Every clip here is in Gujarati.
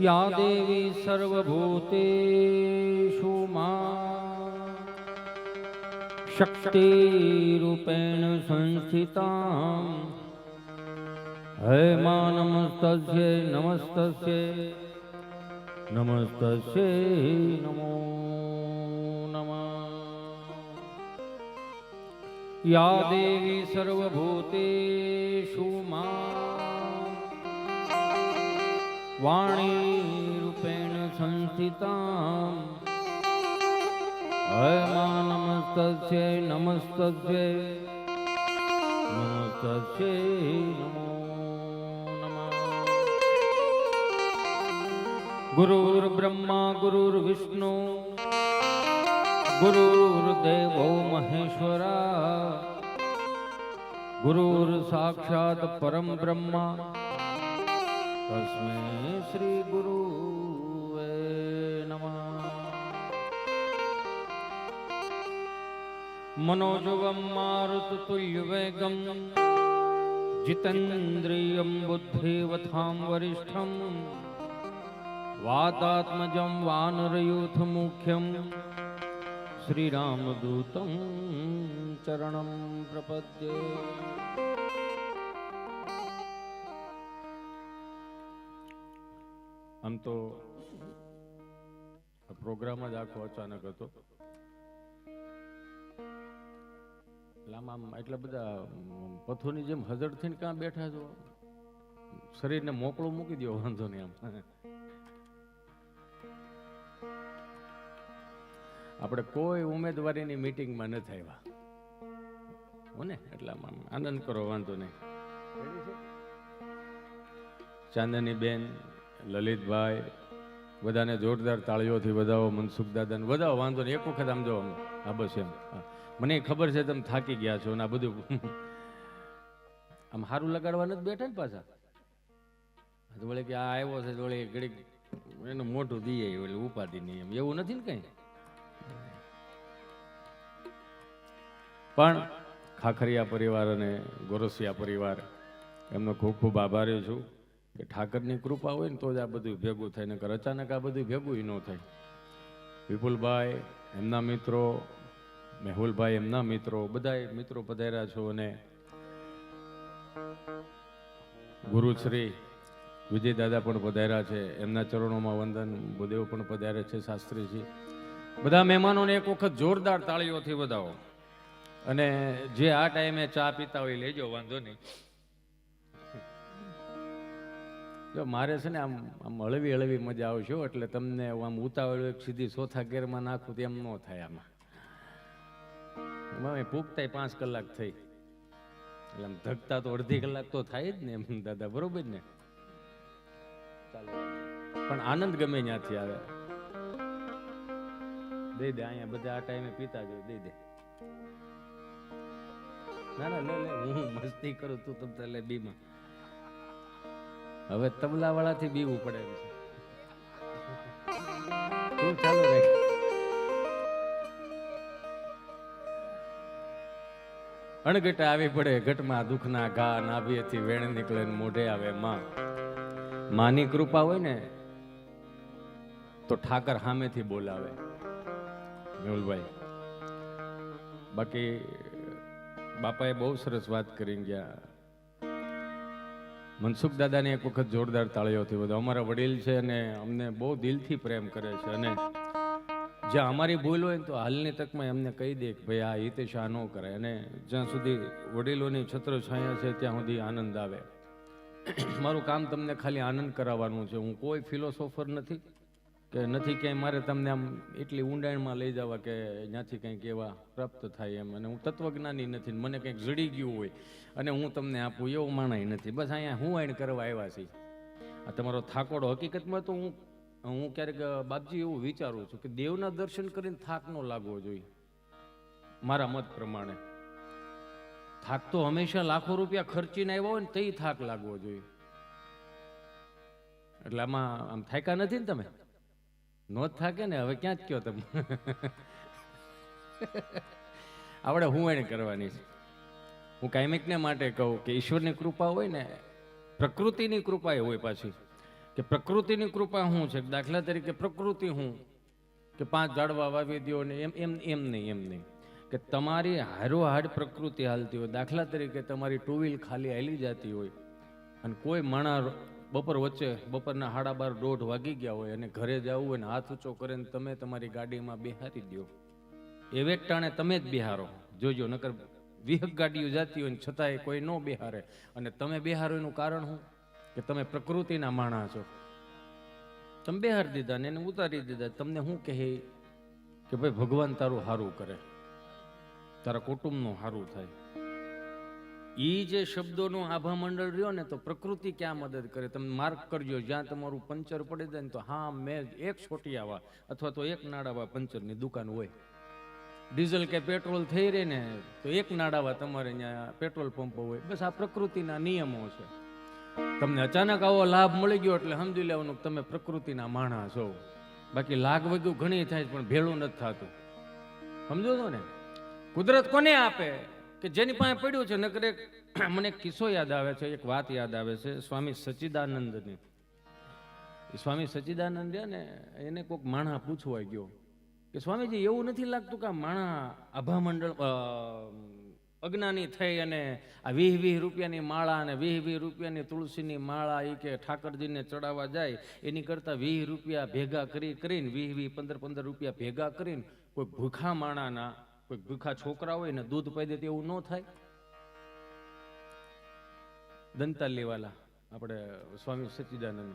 या देवी सर्वभूतेषु मा शक्तिरूपेण संस्थिता हे मा नमस्तस्यै नमस्तस्यै नमस्तस्यै नमो नमः। या देवी सर्वभूतेषु मा वाणी रूपेण संस्थिता हे मा नमस्तस्यै नमस्तस्यै नमस्तस्यै नमो नमः। गुरुर्ब्रह्मा गुरुर्विष्णु गुरुर्देवो महेश्वरा गुरुर्साक्षात् परम ब्रह्मा तस्मै श्री गुरुवे नमः। मनोजवं मारुततुल्यवेगं जितेन्द्रियं बुद्धिवतां वरिष्ठं वातात्मजं वानरयूथमुख्यं श्रीरामदूतं चरणं प्रपद्ये। આમ તો પ્રોગ્રામ જ આખો અચાનક હતો, એટલા બધા પથ્થોની જેમ હજર થઈને ક્યાં બેઠા છો, શરીરને મોકળો મૂકી દો, વાંધો નહીં. આમ આપણે કોઈ ઉમેદવારીની મીટિંગમાં ન થયા ને, એટલામાં આનંદ કરો, વાંધો નહીં. ચાંદની બેન, લલિતભાઈ, બધાને જોરદાર તાળીઓથી વધાવો. મનસુખ દાદાને વધાવો, વાંધો નહીં. એક વખત આમ જો, હા બસ એમ. મને ખબર છે તમે થાકી ગયા છો ને આ બધું આમ સારું લગાડવા નથી બેઠા ને પાછા. વળે કે આ આવ્યો છે, વળે ઘડીક એનું મોઢું દઈએ એટલે ઉપાધિ નહીં, એમ એવું નથી ને કઈ. પણ ખાખરિયા પરિવાર અને ગોરસિયા પરિવાર એમનો ખૂબ ખૂબ આભારી છું કે ઠાકરની કૃપા હોય ને તો જ આ બધું ભેગું થાય, નકર અચાનક આ બધું ભેગું ન થાય. વિપુલભાઈ એમના મિત્રો, મેહુલભાઈ એમના મિત્રો, બધા મિત્રો પધાર્યા છો, અને ગુરુશ્રી વિજય દાદા પણ પધાર્યા છે, એમના ચરણોમાં વંદન. ભૂદેવ પણ પધાર્યા છે, શાસ્ત્રીજી. બધા મહેમાનોને એક વખત જોરદાર તાળીઓથી વધાવો. અને જે આ ટાઈમે ચા પીતા હોય લેજો, વાંધો નહીં. જો મારે છે ને આમ હળવી હળવી મજા આવશે, એટલે તમને આમ ઉતાવળ સીધી ચોથા ગેરમાં નાખું તેમ ન થાય. આમાં પૂગતા 5 કલાક થઈ, એટલે આમ ધગતા તો અડધી કલાક તો થાય જ ને, એમ દાદા બરોબર ને. ચાલો, પણ આનંદ ગમે ત્યાંથી આવે. દઈ દે, અહીંયા બધા આ ટાઈમે પીતા જો, દઈ દે. ના ના લે લે, હું મસ્તી કરું, તું તમ લે બીમાં. હવે તબલા વાળાથી બીવું પડે એમ છે. તું ચાલો રે. અણઘટ આવી પડે ઘટમાં દુઃખના ઘા, નાભીએથી વેણ નીકળે મોઢે આવે માં. માની કૃપા હોય ને તો ઠાકર સામેથી બોલાવે. મેહુલભાઈ, બાકી બાપાએ બહુ સરસ વાત કરી ગયા. મનસુખ દાદાને એક વખત જોરદાર તાળીઓથી બધા. અમારા વડીલ છે અને અમને બહુ દિલથી પ્રેમ કરે છે, અને જ્યાં અમારી ભૂલ હોય ને તો હાલની તકમાં એમને કહી દે કે ભાઈ આ હિતેશ આ ન કરાય. અને જ્યાં સુધી વડીલોની છત્રછાયા છે ત્યાં સુધી આનંદ આવે. મારું કામ તમને ખાલી આનંદ કરાવવાનું છે. હું કોઈ ફિલોસોફર નથી કે નથી ક્યાંય મારે તમને આમ એટલી ઊંડાણમાં લઈ જવા કે જ્યાંથી કંઈક એવા પ્રાપ્ત થાય એમ. અને હું તત્વજ્ઞાની નથી, મને કંઈક જડી ગયું હોય અને હું તમને આપું એવું માણાય નથી. બસ અહીંયા હું આઈને કરવા આવ્યા છીએ. આ તમારો થાકોડો હકીકતમાં તો હું ક્યારેક બાપજી એવું વિચારું છું કે દેવના દર્શન કરીને થાક ન લાગવો જોઈએ. મારા મત પ્રમાણે થાક તો હંમેશા લાખો રૂપિયા ખર્ચીને આવ્યા હોય ને તે થાક લાગવો જોઈએ. એટલે આમાં આમ થાક્યા નથી ને તમે? નો થાકે ને? હવે ક્યાં જ કયો તમે? આપણે હું એને કરવાની છે. હું કાયમિકને માટે કહું કે ઈશ્વરની કૃપા હોય ને, પ્રકૃતિની કૃપા એ હોય પાછી. કે પ્રકૃતિની કૃપા શું છે. દાખલા તરીકે પ્રકૃતિ હું કે 5 ઝાડવા વાવી દો ને એમ નહીં કે તમારી હારોહાડ પ્રકૃતિ હાલતી હોય. દાખલા તરીકે તમારી 2 વ્હીલ ખાલી હાલી જતી હોય અને કોઈ માણસ બપોરના 12:30 1:30 વાગી ગયા હોય અને ઘરે જવું હોય ને હાથ ઊંચો કરીને તમે તમારી ગાડીમાં બેહારી દો. એવે ટાણે તમે જ બેહારો. જોજો, નકર 20 ગાડીઓ જતી હોય ને છતાંય કોઈ ન બેહારે અને તમે બેહારો એનું કારણ શું? કે તમે પ્રકૃતિના માણસ છો. તમે બેહાર દીધા ને એને ઉતારી દીધા. તમને શું કહે કે ભાઈ ભગવાન તારું સારું કરે, તારા કુટુંબનું સારું થાય. ઈ જે શબ્દોનો આભા મંડળ રહ્યો ને તો પ્રકૃતિ ક્યાં મદદ કરે. તમે માર્ક કરજો, જ્યાં તમારું પંચર પડી જાય ને તો હા મેં એક છોટિયાવા અથવા તો એક નાડાવા પંચરની દુકાન હોય. ડીઝલ કે પેટ્રોલ થઈ રહે ને તો એક નાડાવા તમારે અહીંયા પેટ્રોલ પંપ હોય. બસ આ પ્રકૃતિના નિયમો છે. તમને અચાનક આવો લાભ મળી ગયો એટલે સમજી લેવાનું તમે પ્રકૃતિના માણસ છો. બાકી લાગ વગ્યું ઘણી થાય પણ ભેળું નથી થતું. સમજો છો ને? કુદરત કોને આપે કે જેની પાસે પડ્યું છે. નકર મને એક કિસ્સો યાદ આવે છે, એક વાત યાદ આવે છે સ્વામી સચ્ચિદાનંદની. સ્વામી સચ્ચિદાનંદ ને એને કોઈક માણસ પૂછવા ગયો કે સ્વામીજી એવું નથી લાગતું કે આ માણસ આભા મંડળ અજ્ઞાની થઈ અને આ 20 રૂપિયાની માળા અને 20 રૂપિયાની તુલસીની માળા એ કે ઠાકરજીને ચડાવવા જાય એની કરતા 20 રૂપિયા ભેગા કરીને 20 15 રૂપિયા ભેગા કરીને કોઈ ભૂખા માણાના, કોઈ ભૂખા છોકરા હોય ને દૂધ પાઈ દે એવું ન થાય? દંતાલીવાલા આપણે સ્વામી સચ્ચિદાનંદ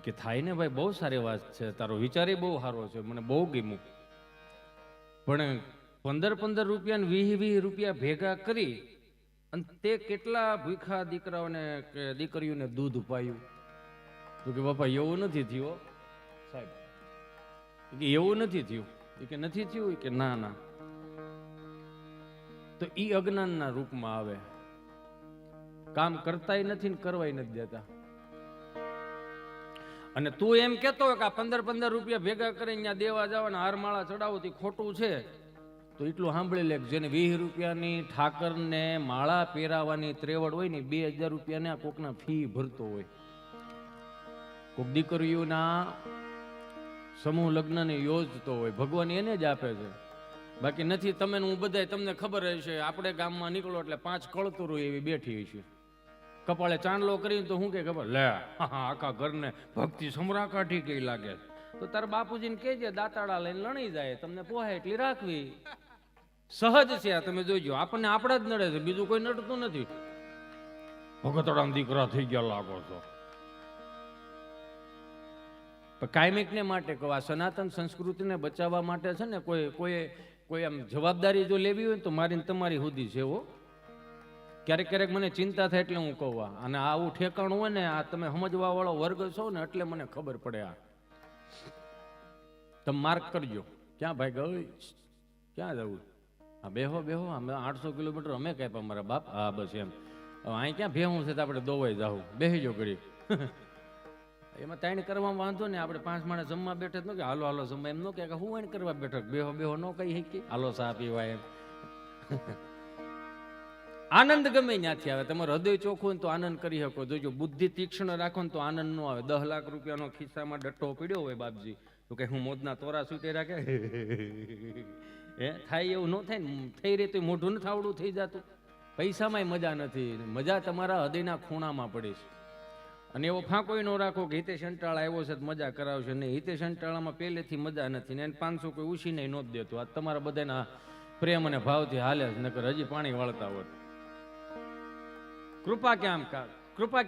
કે થાય ને ભાઈ, બહુ સારી વાત છે, તારો વિચાર બહુ સારો છે, મને બહુ ગમ્યું. પણ 15 રૂપિયા ને 20 રૂપિયા ભેગા કરી અને તે કેટલા ભૂખા દીકરાઓને કે દીકરીઓને દૂધ પાયું? તો કે બાપા એવું નથી થયું સાહેબ, કે એવું નથી થયું. કે નથી થયું? કે ના. તો ઈ અજ્ઞાનના રૂપમાં આવે. કામ કરતાય નથી ને કરવાય નથી દેતા. અને તું એમ કેતો કે આ 15 રૂપિયા ભેગા કરીને ત્યાં દેવા જવાના હારમાળા ચડાવો તે ખોટું છે, તો એટલું સાંભળી લે. જેને 20 રૂપિયાની ઠાકરને માળા પહેરાવાની ત્રેવડ હોય ને 2000 રૂપિયાના કોકના ફી ભરતો હોય. કોક દીકરીઓના સમૂહ લગ્નને યોજતો હોય. ભગવાન એને જ આપે છે, બાકી નથી. તમે હું બધાય તમને ખબર હશે, આપણે ગામમાં નીકળો એટલે 5 કળતુરો એવી બેઠી છે, કપાળે ચાંદલો કરીને તો શું કે ખબર, લે આખા ઘરને ભક્તિ સમરા કાઢી કઈ લાગે. તો તારા બાપુજીને કહેજે દાતાડા લઈને લણી જાય, તમને પોહાય એટલી રાખવી. સહજ છે આ, તમે જોઈજો. આપણને આપણા જ નડે છે, બીજું કોઈ નડતું નથી. ભગતડામ દીકરા થઈ ગયા લાગો છો. કાયમિકને માટે કહો, આ સનાતન સંસ્કૃતિને બચાવવા માટે છે ને કોઈ આમ જવાબદારી જો લેવી હોય ને તો મારી તમારી સુધી છે. ક્યારેક મને ચિંતા થાય એટલે હું કહું. અને આવું ઠેકાણું હોય ને, આ તમે સમજવા વાળો વર્ગ છો ને એટલે મને ખબર પડે. આ તમે માર્ક કરજો. ક્યાં ભાઈ ગઈ, ક્યાં જવું? હા બેહો અમે 800 કિલોમીટર અમે કાપ્યા મારા બાપ. હા બસ એમ. અહીં ક્યાં ભેહું છે તો આપણે દોવાઈ જાવ. બેહીજો ઘડી. એમાં તાણ કરવામાં વાંધો ને. આપણે 5 માણસ જમવા બેઠે ન કે હાલો જમવા, એમ ન કે હું એને કરવા બેઠક બેહો ન કહી શકી. હાલો ચા પીવા એમ. આનંદ ગમે ત્યાંથી આવે. તમારું હૃદય ચોખ્ખું હોય તો આનંદ કરી શકો. જોજો બુદ્ધિ તીક્ષ્ણ રાખો ને તો આનંદ ન આવે. 10 લાખ રૂપિયાનો ખિસ્સામાં ડટ્ટો પડ્યો હોય બાપજી, તો કે હું મોજના તોરા સૂટે રાખે હે થાય એવું ન થાય ને. થઈ રહી તો મોઢું નથી આવડું થઈ જતું. પૈસામાંય મજા નથી, મજા તમારા હૃદયના ખૂણામાં પડી છે. અને એવો ફાંકોય ન રાખો કે હિતેશ અંટાળા આવ્યો છે મજા કરાવશે નહીં. હિતેશ અંટાળામાં પહેલેથી મજા નથી ને એને 500 કોઈ ઉછીને ન જ દેતો. આ તમારા બધાના પ્રેમ અને ભાવથી હાલે જ, નકર હજી પાણી વાળતા હોત. કૃપા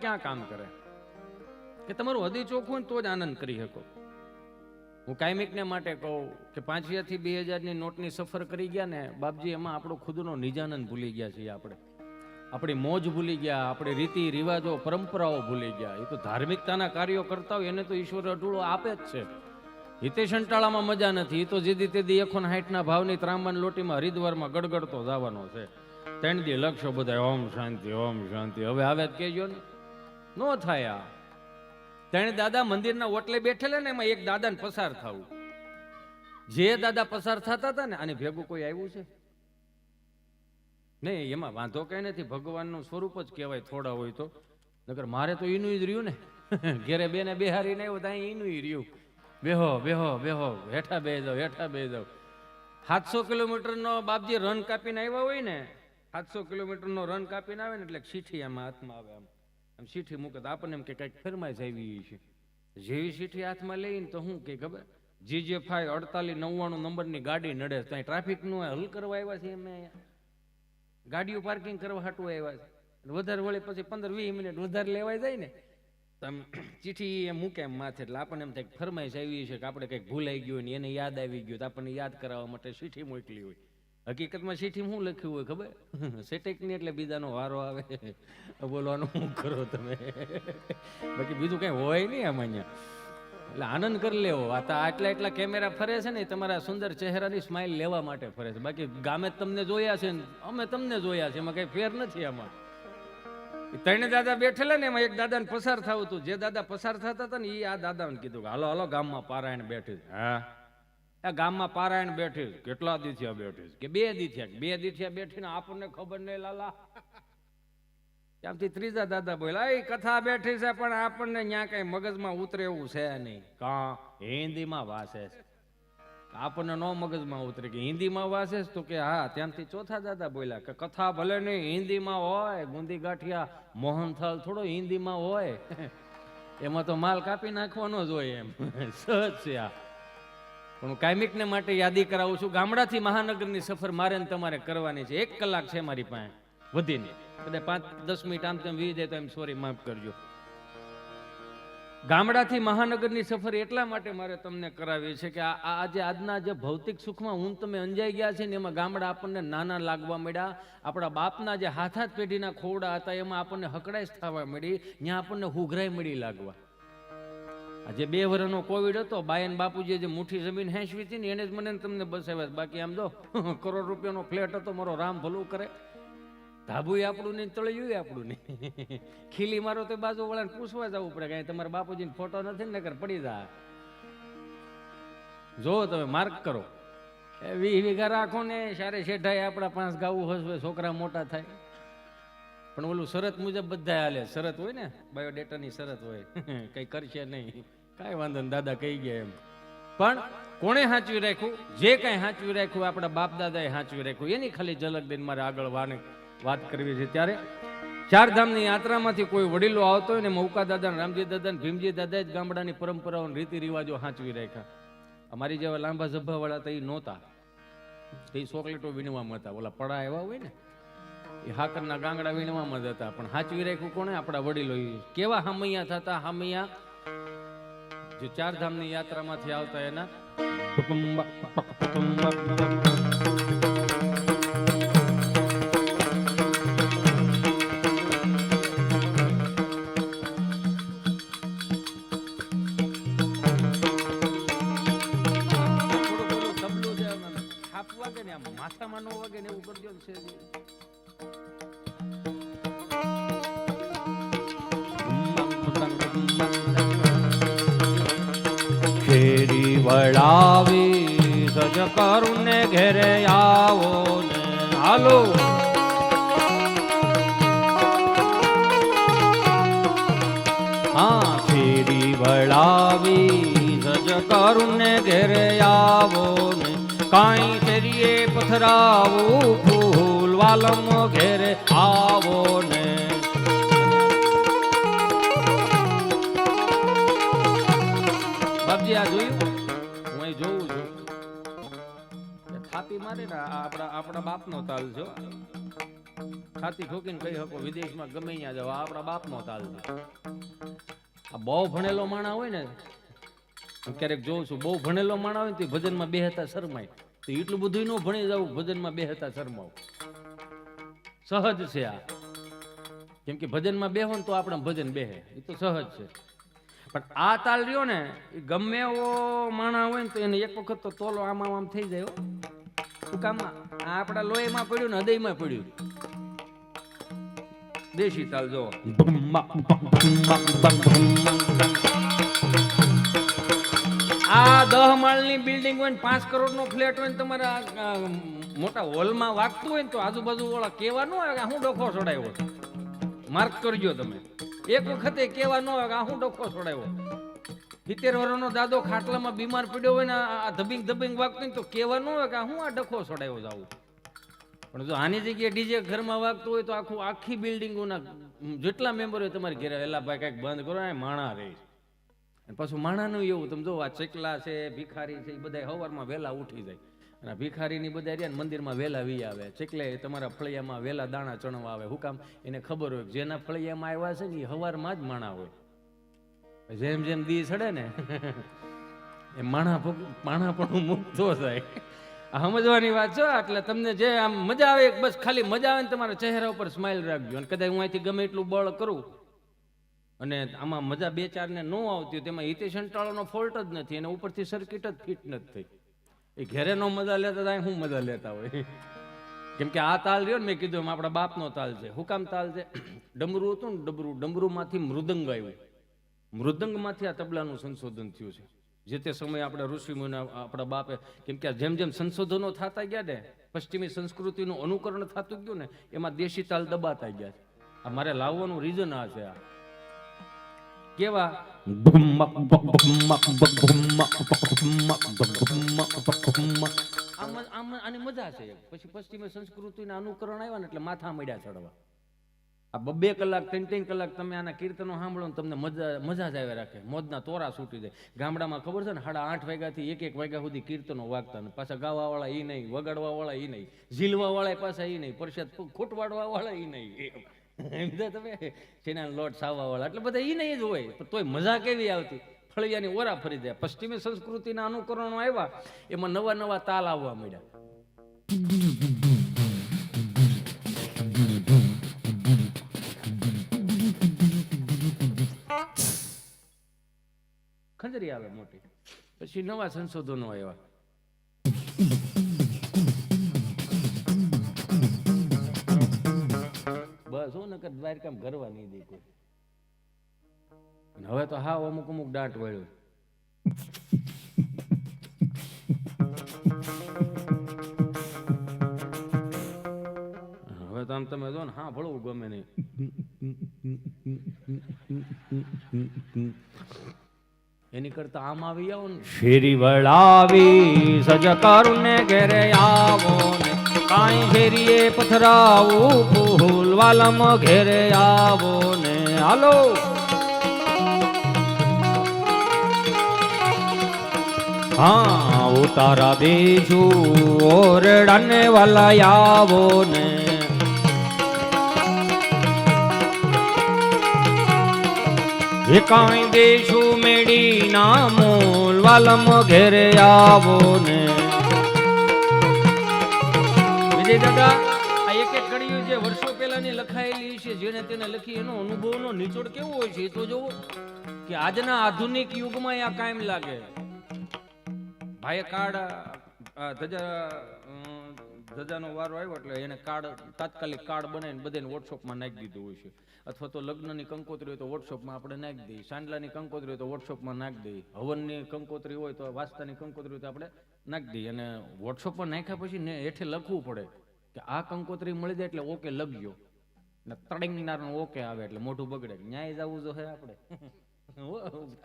ક્યાં કામ કરે? કે તમારું હૃદય ચોખ્ખું હોય તો જ આનંદ કરી શકો. હું કાયમિકને માટે કહું કે 5,000 થી 2,000 ની નોટની સફર કરી ગયા ને બાપજી, એમાં આપણો ખુદનો નિજાનંદ ભૂલી ગયા છીએ. આપણે આપણી મોજ ભૂલી ગયા, આપણે રીતિ રિવાજો પરંપરાઓ ભૂલી ગયા. એ તો ધાર્મિકતાના કાર્યો કરતા હોય એને તો ઈશ્વર અઢૂળો આપે જ છે. હિતેશ અંટાળામાં મજા નથી. એ તો જેદી તેદી 160 ભાવની ત્રાંબાની લોટીમાં હરિદ્વારમાં ગડગડતો જવાનો છે. 3 દી લક્ષો બધા ઓમ શાંતિ ઓમ શાંતિ. હવે આવે જ કહેજો ને, નો થાય. આ 3 દાદા મંદિરના ઓટલે બેઠેલા ને એમાં એક દાદાને પસાર થવું. જે દાદા પસાર થતા હતા ને આને ભેગું કોઈ આવ્યું છે નહીં. એમાં વાંધો કઈ નથી, ભગવાનનું સ્વરૂપ જ કહેવાય થોડા હોય તો. નકર મારે તો એનું જ રહ્યું ને. ઘેરે બેને બેહારીને આવ્યો તો અહીં એનું રહ્યું, બેહો બેહો બેહો, હેઠા બે જાઓ, હેઠા બે જાઓ. 700 કિલોમીટરનો બાપજી રન કાપીને આવ્યા હોય ને, 700 કિલોમીટરનો રન કાપીને આવે ને એટલે ચીઠી આમાં હાથમાં આવે, આમ ચીઠી મૂકે તો આપણને એમ કે કંઈક ફરમાઈશ આવી છે. જેવી ચીઠી હાથમાં લઈને તો શું કે ખબર, GJ5 4899 નંબરની ગાડી નડે, ત્યાં ટ્રાફિકનું હલ કરવા આવ્યા છે, અમે ગાડીઓ પાર્કિંગ કરવા હાટું આવ્યા છે. વધારે વળે પછી 15-20 મિનિટ વધારે લેવાય જાય ને તો આમ ચીઠી એમ મૂકે એમ માથે, એટલે આપણને એમ થાય ફરમાઈશ આવી છે કે આપણે કંઈક ભૂલાઈ ગયું ને એને યાદ આવી ગયું તો આપણને યાદ કરાવવા માટે ચીઠી મોકલી હોય. હકીકતમાં ચીઠી શું લખ્યું હોય ખબર, સેટેકની એટલે બીજાનો વારો આવે બોલવાનું શું કરો તમે, બાકી બીજું કંઈ હોય નહીં આમાં અહીંયા. એટલે આનંદ કરી લેવો. આટલા એટલા કેમેરા ફરે છે ને તમારા સુંદર ચહેરાની સ્માઇલ લેવા માટે ફરે છે, બાકી ગામે તમને જોયા છે અમે તમને જોયા છે, એમાં કઈ ફેર નથી. આમાં 3 દાદા બેઠેલા ને એમાં એક દાદાને પસાર થવું હતું, જે દાદા પસાર થતા હતા ને એ આ દાદાને કીધું કે હાલો હાલો ગામમાં પારાયણ બેઠી. હા આ ગામમાં પારાયણ બેઠી, કેટલા દી થયા બેઠી કે 2 દી થયા, 2 દી થયા બેઠીને આપણને ખબર નહીં લાલા. ત્યાંથી ત્રીજા દાદા બોલ્યા, એ કથા બેઠી છે પણ આપણને ત્યાં કઈ મગજમાં ઉતરે એવું છે નહીં, કા હિન્દીમાં વાસે છે. આપણને નો મગજમાં ઉતરે કે હિન્દીમાં વાસે તો કે હા. ત્યાંથી ચોથા દાદા બોલ્યા કે કથા ભલે નહીં હિન્દીમાં હોય, ગુંદી ગાંઠિયા મોહનથાળ થોડો હિન્દીમાં હોય, એમાં તો માલ કાપી નાખવાનો જ હોય, એમ સહજ છે આ. પણ હું કાયમિકને માટે યાદી કરાવું છું, ગામડાથી મહાનગરની સફર મારે ને તમારે કરવાની છે. 1 કલાક છે મારી પાસે વધીને, કદાચ 5-10 મિનિટ આમ તેમ વી જાય તો એમ સોરી માફ કરજો. ગામડાથી મહાનગરની સફર એટલા માટે મારે તમને કરાવી છે કે આજે આજના જે ભૌતિક સુખમાં હું તમે અંજાઈ ગયા છે ને એમાં ગામડા આપણને નાના લાગવા મળ્યા. આપણા બાપના જે હાથ પેઢીના ખોવડા હતા એમાં આપણને હકડાઈશ થવા મળી, ત્યાં આપણને હુઘરાઈ મળી લાગવા. જે 2 વર્ષનો કોવિડ હતો, બાયન બાપુજી જે મુઠ્ઠી જમીન હેંચવી હતી ને એને જ મને તમને બસાવ્યા. બાકી આમ જો કરોડ રૂપિયાનો ફ્લેટ હતો મારો, રામ ભલું કરે. ધાબુ આપણું નહીં, તળિયું આપણું નહીં. ખીલી મારો તો બાજુ વાળાને પૂછવા જવું પડે કે તમારા બાપુજીનો ફોટો નથી ને, નકર પડી જાય. જો તમે માર્ક કરો, 20 વીઘા રાખો ને સારે શેઠાય આપણા 5 ગાવું હસવે, છોકરા મોટા થાય. પણ ઓલું શરત મુજબ બધા હાલે, શરત હોય ને બાયોડેટાની શરત હોય, કઈ કરશે નહીં, કાંઈ વાંધો નહીં દાદા કહી ગયા એમ. પણ કોણે સાચવી રાખ્યું, જે કાંઈ સાચવી રાખ્યું આપણા બાપ દાદાએ સાચવી રાખ્યું, એની ખાલી ઝલક દઈને મારે આગળ વાત કરવી છે. ત્યારે 4 ધામની યાત્રામાંથી કોઈ વડીલો આવતો હોય ને મૌકા દાદા, રામજી દાદા, ભીમજી દાદા જ ગામડાની પરંપરાઓ રીતિ રિવાજો સાચવી રાખ્યા. અમારી જેવા લાંબા ઝભ્ભા વાળા તો એ નહોતા, એ ચોકલેટો વીણવામાં હતા. ઓલા પડા એવા હોય ને એ હાકરના ગાંગડા વીણવામાં જ હતા. પણ સાચવી રાખ્યું કોણે, આપણા વડીલો. કેવા હામૈયા થતા, હામૈયા જે 4 ધામની યાત્રામાંથી આવતા એના માથામાં નો વાગે ને એવું કરજો છે. ફેરી વળાવી સજ કરું ને ઘેરે આવો ને હાલો. હા ફેરી વળાવી સજ કરું ને ઘેરે આવો ને, કાંઈ ફેરીએ પથરાવું ફૂલ વાલમ ઘેરે આવો ને. બાપજી આ જોયું, હું અહીં જોઉં છું થાપી મારે ને આપણા બાપનો તાલ છે. છાતી ઠોકીને કહી શકો વિદેશમાં ગમે ત્યાં જાવ, આપણા બાપનો તાલ છે. આ બહુ ભણેલો માણા હોય ને, હું ક્યારેક જોઉં છું, બહુ ભણેલો માણા હોય ને તો ભજનમાં બેહતા શરમાય. તો એટલું બધું ન ભણી જવું ભજનમાં બેહતા શરમાવ, સહજ છે આ. કેમ કે ભજનમાં બેહો ને તો આપણે ભજન બેહે, એ તો સહજ છે. પણ આ તાલ રહ્યો ને એ ગમે એવો માણા હોય ને તો એને એક વખત તો તોલો આમાં આમ થઈ જાય. ટૂંકામાં આ આપણા લોહીમાં પડ્યું ને હૃદયમાં પડ્યું. દેશી તાલ જો આ 10 માળની બિલ્ડિંગ હોય ને 5 કરોડનો ફ્લેટ હોય ને તમારા મોટા હોલમાં વાગતું હોય ને તો આજુબાજુ વાળા કેવા ન આવે હું ડોખો છોડાયો. માર્ક કરજો તમે. એક વખતે કેવા ન હોય કે આ હું ડખો છોડાયો. 70 વર્ષનો દાદો ખાટલામાં બીમાર પડ્યો હોય ને આ ધબિંગ ધબિંગ વાગતું તો કેવા ન હોય કે હું આ ડખો છોડાયો જાઉં. પણ જો આની જગ્યાએ ડીજે ઘરમાં વાગતું હોય તો આખી બિલ્ડિંગોના જેટલા મેમ્બર હોય તમારે ઘેરે એલા ભાઈ કંઈક બંધ કરો ને માણા રહે. અને પાછું માણાનું એવું તમે જો આ ચકલા છે ભિખારી છે એ બધા સવારમાં વહેલા ઉઠી જાય અને ભિખારીની બધા રહ્યા ને મંદિરમાં વહેલા વી આવે. ચકલે તમારા ફળિયામાં વહેલા દાણા ચણવા આવે. હું કામ? એને ખબર હોય જેના ફળિયામાં આવ્યા છે ને એ સવારમાં જ માણા હોય. જેમ જેમ દી ચડે ને એ માણા પણ મુક્તો થાય. સમજવાની વાત છે. એટલે તમને જે આમ મજા આવે બસ ખાલી મજા આવે ને તમારા ચહેરા ઉપર સ્માઇલ રાખજો. અને કદાચ હું અહીંથી ગમે એટલું બળ કરું અને આમાં મજા બે ચાર ને ન આવતી તેમાં હિતેશ અંટાળાનો ફોલ્ટ જ નથી. એને ઉપરથી સર્કિટ જ ફિટ નથી થઈ. એ ઘેરે નો મજા લેતા હતા હું મજા લેતા હોય. કેમ કે આ તાલ રહ્યો ને મેં કીધું એમ આપણા બાપનો તાલ છે. હું કામ તાલ છે? ડમરું હતું ને ડમરુમાંથી મૃદંગ આવ્યું. મૃદંગમાંથી આ તબલાનું સંશોધન થયું છે. જે તે સમયે આપણા ઋષિમુનિ આપણા બાપે કેમ કે જેમ જેમ સંશોધનો થતા ગયા ને પશ્ચિમી સંસ્કૃતિનું અનુકરણ થતું ગયું ને એમાં દેશી તાલ દબાતા ગયા. આ મારે લાવવાનું રીઝન આ છે. આ કેવા આની મજા છે. પછી પશ્ચિમી સંસ્કૃતિના અનુકરણ આવ્યા ને એટલે માથા મળ્યા ચડવા. આ 2 કલાક 3 કલાક તમે આના કીર્તનો સાંભળો ને તમને મજા જ આવે રાખે. મોજના તોરા છૂટી જાય. ગામડામાં ખબર છે ને 8:30 વાગ્યાથી 1 વાગ્યા સુધી કીર્તનો વાગતા ને પાછા ગાવા વાળા એ નહીં, વગાડવા વાળા એ નહીં, ઝીલવા વાળા પાછા એ નહીં, પરસાદ ખોટવાડવા વાળા એ નહીં. તમે છેના લોટ સાવવા વાળા એટલે બધા એ નહીં જ હોય. તોય મજા કેવી આવતી. ફળિયાની ઓરા ફરી જાય. પશ્ચિમી સંસ્કૃતિના અનુકરણો આવ્યા એમાં નવા નવા તાલ આવવા મળ્યા. ખંજરી આવે મોટી. પછી નવા સંશોધનો આવ્યા. બસ હું નકર દ્વારકામાં ઘરવા નહીં દે કોઈ. હવે તો હા અમુક દાંટ વળ્યો. હવે તો આમ તમે જો ને હા ભળવું ગમે નહીં. એની કરતા આમ આવી આવો ને. શેરી વળાવી સજ કરુને ઘેરે આવો ને કાઈ શેરીએ પથરાવું ફૂલ વાલમ ઘેરે આવો ને. હાલો હા ઉતારા દેશું ઓરડાને વાલા આવો ને. કાંઈ દેશું મેડી ના મોલ વાલમ ઘેરે આવો ને. વિજય દાદા આ એક કડીઓ જે વર્ષો પહેલાની લખાયેલી છે જેને તેને લખી એનો અનુભવનો નિચોડ કેવો હોય છે તો જોવો કે આજના આધુનિક યુગમાં આ કાયમ લાગે. ભાઈએ કાર્ડ ધજાનો વારો આવ્યો એટલે એને કાર્ડ તાત્કાલિક કાર્ડ બનાવીને બધાને વોટ્સઅપમાં નાખી દીધું હોય છે. અથવા તો લગ્નની કંકોત્રી હોય તો વોટ્સઅપમાં આપણે નાખી દઈએ. સાંડલાની કંકોત્રી હોય તો વોટ્સઅપમાં નાખી દઈએ. હવનની કંકોત્રી હોય તો વાસ્તાની કંકોત્રી હોય તો આપણે નાખી દઈએ. અને વોટ્સઅપમાં નાખ્યા પછી ને હેઠે લખવું પડે કે આ કંકોત્રી મળી જાય એટલે ઓકે લખજો. ને તળિંગનારનું ઓકે આવે એટલે મોઢું બગડે. ન્યાય જવું જો હે આપણે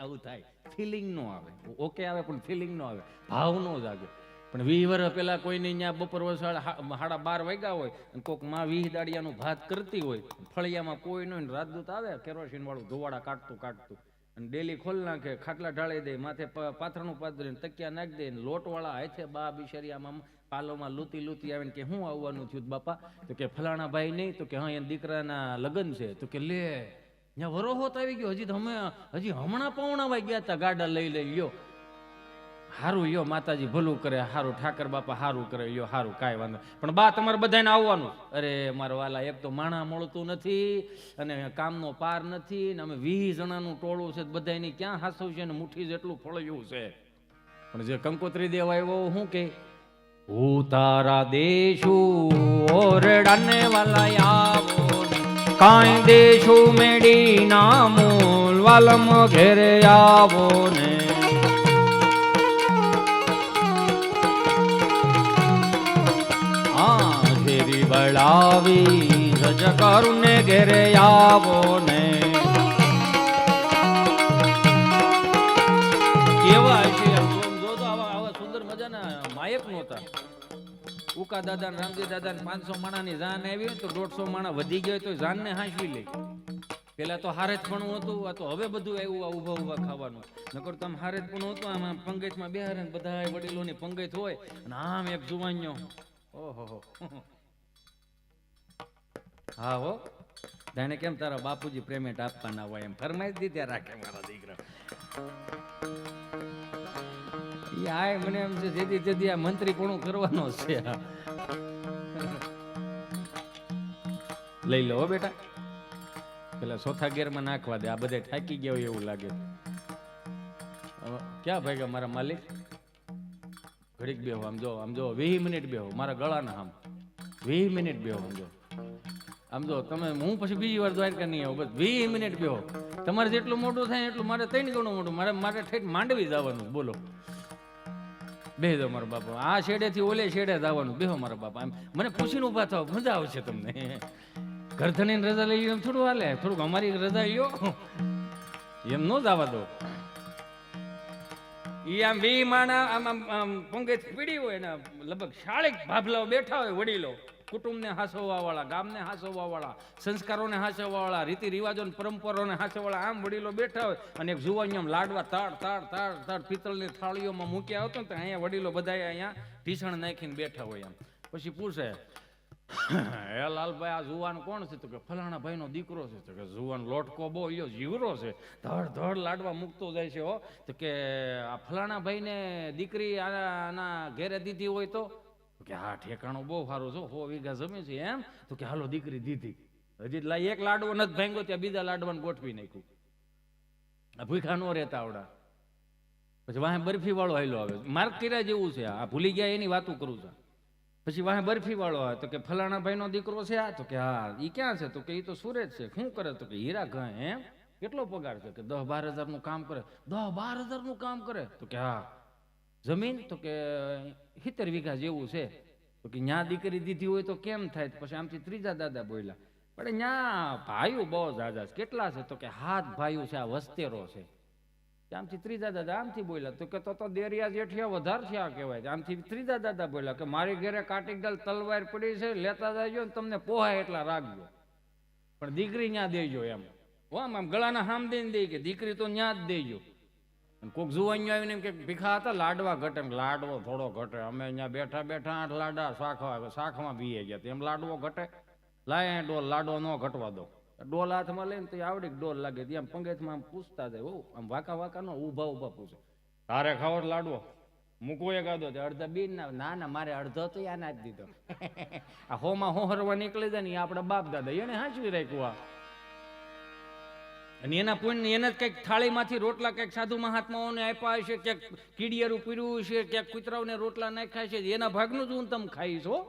આવું થાય. ફિલિંગ નો આવે. ઓકે આવે પણ ફિલિંગ નો આવે, ભાવ નો જાગે. પણ 20 વર્ષ પહેલા કોઈને ત્યાં બપોર 12:30 વાગ્યા હોય અને કોઈક માં 20 દાડિયાનું ભાત કરતી હોય, ફળિયામાં કોઈ ન હોય, રાજદૂત આવે કેરોસીન વાળું ધોવાડા કાઢતું અને ડેલી ખોલ નાખે, ખાટલા ઢાળી દે, માથે પાથરણું પાથરીને તકિયા નાખી દે. લોટવાળા હાથે બા બિચારીયામાં પાલોમાં લૂતી આવીને કે હું આવવાનું થયું બાપા? તો કે ફલાણા ભાઈ નહીં. તો કે હા એના દીકરાના લગ્ન છે. તો કે લે ત્યાં વરોહોત આવી ગયો. હજી હમણાં પૌણાવા ગયા હતા. ગાડા લઈ લ્યો. હારું યો માતાજી ભલું કરે, હારું ઠાકર બાપા હારું કરે, યો હારું કાંઈ વાંધો. પણ બા તમારે બધાને આવવાનું. અરે મારા વાલા એક તો માણા મળતું નથી અને કામનો પાર નથી ને અમે 20 જણાનું ટોળું છે, બધાની ક્યાં હાસવ છે ને મુઠ્ઠી જેટલું ફળ્યું છે. પણ જે કંકોત્રી દેવા આવ્યો શું કે ઉતારા દેશું ઓરડાને વાલા આવો કાંઈ દેશું મેડી ના મૂલ વાલમ ઘેરે આવો ને. બળાવી સજ કરુને ઘેરે આવો ને. રાજાના માયક નહોતા. ઉકા દાદા રામજી દાદા 500 માણાની જાન આવી હોય તો 150 માણા વધી ગયો તો જાનને હાંસવી લે. પેલા તો હારેજપણું હતું, આ તો હવે બધું આવ્યું આ ઊભા ઊભા ખાવાનું. નકર તો આમ હારેજપણું હતું, આમ પંગતમાં બેહારે ને બધા વડીલોની પંગત હોય અને આમ એક જુવાનિયો. ઓહો હા હો, જાણે કેમ તારા બાપુજી પેમેન્ટ આપવાના હોય એમ ફરમાઈ દીધા રાખે મારા દીકરા. આય મને એમ છે જેદી જેદી આ મંત્રી પણ કરવાનો છે. લઈ લો બેટા, પેલા ચોથા ગેરમાં નાખવા દે. આ બધા થાકી ગયા હોય એવું લાગે. ક્યાં ભાગ્યા મારા માલિક? ઘડીક બેહો, આમ જો 20 મિનિટ બેહો મારા ગળાના. આમ 20 મિનિટ બેહો. આમ જો તમે, હું પછી બીજી વાર દ્વારકા નહીં આવું. બસ 20 મિનિટ બેહો. તમારે જેટલું મોટું થાય એટલું મારે 3 ગણું મોટું. મારે ઠેઠ માંડવી જવાનું. બોલો, બેહી દો મારા બાપા. આ શેડેથી ઓલે શેડે જવાનું. બેહો મારા બાપા. મને પૂછીને ઉભા થાવ, મજા આવશે તમને. ઘરધણીને રજા લઈ એમ થોડું હાલે. થોડુંક અમારી રજા લ્યો, એમ ન જવા દો. ઈ આમ 20 માણા આમ પંગત પીડી હોય ને, લગભગ 40 ભાભલાઓ બેઠા હોય વડીલો. કુટુંબને હાસવવા વાળા, ગામને હાસવવા વાળા, સંસ્કારોને હાસવવા વાળા, રીતિ રિવાજો પરંપરાઓને હાસવવા વાળા આમ વડીલો બેઠા હોય. અને એક જુવાનિયો આમ લાડવા તાડ પિત્તળની થાળીઓમાં મૂક્યા હતો ને, અહીંયા વડીલો બધા અહીંયા ઢીસણ નાખીને બેઠા હોય. આમ પછી પૂછે, હે લાલભાઈ આ જુવાન કોણ છે? તો કે ફલાણા ભાઈનો દીકરો છે. તો કે જુવાન લોટકો બહુ લ્યો જીવરો છે, ધડ લાડવા મૂકતો જાય છે. હો તો કે આ ફલાણા ભાઈને દીકરી આના ઘેરે દીધી હોય તો કે હા ઠેકાણું બહુ સારું છે, 100 વીઘા જમીન છે એમ. તો કે હાલો દીકરી દીધી. હજી એક લાડવો નથી ભાંગ્યો ત્યાં બીજા લાડવાને ગોઠવી નાખ્યું. આ ભૂખા નો રહેતા આવડા. પછી વાહે બરફી વાળો હાલો આવે. માર્ક કર્યા જેવું છે. આ ભૂલી ગયા એની વાતું કરું છું. પછી વાહે બરફી વાળો આવે તો કે ફલાણા ભાઈનો દીકરો છે આ. તો કે હા. ઈ ક્યાં છે? તો કે ઈ તો સુરત છે. શું કરે? તો કે હીરા ઘા. એમ કેટલો પગાર છે? કે 10-12 હજાર નું કામ કરે. 10-12 હજાર નું કામ કરે? તો કે હા. જમીન? તો કે 70 વીઘા જેવું છે. તો કે ન્યા દીકરી દીધી હોય તો કેમ થાય? પછી આમથી ત્રીજા દાદા બોલ્યા, પણ ન્યા ભાઈઓ બહુ જાજા છે. કેટલા છે? તો કે 7 ભાઈઓ છે. આ વસ્તેરો છે. આમથી ત્રીજા દાદા આમથી બોલ્યા. તો કે તો દેરિયા જેઠિયા વધારે છે આ કહેવાય. આમથી ત્રીજા દાદા બોલ્યા કે મારી ઘરે કાટીગલ તલવાર પડી છે, લેતા જાયજો ને તમને પોહાય એટલા રાખજો, પણ દીકરી ન્યા દેજો. એમ આમ ગળાના હામ દઈને દે કે દીકરી તો ન્યા જ દેજો. કોઈક જુવાનિયો આવીને એમ કે ભીખા હતા લાડવા ઘટે. લાડવો થોડો ઘટે, અમે અહીંયા બેઠા 8 લાડા શાખમાં બીએ ગયા. એમ લાડવો ઘટે? લાય ડોલ લાડવો ન ઘટવા દો. ડોલ હાથમાં લઈને તો આવડી ડોલ લાગે. ત્યાં પંગતમાં આમ પૂછતા જાય. આમ વાકા નો ઊભા પૂછે, તારે ખાવો લાડવો? મૂકવો એક આદો? અડધા બીન ના મારે અડધો તો યા ના જ દીધો. આ હોમાં હોહરવા નીકળી જાય ને આપડા બાપ દાદા એને હાંચવી રાખ્યું. અને એના પુણ્ય એને જ કંઈક થાળીમાંથી રોટલા કંઈક સાધુ મહાત્માઓને આપ્યા હશે, ક્યાંક કીડિયારું પીર્યું છે, ક્યાંક કૂતરાઓને રોટલા નાખ્યા છે. એના ભાગનું જ હું તમે ખાઈશ. હો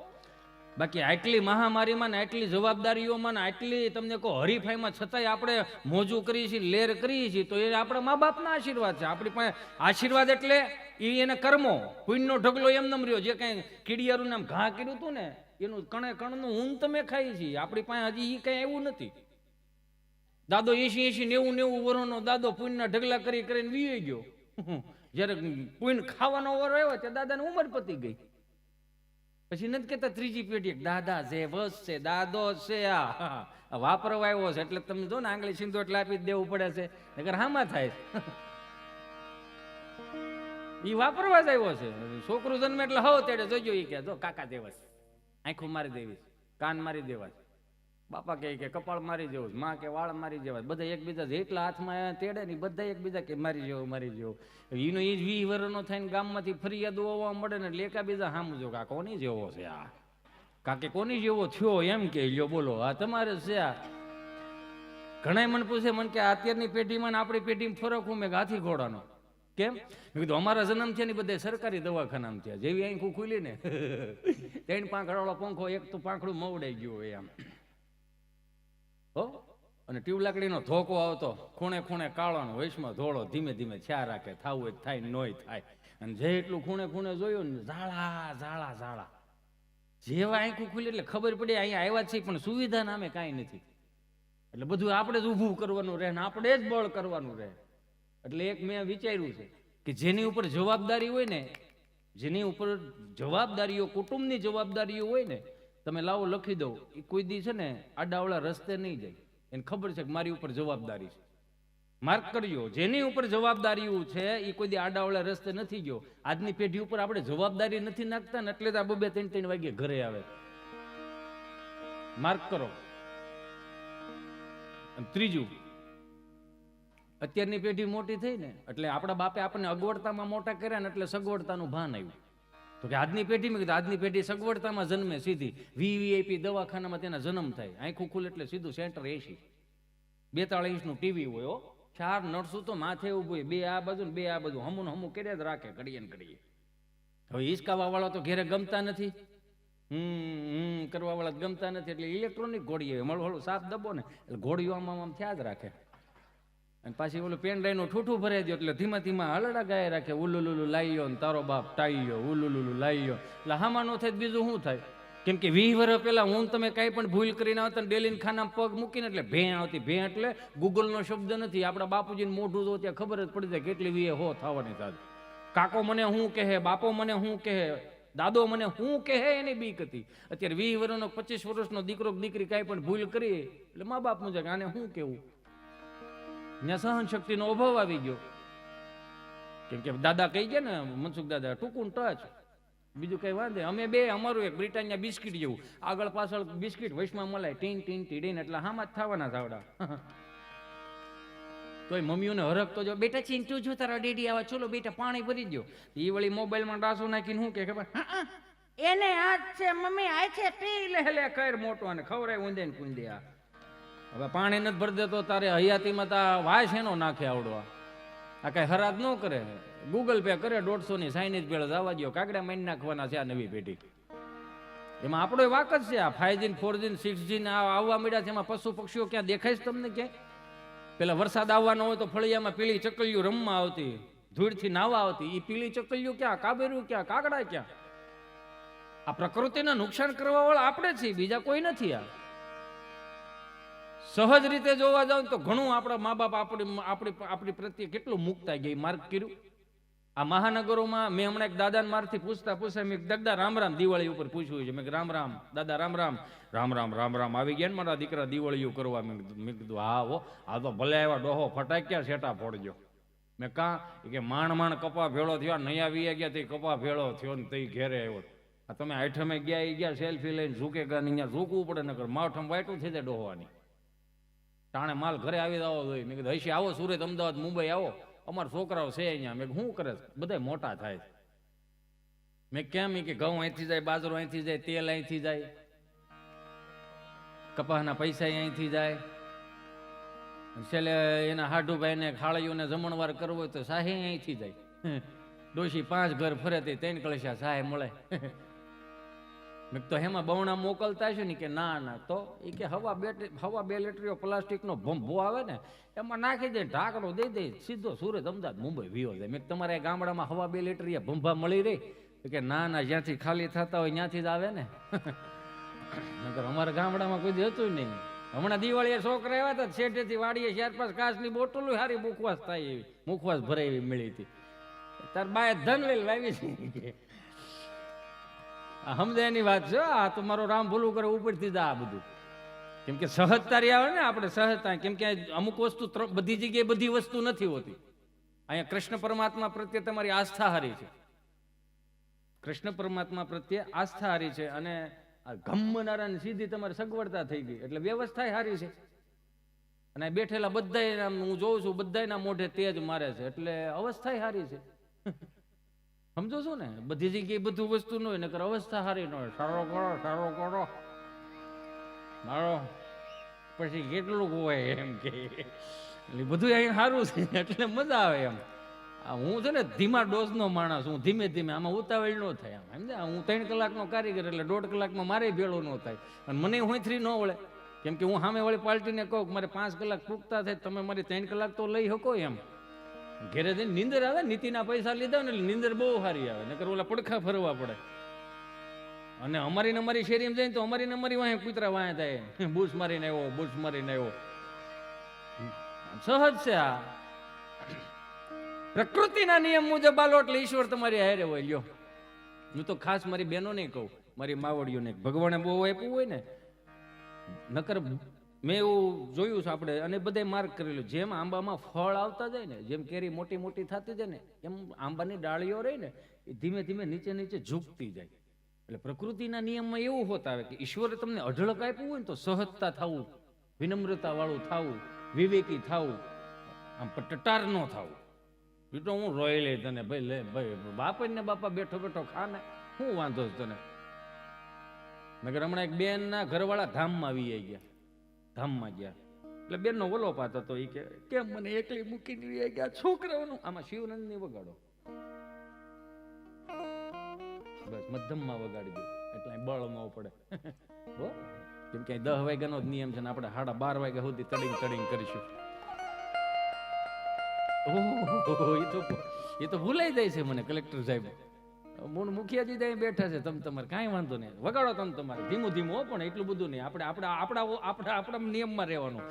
બાકી આટલી મહામારીમાં ને આટલી જવાબદારીઓમાં ને આટલી તમને કહો હરીફાઈમાં છતાંય આપણે મોજું કરીએ છીએ, લેર કરીએ છીએ, તો એ આપણા મા બાપના આશીર્વાદ છે. આપણી પાસે આશીર્વાદ એટલે એ એના કર્મો, પુણ્યનો ઢગલો એમ નમ રહ્યો. જે કાંઈ કીડિયારું નામ ઘા કર્યું હતું ને એનું કણે કણનું ઊન તમે ખાઈ છીએ. આપણી પાસે હજી એ કંઈ એવું નથી. દાદો 80-90 વર્ષનો દાદો પુણ્યના ઢગલા કરીને વીએ ગયો. જયારે પુણ્ય ખાવાનો વર આવ્યો ત્યાં દાદાની ઉંમર પતી ગઈ. પછી નથી કેતા ત્રીજી પેઢી દાદા છે, બસ છે, દાદો છે, આ વાપરવા આવ્યો છે એટલે તમે જો ને આંગળી સિંધુ એટલે આપી જ દેવું પડે છે, નકર હામાં થાય. ઈ વાપરવા જ આવ્યો છે. છોકરું જન્મે એટલે હવ તેડે જોજો ઈ કે જો કાકા દેવા છે, આંખું મારી દેવી, કાન મારી દેવા. બાપા કે કપાળ મારી જેવું, માં કે વાળ મારી જેવા. બધા એકબીજા જેટલા હાથમાં તેડે ને બધા એકબીજા કે મારી જેવું. એનો એ 20 વર્ષનો થઈને ગામમાંથી ફરિયાદો આવવા મળે ને એટલે એકાબીજા સામું જો આ કોની જેવો છે, આ કાકે કોની જેવો થયો એમ કે લ્યો બોલો આ તમારે છે. આ ઘણા મને પૂછે મને કે અત્યારની પેઢીમાં આપણી પેઢીમાં ફરક હું મેં હાથી ઘોડાનો કેમ? મેં કીધું અમારા જન્મ થયા ને બધે સરકારી દવાખાનામાં થયા. જેવી આંખું ખુલી ને 3 પાંખડાવાળો પંખો એક તો પાંખડું મવડાઈ ગયું હોય આમ. હો અને ટ્યુબ લાકડીનો ધોકો આવતો, ખૂણે કાળાનો, વૈશમાં ધોળો, ધીમે ધીમે છા રાખે, થાવું હોય થાય, નોય થાય. અને જે એટલું ખૂણે જોયું ને ઝાડા જેવા આંખું ખુલી એટલે ખબર પડી અહીંયા આવ્યા છે પણ સુવિધા નામે કાંઈ નથી. એટલે બધું આપણે જ ઊભું કરવાનું રહે ને આપણે જ બળ કરવાનું રહે. એટલે એક મેં વિચાર્યું છે કે જેની ઉપર જવાબદારી હોય ને જેની ઉપર જવાબદારીઓ, કુટુંબની જવાબદારીઓ હોય ને, તમે લાવો લખી દો, એ કોઈ દી છે ને આડાવડા રસ્તે નહીં જાય. એને ખબર છે કે મારી ઉપર જવાબદારી છે. માર્ક કરજો, જેની ઉપર જવાબદારીઓ છે એ કોઈ દી આડાવડા રસ્તે નથી ગયો. આજની પેઢી ઉપર આપણે જવાબદારી નથી નાખતા ને એટલે જ આ 2-3 વાગે ઘરે આવે. માર્ક કરો. ત્રીજું, અત્યારની પેઢી મોટી થઈ ને એટલે આપણા બાપે આપણને અગવડતામાં મોટા કર્યા ને એટલે સગવડતાનું ભાન આવ્યું. તો કે આજની પેઢીમાં કીધું આજની પેઢી સગવડતામાં જન્મે, સીધી વીવીઆઈપી દવાખાનામાં તેના જન્મ થાય, આંખું ખુલે એટલે સીધું સેન્ટર એસી, 42 ઇંચનું ટીવી હોય, 4 નર્સો તો માથે ઉભું હોય, 2 આ બાજુ ને 2 આ બાજુ, હમું કર્યા જ રાખે ઘડીએ ને ઘડીએ. હવે હિસકાવા વાળા તો ઘેરે ગમતા નથી, કરવા વાળા ગમતા નથી, એટલે ઇલેક્ટ્રોનિક ઘોડી આવે, મળું સાફ દબો ને એટલે ઘોડીઓ આમ થયા જ રાખે. અને પાછી ઓલું પેનડ્રાઈવનું ઠૂઠું ભરાઈ દો એટલે ધીમા ધીમા હલડા ગાય રાખે, ઉલુલુલુલું લાઈયો ને તારો બાપ ટાઈયો, ઉલુલુલું લાઈયો. એટલે હામાં નો થાય બીજું શું થાય? કેમ કે 20 વર્ષ પહેલા હું તમે કાંઈ પણ ભૂલ કરીને આવતા ડેલીને ખાનામાં પગ મૂકીને એટલે ભે આવતી. ભે એટલે ગૂગલનો શબ્દ નથી, આપણા બાપુજીને મોઢું તો ત્યાં ખબર જ પડી જાય કેટલી વીએ હો થવાની થાય. કાકો મને શું કહે, બાપો મને શું કહે, દાદો મને શું કહે, એની બીક હતી. અત્યારે 20 વર્ષનો 25 વર્ષનો દીકરો દીકરી કાંઈ પણ ભૂલ કરી એટલે મા બાપ મુજબ આને શું કેવું, ત્યાં સહન શક્તિનો અભાવ આવી ગયો. કેમ કે દાદા કહી ગયા ને, મનસુખ દાદા ટૂંકું ટચ, બીજું કઈ વાંધે. અમે બે અમારું એક બ્રિટાનિયા બિસ્કિટ જેવું, આગળ પાછળ બિસ્કિટ, વૈશમાં મલાય, ટીન ટીન ટીડીને, એટલે હામાં જ થવાના ધાવડા. તોય મમ્મીઓને હરકતો જો, બેટા ચિંટુ જો તારા ડેડી આવા, ચલો બેટા પાણી ભરી દો. એ વળી મોબાઈલમાં ડાસો નાખીને શું કે ખબર, એને આ છે મમ્મી, આ છે પી લે લે કર મોટો, અને ખવરાય ઊંધે ને કુંદે. આ હવે પાણી નથી ભરી દેતો તારે હયાતીમાં તા વાસ એનો નાખે આવડવા. આ કઈ હરાજ ન કરે, ગૂગલ પે કરે 150 ની સાઇનેજ પેલા જવા દો, કાગડા મારી નાખવાના છે આ નવી પેઢી. એમાં આપણો વાક જ છે. આ 5G 4G 6G આવવા મળ્યા છે, એમાં પશુ પક્ષીઓ ક્યાં દેખાય છે તમને ક્યાંય? પેલા વરસાદ આવવાનો હોય તો ફળિયામાં પીળી ચકલીઓ રમવા આવતી, ધૂળથી નાવા આવતી, એ પીળી ચકલીઓ ક્યાં, કાબેરું ક્યાં, કાગડા ક્યાં? આ પ્રકૃતિને નુકસાન કરવા વાળા આપણે છીએ, બીજા કોઈ નથી. આ સહજ રીતે જોવા જાવ તો ઘણું આપણા મા બાપ આપણી પ્રત્યે કેટલું મુકતા ગઈ. માર્ક કર્યું આ મહાનગરોમાં. મેં હમણાં એક દાદાને મારથી પૂછતા મેં દાદા રામ રામ, દિવાળી ઉપર પૂછ્યું છે. મેં રામ રામ દાદા, રામ રામ, રામ રામ, રામ રામ આવી ગયા ને મારા દીકરા દિવાળીઓ કરવા. મેં કીધું હા હો, આ તો ભલે આવ્યા ડોહો ફટાક્યા સેટા ફોડજો. મેં કાં કે માંડ કપા ભેળો થયો, નયા વીએ ગયા તે કપા ભેળો થયો ને તે ઘેરે આવ્યો. આ તમે આઠમે ગયા સેલ્ફી લઈને ઝૂકે ગયા, અહીંયા ઝૂકવું પડે નકર માવઠમ વાયટું થઈ જાય ડોહવાની. ટાણે માલ ઘરે આવી જવો જોઈએ. મેં કીધું હશે આવો, સુરત, અમદાવાદ, મુંબઈ આવો, અમારા છોકરાઓ છે અહીંયા. મેં શું કરે બધા મોટા થાય. મેં કેમ કે ઘઉં અહીંથી જાય, બાજરો અહીંથી જાય, તેલ અહીંથી જાય, કપાસના પૈસા અહીંથી જાય. છેલ્લે એના હાડુભાઈને ખાળીઓને જમણવાર કરવો હોય તો સાહે અહીંથી જાય. ડોશી 5 ઘર ફરે તે 3 કળશા સાહે મળે. મેં તો એમાં બવણા મોકલતા છે ને કે ના તો એ કે હવા 2 લીટરીઓ પ્લાસ્ટિકનો ભંભો આવે ને એમાં નાખી દે, ઢાંકણો દઈ દે, સીધો સુરત, અમદાવાદ, મુંબઈ વિયો જાય. મેં તમારે ગામડામાં હવા 2 લીટરીએ ભંભા મળી રહી? કે ના જ્યાંથી ખાલી થતા હોય ત્યાંથી જ આવે ને. અમારા ગામડામાં કોઈ હતું નહીં. હમણાં દિવાળીએ છોકરા આવ્યા હતા, શેઠેથી વાડીએ 4-5 કાચની બોટલો હારી મુખવાસ થાય એવી, મુખવાસ ભરાય એવી મળી હતી. તાર બાએ ધન લઈ લાવી છે. સમજાયની વાત છે. આ તો મારો રામ ભૂલું કરે ઉપરથી જ આ બધું. કેમ કે સહજતા આવે ને આપણે, સહજતા. કેમ કે અમુક વસ્તુ બધી જગ્યાએ બધી વસ્તુ નથી હોતી. અહીંયા કૃષ્ણ પરમાત્મા પ્રત્યે તમારી આસ્થા હારી છે, કૃષ્ણ પરમાત્મા પ્રત્યે આસ્થા હારી છે, અને આ ગમનારાની સીધી તમારી સગવડતા થઈ ગઈ એટલે વ્યવસ્થા હારી છે. અને બેઠેલા બધા હું જોઉં છું બધાના મોઢે તેજ મારે છે એટલે અવસ્થા હારી છે. સમજો છો ને? બધી જગ્યાએ બધું વસ્તુ ન હોય, નકર અવસ્થા હારી ન હોય. સારો કરો મારો પછી કેટલું હોય એમ કે બધું અહીં સારું છે એટલે મજા આવે એમ. હું છે ને ધીમા ડોઝનો માણસ, હું ધીમે ધીમે, આમાં ઉતાવળ ન થાય. આમ સમજ્યા? હું 3 કલાકનો કારીગર એટલે 1.5 કલાકમાં મારે ભેળો ન થાય, અને મને હોંથરી ન વળે. કેમ કે હું સામે વાળી પાર્ટીને કહું મારે 5 કલાક પૂગતા થાય, તમે મારી 3 કલાક તો લઈ શકો એમ. ઘેરે જઈને નીંદર આવે, નીતિના પૈસા લીધા ને એટલે નીંદર બહુ સારી આવે, નકર ઓલા પડખા ફરવા પડે. અને અમારી શેરીમાં જઈને તો અમારી વાંહે કૂતરા વાંહે થાય, બૂસ મારીને આવ્યો. સહજ છે આ. પ્રકૃતિના નિયમ મુજબ આલો એટલે ઈશ્વર તમારી હારે હોય. લ્યો હું તો ખાસ મારી બહેનોને કહું, મારી માવડીઓને, ભગવાને બહુ આપ્યું હોય ને, નકર મેં એવું જોયું છે આપણે, અને બધાય માર્ક કરેલું, જેમ આંબામાં ફળ આવતા જાય ને, જેમ કેરી મોટી મોટી થતી જાય ને, એમ આંબાની ડાળીઓ રહી ને એ ધીમે ધીમે નીચે નીચે ઝૂકતી જાય. એટલે પ્રકૃતિના નિયમમાં એવું હોત આવે કે ઈશ્વરે તમને અઢળક આપ્યું હોય ને તો સહજતા થવું, વિનમ્રતા વાળું થવું, વિવેકી થવું, આમ ટટાર ન થવું. એ તો હું રોઈ લે તને ભાઈ, લે ભાઈ બાપા ને બાપા બેઠો બેઠો ખાને, શું વાંધો છે તને? નગર હમણાં એક બેન ના ઘરવાળા ધામમાં આવી ગયા, ધામમાં ગયા એટલે બેન નો ઓલો પાત હતો, એ કે કેમ મને એકલી મૂકીને વી ગયા છોકરાઓનું. આમાં શિવનંદ ની વગાડો, બસ મધ્યમમાં વગાડી દો એટલે બળ ન પડે. કેમ કે 10 વાગ્યાનો જ નિયમ છે ને આપણે 12:30 વાગ્યા સુધી તડિંગ તડિંગ કરીશું. એ તો ભૂલાઈ જાય છે મને. કલેક્ટર સાહેબ, મૂળ મુખિયાજી ત્યાં બેઠા છે, તમે તમારે કાંઈ વાંધો નહીં, વગાડો તમે તમારે ધીમું ધીમું હો, પણ એટલું બધું નહીં. આપણે આપણા નિયમમાં રહેવાનું.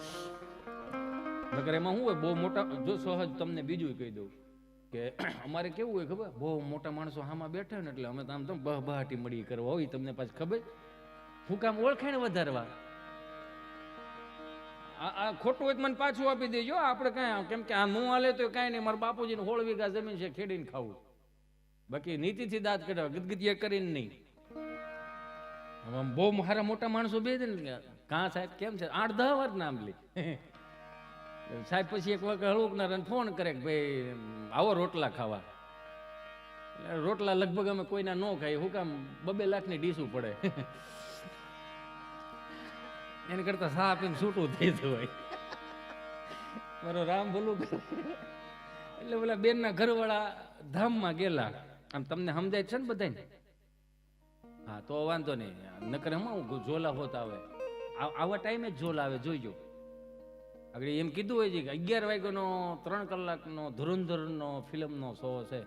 નકર એમાં શું હોય, બહુ મોટા, જો સહજ તમને બીજું કહી દઉં કે અમારે કેવું હોય ખબર, બહુ મોટા માણસો હામાં બેઠા ને એટલે અમે તો આમ તો બહાટી મળી કરવા હોય, તમને પાછી ખબર હું કામ ઓળખાણ વધારવા. આ ખોટું હોય મને પાછું આપી દેજો, આપણે કાંઈ, કેમ કે આ નું હાલે તો કાંઈ નહીં, મારા બાપુજીને 16 વીઘા જમીન છે, ખેડીને ખાવું, બાકી નીતિથી દાંત કઢાવે, ગદગદિયા કરીને નહીં. બહુ મારા મોટા માણસો બે છે ને, કાં સાહેબ કેમ છે, 8-10 વાર નામ લે સાહેબ. પછી એક વખત હળુકનારાને ફોન કરે કે ભાઈ આવો રોટલા ખાવા. રોટલા લગભગ અમે કોઈના ન ખાઈ, હું કામ 2 લાખની ડીશું પડે, એને કરતા સા આપીને છૂટું થઈ જવાય. મારો રામ ભલું. એટલે પેલા બેન ના ઘરવાળા ધામમાં ગયેલા, આમ તમને સમજાય છે ને બધાને? હા તો વાંધો નહીં. નકર હમ ઝોલા હોત આવે, આવા ટાઈમે જ ઝોલા આવે, જોઈજો. આગળ એમ કીધું હોય છે કે 11 વાગ્યાનો 3 કલાકનો ધુરંધરનો ફિલ્મનો શો છે,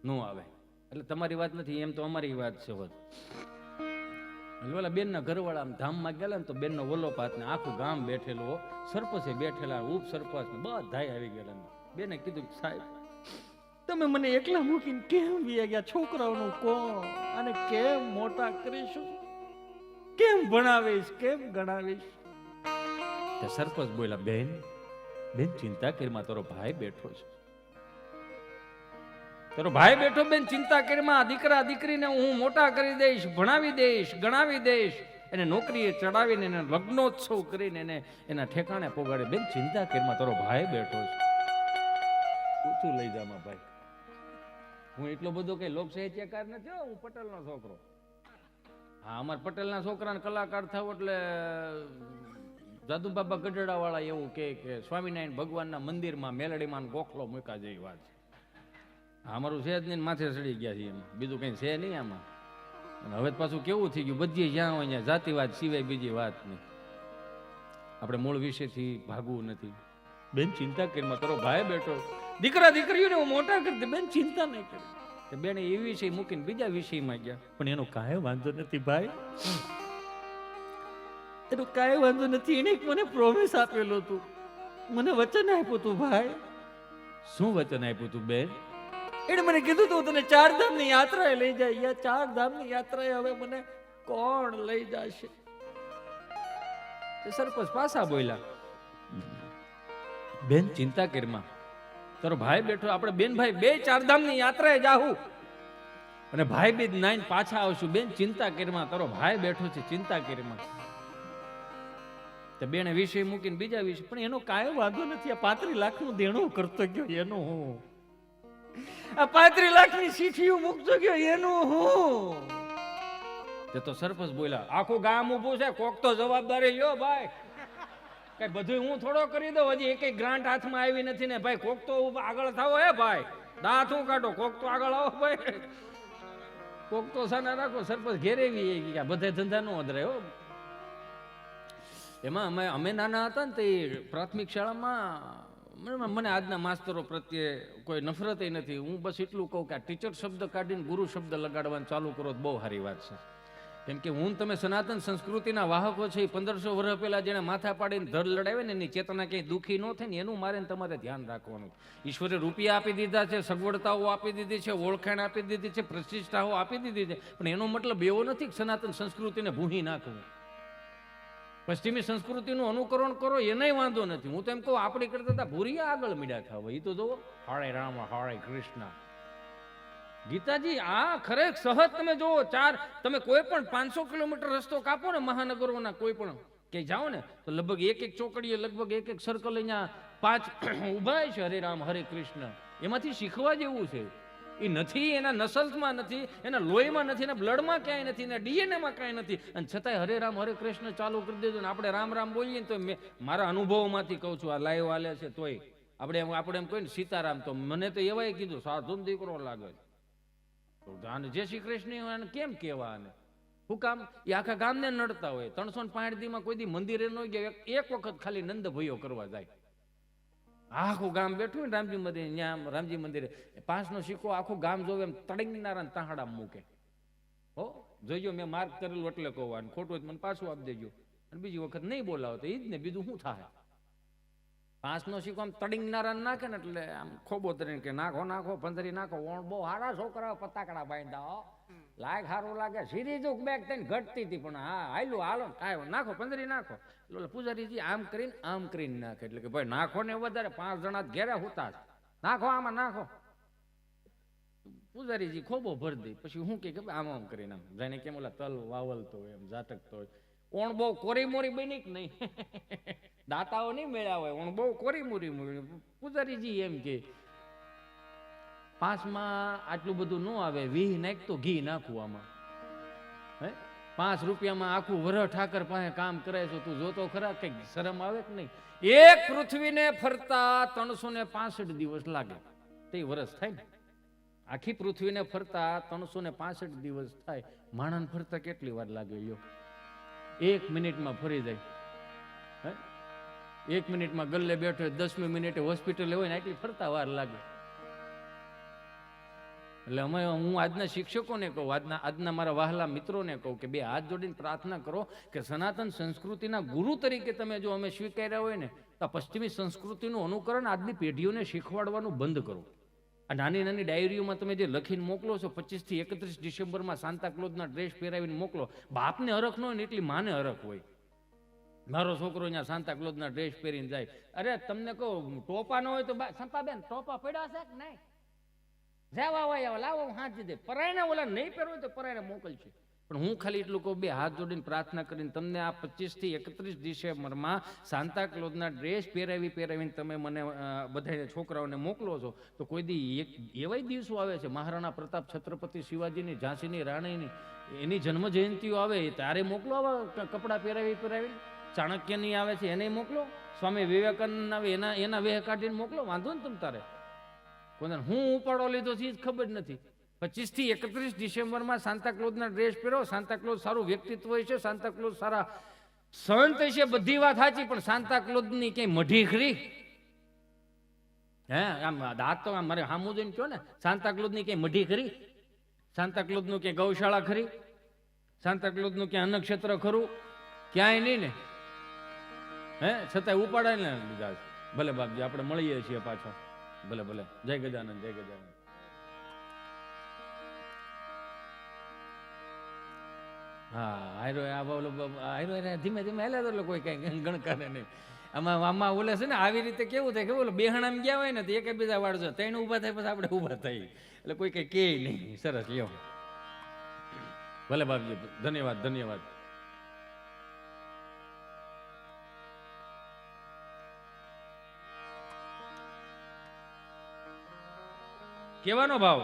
નો આવે. એટલે તમારી વાત નથી, એમ તો અમારી વાત છે. હોત ઓલા બેન ના ઘરવાળા આમ ધામમાં ગયેલા ને તો બેન નો ઓલો પાત ને આખું ગામ બેઠેલું, સરપંચે બેઠેલા, ઉપ સરપંચ બધાય આવી ગયેલા. બેને કીધું સાહેબ તમે મને એકલા મૂકીને કેમ વી ગયા, છોકરાઓનું કોણ, અને કેમ મોટા કરીશું, કેમ ભણાવીશ, કેમ ગણાવીશ? તે સરપંચ બોલ્યા, બેન બેન ચિંતા કરીમાં તારો ભાઈ બેઠો છે, તારો ભાઈ બેઠો, બેન ચિંતા કરીમાં, દીકરા દીકરીને હું મોટા કરી દઈશ, ભણાવી દઈશ, ગણાવી દઈશ, એને નોકરીએ ચડાવીને એને લગ્નોત્સવ કરીને એને એના ઠેકાણે પોગાડે. બેન ચિંતા કરીમાં તારો ભાઈ બેઠો છે, પૂછું લઈ જામાં ભાઈ. હું એટલો બધો કઈ લોક સાહિત્યકાર નથી, હું પટેલનો છોકરો. હા, અમારા પટેલના છોકરાને કલાકાર થાવ એટલે જાદુ બાબા ગઢડા વાળા એવું કે સ્વામિનારાયણ ભગવાનના મંદિરમાં મેલડીમાં ગોખલો મૂકા જેવી વાત છે. અમારું છે જ નહીં, માથે ચડી ગયા છે, એમાં બીજું કઈ છે નહીં આમાં. હવે પાછું કેવું થઈ ગયું, બધી જ્યાં હોય ત્યાં જાતિવાદ સિવાય બીજી વાત નહીં. આપણે મૂળ વિષયથી ભાગવું નથી. બેન ચિંતા કરીમાં તારો ભાઈ બેઠો, દીકરા દીકરીઓને હું મોટા કરી દે, બેન ચિંતા નહીં કરી. બેન એ વિષય મૂકીને બીજા વિષયમાં ગયા. પણ એનો કાંઈ વાંધો નથી ભાઈ, એનો કાંઈ વાંધો નથી. એને મને પ્રોમિસ આપેલું હતું, મને વચન આપ્યું તું ભાઈ. શું વચન આપ્યું તું બેન? એને મને કીધું તું તને 4 ધામની યાત્રાએ લઈ જાય. 4 ધામની યાત્રાએ હવે મને કોણ લઈ જશે? સરપંચ પાછા બોલ્યા, બેન ચિંતા કરીમાં તારો ભાઈ બેઠો, આપણે બેન ભાઈ 2 4 ધામની યાત્રાએ જાહું અને ભાઈ બીજ નાઈને પાછા આવશું. બેન ચિંતા કરીમાં તારો ભાઈ બેઠો છે, ચિંતા કરીમાં. બેને વિષય મૂકીને બીજા વિષય. પણ એનો કાંઈ વાંધો નથી, આ 35 લાખનું દેણું કરતો ગયો એનું હું, આ 35 લાખની ચીઠીઓ મૂકતો ગયો એનું હું. તે તો સરપંચ બોલ્યા, આખું ગામ ઊભું છે, કોક તો જવાબદારી લ્યો ભાઈ. કઈ બધું હું થોડો કરી દઉં, હજી એક ગ્રાન્ટ હાથમાં આવી નથી ને ભાઈ. કોક તો આગળ થાવો હે ભાઈ, દાંત હું કાઢો, કોક તો આગળ આવો ભાઈ, કોક તો સાના રાખો. સરપંચ ઘેરેવી ગયા, બધે ધંધા નો અધરે હો. એમાં અમે નાના હતા ને તે પ્રાથમિક શાળામાં મને આજના માસ્તરો પ્રત્યે કોઈ નફરત નથી. હું બસ એટલું કહું કે આ ટીચર શબ્દ કાઢીને ગુરુ શબ્દ લગાડવાનું ચાલુ કરો તો બહુ સારી વાત છે. કેમ કે હું તમે સનાતન સંસ્કૃતિના વાહકો છે. 1500 વર્ષ પહેલા જેને માથા પાડીને ધડ લડાવે ને એની ચેતના ક્યાંય દુઃખી ન થાય ને એનું મારે તમારે ધ્યાન રાખવાનું. ઈશ્વરે રૂપિયા આપી દીધા છે, સગવડતાઓ આપી દીધી છે, ઓળખાણ આપી દીધી છે, પ્રતિષ્ઠાઓ આપી દીધી છે, પણ એનો મતલબ એવો નથી કે સનાતન સંસ્કૃતિને ભૂહી નાખવું. પશ્ચિમી સંસ્કૃતિનું અનુકરણ કરો એનાય વાંધો નથી. હું તો એમ કહું આપણી કરતા ભૂરિયા આગળ મીડા ખાવા. એ તો જુઓ, હરે રામ હરે કૃષ્ણ. ગીતાજી આ ખરેખર સહજ તમે જોવો. તમે કોઈ પણ 500 કિલોમીટર રસ્તો કાપો ને મહાનગરોના કોઈ પણ કે જાઓ ને તો લગભગ એક ચોકડીએ લગભગ એક સર્કલ અહીંયા 5 ઉભા છે હરે રામ હરે કૃષ્ણ. એમાંથી શીખવા જેવું છે. એ નથી, એના નસલ્સમાં નથી, એના લોહીમાં નથી, એના બ્લડમાં ક્યાંય નથી, એના ડીએનએમાં કાંઈ નથી, અને છતાંય હરે રામ હરે કૃષ્ણ ચાલુ કરી દેજો ને આપણે રામ રામ બોલીએ તો મારા અનુભવોમાંથી કહું છું, આ લાઈવ હાલે છે તોય આપણે એમ કહીએ ને સીતારામ, તો મને તો એવાય કીધું સાધુનો દીકરો લાગે છે. જય શ્રી કૃષ્ણ કેમ કહેવા? આને શું કામ? એ આખા ગામને નડતા હોય. 365 દીમાં કોઈ દી મંદિરે ન ગયા, એક વખત ખાલી નંદ ભયો કરવા જાય. આખું ગામ બેઠું ને રામજી મંદિર, ત્યાં રામજી મંદિરે 5નો સિક્કો આખું ગામ જોવે એમ તડંગનારા તાહડા મૂકે. હો જોઈજો, મેં માર્ક કરેલું એટલે કહું, ખોટું હોય મને પાછું આપી દેજો. અને બીજી વખત નહીં બોલાવો તો એ જ ને, બીજું શું થાય? 5નો સિક્કો આમ તડંગનારા નાખે ને એટલે આમ ખોબો તરીને કે નાખો નાખો, પંદરી નાખો. બહુ સારા છોકરા પતાકડા બાંધા, લાયક સારું લાગે. સીધી જો બેગ થઈને ઘટતી હતી, પણ હા હાલું હાલો નાખો પંદરી નાખો. એટલે પૂજારીજી આમ કરીને નાખે. એટલે કે ભાઈ નાખો ને વધારે, 5 જણા ઘેરે હુતા નાખો, આમાં નાખો. પૂજારીજી ખોબો ભરી દે. પછી હું કે આમ કરીને આમ જાણે કેમ ઓલા તલ વાવલતો હોય એમ ઝાટકતો હોય. ઓણ બહુ કોરી મોરી બની કે નહીં, દાતાઓ નહીં મેળ્યા હોય, ઓણ બહુ કોરી મોરી મળી. પૂજારીજી એમ કે 5માં આટલું બધું ન આવે, 20 નાખ તો ઘી નાખવું આમાં. હે 5 રૂપિયામાં આખું વરહ ઠાકર પાસે કામ કરે છે, તું જોતો ખરા? કઈક શરમ આવે કે નહીં? એક પૃથ્વીને ફરતા 365 દિવસ લાગે, તે વર્ષ થાય ને. આખી પૃથ્વીને ફરતા 365 દિવસ થાય. માણસ ફરતા કેટલી વાર લાગે? લ્યો 1 મિનિટમાં ફરી જાય. 1 મિનિટમાં ગલ્લે બેઠો, 10મી મિનિટે હોસ્પિટલ હોય ને આટલી ફરતા વાર લાગે. એટલે અમે હું આજના શિક્ષકોને કહું, આજના મારા વહાલા મિત્રોને કહું કે બે હાથ જોડીને પ્રાર્થના કરો કે સનાતન સંસ્કૃતિના ગુરુ તરીકે તમે જો અમે સ્વીકાર્યા હોય ને તો પશ્ચિમી સંસ્કૃતિનું અનુકરણ આજની પેઢીઓને શીખવાડવાનું બંધ કરો. આ નાની નાની ડાયરીઓમાં તમે જે લખીને મોકલો છો 25 થી 31 ડિસેમ્બરમાં સાન્તા ક્લોઝના ડ્રેસ પહેરાવીને મોકલો. બાપને હરખ ન હોય ને એટલી માને હરખ હોય. મારો છોકરો અહીંયા સાન્તા ક્લોઝના ડ્રેસ પહેરીને જાય. અરે તમને કહું ટોપા ન હોય તો સંપાબેન ટોપા પડ્યા છે કે નહીં? જવા વાય લાવો હાથ દે. પરાયને ઓલા નહીં પહેરવો તો પરાયને મોકલશે. પણ હું ખાલી એટલું કહું, બે હાથ જોડીને પ્રાર્થના કરીને તમને આ 25 થી 31 ડિસેમ્બરમાં સાન્તા ક્લોઝના ડ્રેસ પહેરાવીને તમે મને બધા છોકરાઓને મોકલો છો તો કોઈ દી એવાય દિવસો આવે છે, મહારાણા પ્રતાપ, છત્રપતિ શિવાજીની, ઝાંસીની રાણીની એની જન્મ જયંતિઓ આવે ત્યારે મોકલો આવા કપડાં પહેરાવી. ચાણક્યની આવે છે એને મોકલો, સ્વામી વિવેકાનંદ આવે એના વેહ કાઢીને મોકલો. વાંધો ને તમ તારે કોને હું ઉપાડો લીધો છે જ ખબર નથી. 25 થી 31 ડિસેમ્બરમાં સાન્તા ક્લોઝના ડ્રેસ પહેરો. સાન્તા ક્લોઝ સારું વ્યક્તિત્વ છે, સાન્તા ક્લોઝ સારા સંત છે, બધી વાત સાચી, પણ સાન્તા ક્લોઝની કઈ મઢી ખરી? હે આમ દાંત તો મારે સામું જોઈને કહો ને, સાન્તા ક્લોઝની કઈ મઢી ખરી? સાન્તા ક્લોઝનું ક્યાંય ગૌશાળા ખરી? સાન્તા ક્લોઝનું ક્યાં અન્નક્ષેત્ર ખરું? ક્યાંય નહીં ને. હે છતાંય ઉપાડાય ને લીધા. ભલે બાપજી આપણે મળીએ છીએ પાછા. ભલે ભલે. જય ગજાનંદ, જય ગજાનંદ. હા આયરો ધીમે ધીમે હેલે તો કોઈ કઈ ગણકારે નહીં. આમાં ઓલે છે ને આવી રીતે કેવું થાય કે બોલો બેહણામ ગયા હોય ને તો એક બીજા વાળજો, ત્રણ ઉભા થાય પછી આપણે ઉભા થઈ, એટલે કોઈ કઈ કે નહીં. સરસ લ્યો. ભલે બાપજી, ધન્યવાદ ધન્યવાદ. કેવાનો ભાવ?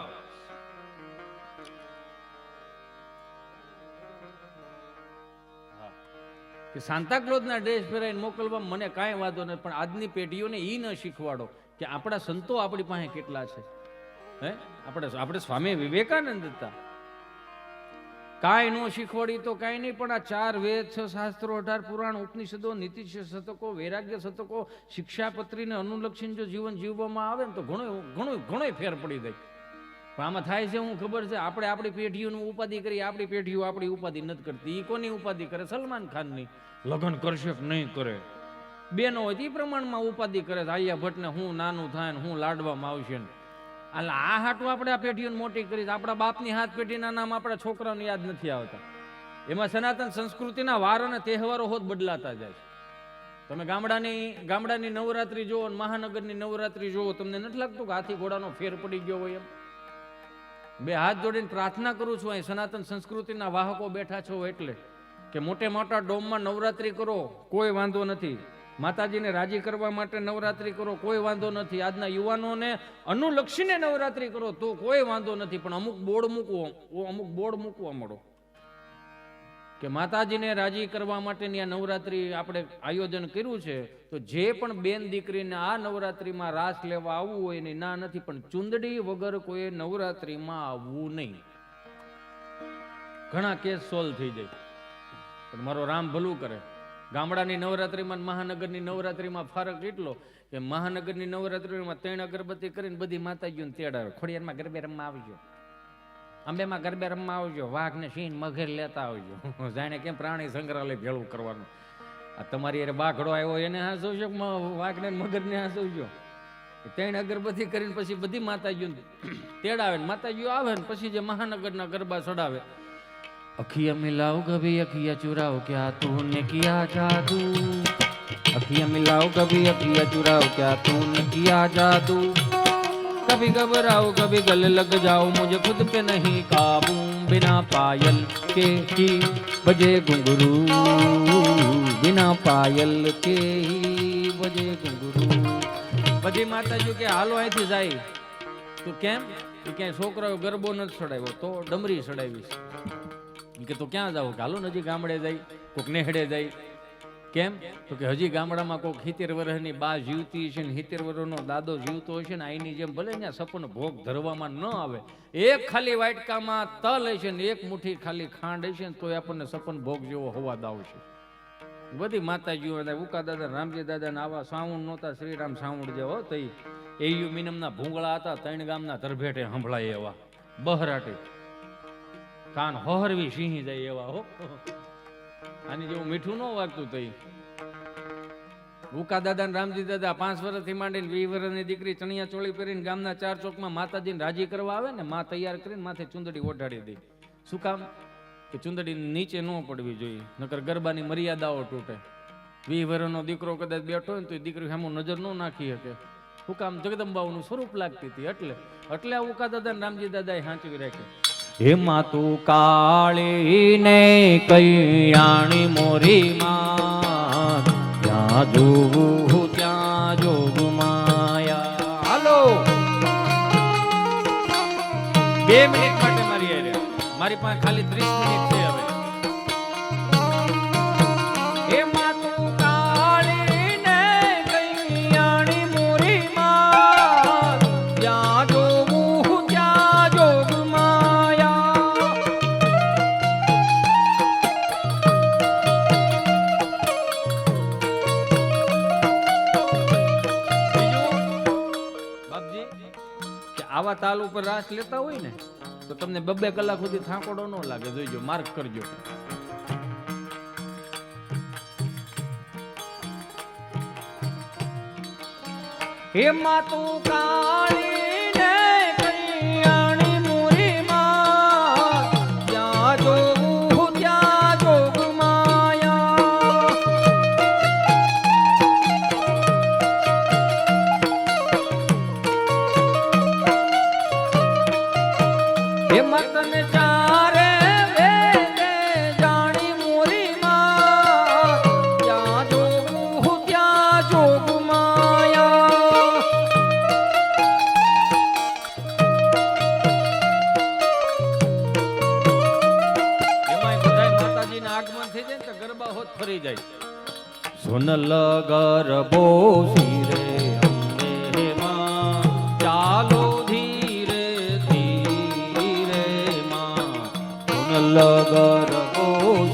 કે સાન્તા ક્લોઝના ડ્રેસ પહેરાઈને મોકલવા મને કાંઈ વાંધો નથી, પણ આજની પેઢીઓને એ ન શીખવાડો કે આપણા સંતો આપણી પાસે કેટલા છે. હે આપણે સ્વામી વિવેકાનંદ હતા, કાંઈ ન શીખવાડી તો કાંઈ નહીં, પણ આ 4 વેદ, 6 શાસ્ત્રો, 18 પુરાણ, ઉપનિષદો, નીતિ શતકો, વૈરાગ્ય શતકો, શિક્ષાપત્રીને અનુલક્ષીને જો જીવન જીવવામાં આવે ને તો ઘણો ફેર પડી જાય. પણ આમાં થાય છે હું ખબર છે, આપણે આપણી પેઢીઓનું ઉપાધિ કરી, આપણી પેઢીઓ આપણી ઉપાધિ નથી કરતી. એ કોની ઉપાધિ કરે? સલમાન ખાનની. લગ્ન કરશે કે નહીં કરે, બેનો હોય એ પ્રમાણમાં ઉપાધિ કરે. આલિયા ભટ્ટને હું નાનું થાય ને હું લાડવામાં આવશે ને. એટલે આ હાટું આપણે આ પેઢીઓને મોટી કરી. આપણા બાપની હાથ પેઢીના નામ આપણા છોકરાઓને યાદ નથી આવતા. એમાં સનાતન સંસ્કૃતિના વાર અને તહેવારો હોત બદલાતા જાય છે. તમે ગામડાની નવરાત્રી જુઓ, મહાનગરની નવરાત્રી જુઓ, તમને નથી લાગતું કે હાથી ઘોડાનો ફેર પડી ગયો હોય એમ? બે હાથ જોડીને પ્રાર્થના કરું છું, અહીં સનાતન સંસ્કૃતિના વાહકો બેઠા છો એટલે કે મોટે મોટા ડોમમાં નવરાત્રી કરો, કોઈ વાંધો નથી. માતાજીને રાજી કરવા માટે નવરાત્રી કરો, કોઈ વાંધો નથી. આજના યુવાનોને અનુલક્ષીને નવરાત્રી કરો તો કોઈ વાંધો નથી. પણ અમુક બોર્ડ મૂકવા મળો કે માતાજીને રાજી કરવા માટેની આ નવરાત્રી આપણે આયોજન કર્યું છે. તો જે પણ બેન દીકરીને આ નવરાત્રીમાં રાસ લેવા આવવું હોય એની ના નથી, પણ ચુંદડી વગર કોઈ નવરાત્રીમાં આવવું નહીં. ઘણા કેસ સોલ્વ થઈ જાય. પણ મારો રામ ભલું કરે. ગામડાની નવરાત્રીમાં મહાનગરની નવરાત્રીમાં ફરક એટલો કે મહાનગરની નવરાત્રીમાં 3 અગરબત્તી કરીને બધી માતાજીઓને તેડાવે. ખોડિયારમાં ગરબે રમવા આવજો, અંબેમાં ગરબે રમવા આવજો, વાઘ ને સિંહ મગર લેતા આવજો. જાણે કેમ પ્રાણી સંગ્રહાલય ભેળું કરવાનું. આ તમારી અરે બાઘડો આવ્યો એને હાંસવજો, વાઘ ને મગર ને હાંસવજો. 3 અગરબત્તી કરીને પછી બધી માતાજીઓને તેડાવે. માતાજીઓ આવે ને પછી જે મહાનગરના ગરબા ચડાવે. अखियां मिलाओ कभी अखियां चुराओ क्या तूने किया जादू, अखियां मिलाओ कभी अखियां चुराओ क्या तूने किया जादू, कभी घबराओ कभी गले लग जाओ मुझे खुद पे नहीं काबू, बिना पायल के ही बजे घुंघरू, बिना पायल के ही बजे घुंघरू. बधी माताजी के हालो અહીંથી જાય તો કેમ કે ક્યાંય છોકરાઓ ગરબો નથી ચડાવ્યો તો ડમરી ચડાવી કે તો ક્યાં જાવ? હાલો નજી ગામડે જાય, કોક નેહડે જાય. કેમ તો કે હજી ગામડામાં કોક 70 વર્ષની બા જીવતી છે ને 70 વર્ષનો દાદો જીવતો હશે ને આઈની જેમ ભલે ત્યાં સપન ભોગ ધરવામાં ન આવે, એક ખાલી વાટકામાં તલ હશે ને એક મુઠ્ઠી ખાલી ખાંડ હશે ને તો આપણને સપન ભોગ જેવો હવા દાવશે. બધી માતાજીઓ ઉકા દાદા રામજી દાદા ને આવા સાઉન્ડ નહોતા શ્રીરામ સાઉન્ડ જેવો તો એયુ મીનમના ભૂંગળા હતા, 3 ગામના તરભેટે સંભળાય એવા બહરાટે કાન હોહરવી સિંહી જાય એવા. હો આની જેવું મીઠું ન વાગતું તઈ. ઉકા દાદા ને રામજી દાદા 5 વર્ષથી માંડીને 20 વર્ષની દીકરી ચણિયા ચોળી પહેરીને ગામના 4 ચોકમાં માતાજીને રાજી કરવા આવે ને માં તૈયાર કરીને માથે ચુંદડી ઓઢાડી દે. શું કામ? કે ચુંદડી નીચે ન પડવી જોઈએ, નકર ગરબાની મર્યાદાઓ તૂટે. 20 વર્ષનો દીકરો કદાચ બેઠો હોય ને તો દીકરી સામે નજર ન નાખી શકે. શું કામ? જગદંબાઓનું સ્વરૂપ લાગતી હતી એટલે આ ઉકા દાદા ને રામજી દાદા એ સાચવી રાખે. હે માતું કાળી ને કૈયાણી મોરી માં, ત્યાં જોવું ત્યાં જોગ માયા. હાલો 2 મિનિટ માટે મારી પાસે ખાલી 30 મિનિટ છે હવે. હે માતું કાળી ને કૈયાણી મોરી માં, ત્યાં જોવું ત્યાં જોગ માયા. બાપજી કે આવા તાલ ઉપર રાસ લેતા હોય ને તો તમને 2 કલાક સુધી થાકોડો ન લાગે. જોઈજો, માર્ક કરજો. હે માતું કાળી ને કૈયાણી મોરી માં, ત્યાં જોવું ત્યાં જોગ માયા. હે મતને ચારે વેદે જાણી મોરી માં, ત્યાં જોવું ત્યાં જોગ માયા. એમાંય બધાય માતાજીના આગમન થઈ જાય ને તો ગરબા હોત ફરી જાય. સોનલ ગરબો શિરે અંબે માં, ચાલો ગરબો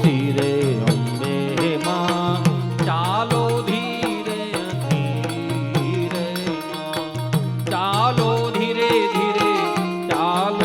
ધીરે અંબે માં, ચાલો ધીરે ધીરે માં, ચાલો ધીરે ધીરે ચાલો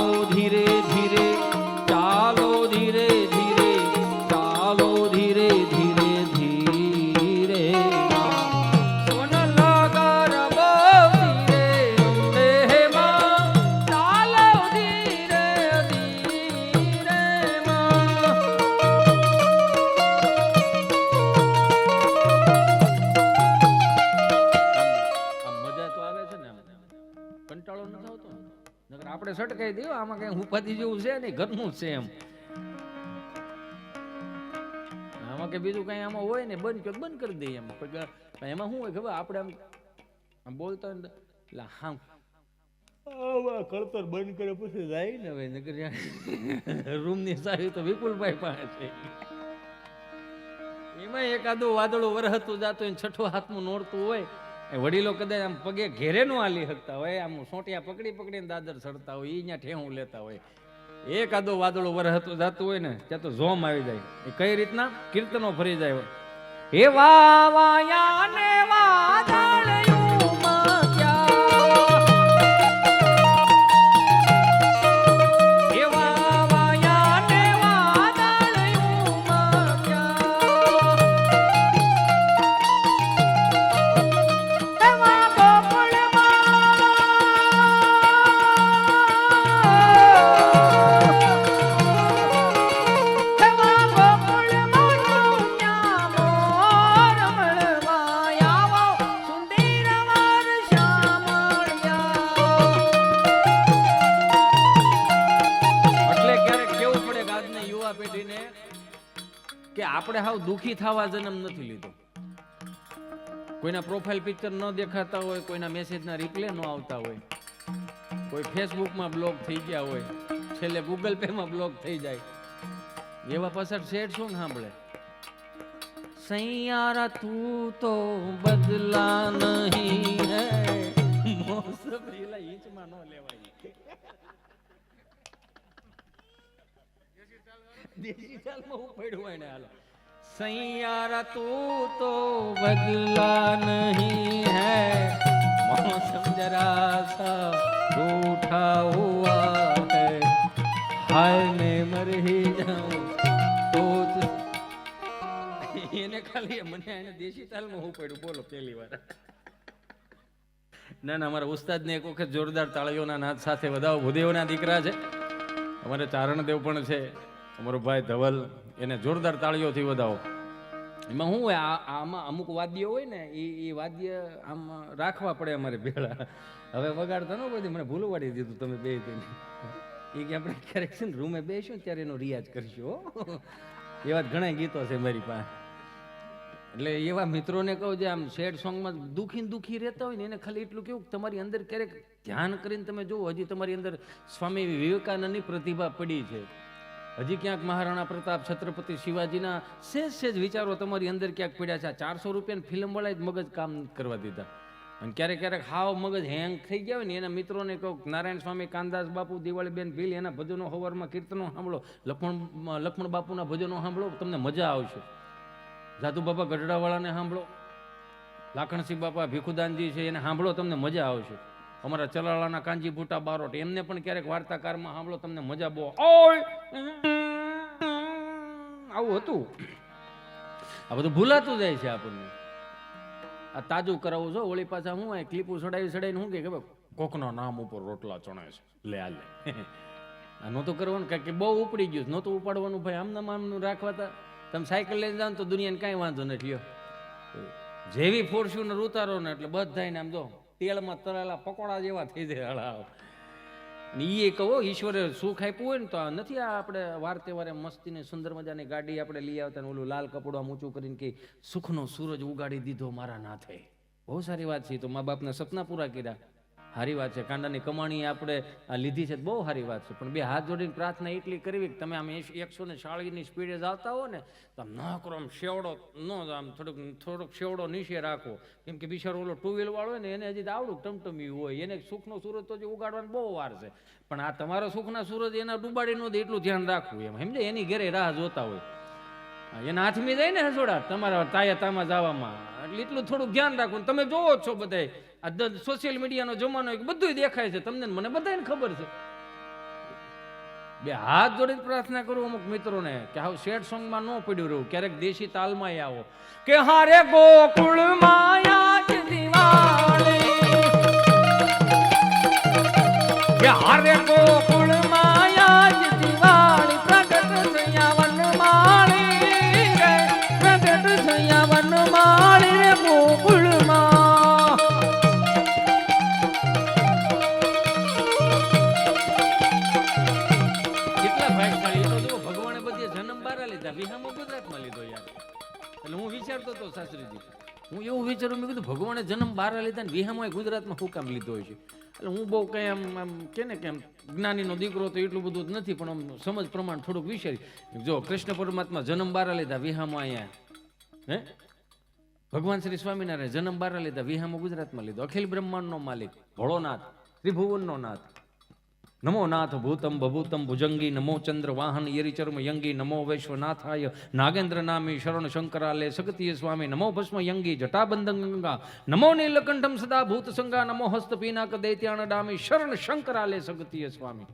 આમાં કઈ ઉપાધિ જેવું છે ને, ઘરનું જ છે એમ. આમાં કે બીજું કઈ આમાં હોય ને બંધ કરી દઈએ એમ. એમાં શું હોય ખબર, આપણે આમ બોલતા હોય એટલે હા કળતર બંધ કરે પછી જાય ને. હવે નગર રૂમ ની સારી તો વિપુલભાઈ પાસે છે. એમાં એકાદું વાદળું વરહતું જાતું હોય, છઠ્ઠો હાથનું નોરતું હોય, વડીલો કદાચ આમ પગે ઘેરે નો હાલી શકતા હોય, આમ સોટિયા પકડીને દાદર ચડતા હોય, અહીંયા ઠેહું લેતા હોય. એકાદો વાદળું વરહતું જાતું હોય ને ત્યાં તો જોમ આવી જાય. એ કઈ રીતના કીર્તનો ફરી જાય. હે વાયા ને વાદળિયું મક્યા, હે વાયા ને વાદળિયું મક્યા, એવા કે આપણે હાવ દુખી થવા જન્મ નથી લીધો. કોઈના પ્રોફાઇલ પિક્ચર ન દેખાતા હોય, કોઈના મેસેજના રિપ્લે ન આવતા હોય, કોઈ ફેસબુકમાં બ્લોક થઈ ગયા હોય, છેલ્લે ગૂગલ પેમાં બ્લોક થઈ જાય, એવા પાછળ સેડ સોંગ સાંભળે. સૈયારા તું તો બદલા નહીં હે, મોસમ એલા ઈંચમાં ન લેવાય. દેશી ચાલમાં હું પડ્યું હોય ને હાલો. સૈયારા તું તો બદલા નહીં હૈ, મૌસમ જરા સા रूठा हुआ है, हाय मैं मर ही जाऊं तो એને ખાલી મને એને દેશી તાલમાં હું પડ્યું. બોલો પહેલી વાર. ના અમારા ઉસ્તાદને એક વખત જોરદાર તાળીઓના નાદ સાથે વધાવો. ભૂદેવના દીકરા છે, અમારે ચારણદેવ પણ છે, અમારો ભાઈ ધવલ, એને જોરદાર તાળીઓથી વધાવો. એમાં શું હોય, આમાં અમુક વાદ્ય હોય ને એ વાદ્ય આમ રાખવા પડે અમારે ભેળા. હવે વગાડતા ન બધી મને ભૂલું વાળી દીધું તમે બે એ કે આપણે ક્યારેક છે ને રૂમે બેસ્યું ત્યારે એનો રિયાઝ કરશું. એવા જ ઘણા ગીતો છે મારી પાસે. એટલે એવા મિત્રોને કહું જે આમ સેડ સોંગમાં દુખી રહેતા હોય ને એને ખાલી એટલું કેવું, તમારી અંદર ક્યારેક ધ્યાન કરીને તમે જુઓ, હજી તમારી અંદર સ્વામી વિવેકાનંદની પ્રતિભા પડી છે. હજી ક્યાંક મહારાણા પ્રતાપ, છત્રપતિ શિવાજીના સેજ વિચારો તમારી અંદર ક્યાંક પડ્યા છે. 400 રૂપિયાની ફિલ્મ વાળા જ મગજ કામ કરવા દીધા. અને ક્યારેક હાવ મગજ હેંગ થઈ ગયા હોય ને એના મિત્રોને કહું, નારાયણ સ્વામી, કાનદાસ બાપુ, દિવાળીબેન ભીલ, એના ભજનો હવારમાં કીર્તનો સાંભળો, લક્ષ્મણ બાપુના ભજનો સાંભળો, તમને મજા આવશે. જાદુ બાપા ગઢડાવાળાને સાંભળો, લાખણસિંહ બાપા ભીખુદાનજી છે એને સાંભળો, તમને મજા આવશે. અમારા ચલાળાના કાંજી ભૂટા બારોટ, એમને પણ ક્યારેક વાર્તાકારમાં સાંભળો, તમને મજા બહુ. આવું હતું. આ બધું ભૂલાતું જાય છે આપણને. આ તાજું કરાવું છો ઓળી પાછા હું ક્લિપું સડાવીને શું કે કોકના નામ ઉપર રોટલા ચણે છે, લે આ લે. આ નહોતું કરવાનું, કારણ કે બહુ ઉપડી ગયું, નહોતું ઉપાડવાનું ભાઈ. આમનું રાખવા તા. તમે સાયકલ લઈને જાઓ ને તો દુનિયાને કાંઈ વાંધો નથી. જેવી ફોર્ચ્યુનર ઉતારો ને એટલે બધાને આમ જો તેલમાં તળેલા પકોડા જેવા થઈ જાય. એ કહો ઈશ્વરે સુખ આપ્યું હોય ને તો નથી. આ આપણે વાર તહેવારે મસ્તીને સુંદર મજાની ગાડી આપણે લઈ આવતા ને ઓલું લાલ કપડું આમ ઊંચું કરીને કે સુખનો સૂરજ ઉગાડી દીધો મારા નાથે. બહુ સારી વાત છે. તો મા બાપના સપના પૂરા કર્યા, સારી વાત છે. કાંડાની કમાણી આપણે લીધી છે, બહુ સારી વાત છે. પણ બે હાથ જોડીને પ્રાર્થના એટલી કરવી કે તમે આમ 140ની સ્પીડે જતા હો ને તો આમ ન કરો, આમ શેવડો ન, આમ થોડોક શેવડો નીચે રાખો. કેમ કે બિચારો ઓલો 2 વ્હીલ વાળો હોય ને એને હજી આવડું ટમટમ્યું હોય, એને સુખનો સૂરજ તો જે ઉગાડવાનો બહુ વાર છે. પણ આ તમારો સુખના સૂરજ એના ડૂબાડી ન દે એટલું ધ્યાન રાખવું એમ, સમજે. એની ઘરે રાહ જોતા હોય, એના હાથમી જાય ને હસોડા તમારા તામાં જવામાં, એટલે એટલું થોડુંક ધ્યાન રાખવું. તમે જોવો છો બધા આ સોશિયલ મીડિયાનો જમાનો બધું દેખાય છે તમને, મને બધાને ખબર છે. બે હાથ જોડીને પ્રાર્થના કરું અમુક મિત્રોને કે હાવ સેડ સોંગમાં ન પડ્યું રહું, ક્યારેક દેશી તાલમાં આવો કે હારે ગોકુળ માયા જ દિવાળી, કે હારે ગોકુળ માયા જ દિવાળી, પ્રગટ થયા વનમાળી રે, પ્રગટ થયા વનમાળી રે ગોકુળમાં. પણ એ તો જુઓ, ભગવાને બધે જન્મ બારા લીધા, વિહામો ગુજરાતમાં લીધો યાર. એટલે હું વિચારતો હતો શાસ્ત્રીજી, હું એવું વિચારું, મેં કીધું ભગવાને જન્મ બારા લીધા ને વિહામો ગુજરાતમાં શું કામ લીધો હોય છે. એટલે હું બહુ કંઈ આમ કે ને કે જ્ઞાનીનો દીકરો તો એટલું બધું જ નથી, પણ આમ સમજ પ્રમાણ થોડુંક વિચારી, જો કૃષ્ણ પરમાત્મા જન્મ બારા લીધા, વિહામો અહીંયા હે, ભગવાન શ્રી સ્વામિનારાયણ જન્મ બારા લીધા, વિહામો ગુજરાતમાં લીધો. અખિલ બ્રહ્માંડનો માલિક, ભોળોનાથ, ત્રિભુવનનો નાથ, નમો નાથ ભૂતમ ભભૂતમ ભુજંગી, નમો ચંદ્ર વાહન યરિચર્મ યંગી, નમો વૈશ્વનાથાય નાગેન્દ્ર નામી, શરણ શંકરાલે સગતીય સ્વામી, નમો ભસ્મ યંગી જટાબંધં ગંગા, નમો નીલકંઠમ સદા ભૂત સંગા, નમો હસ્ત પીનાક દૈત્યાણ ડામી, શરણ શંકરાલે સગતીય સ્વામી.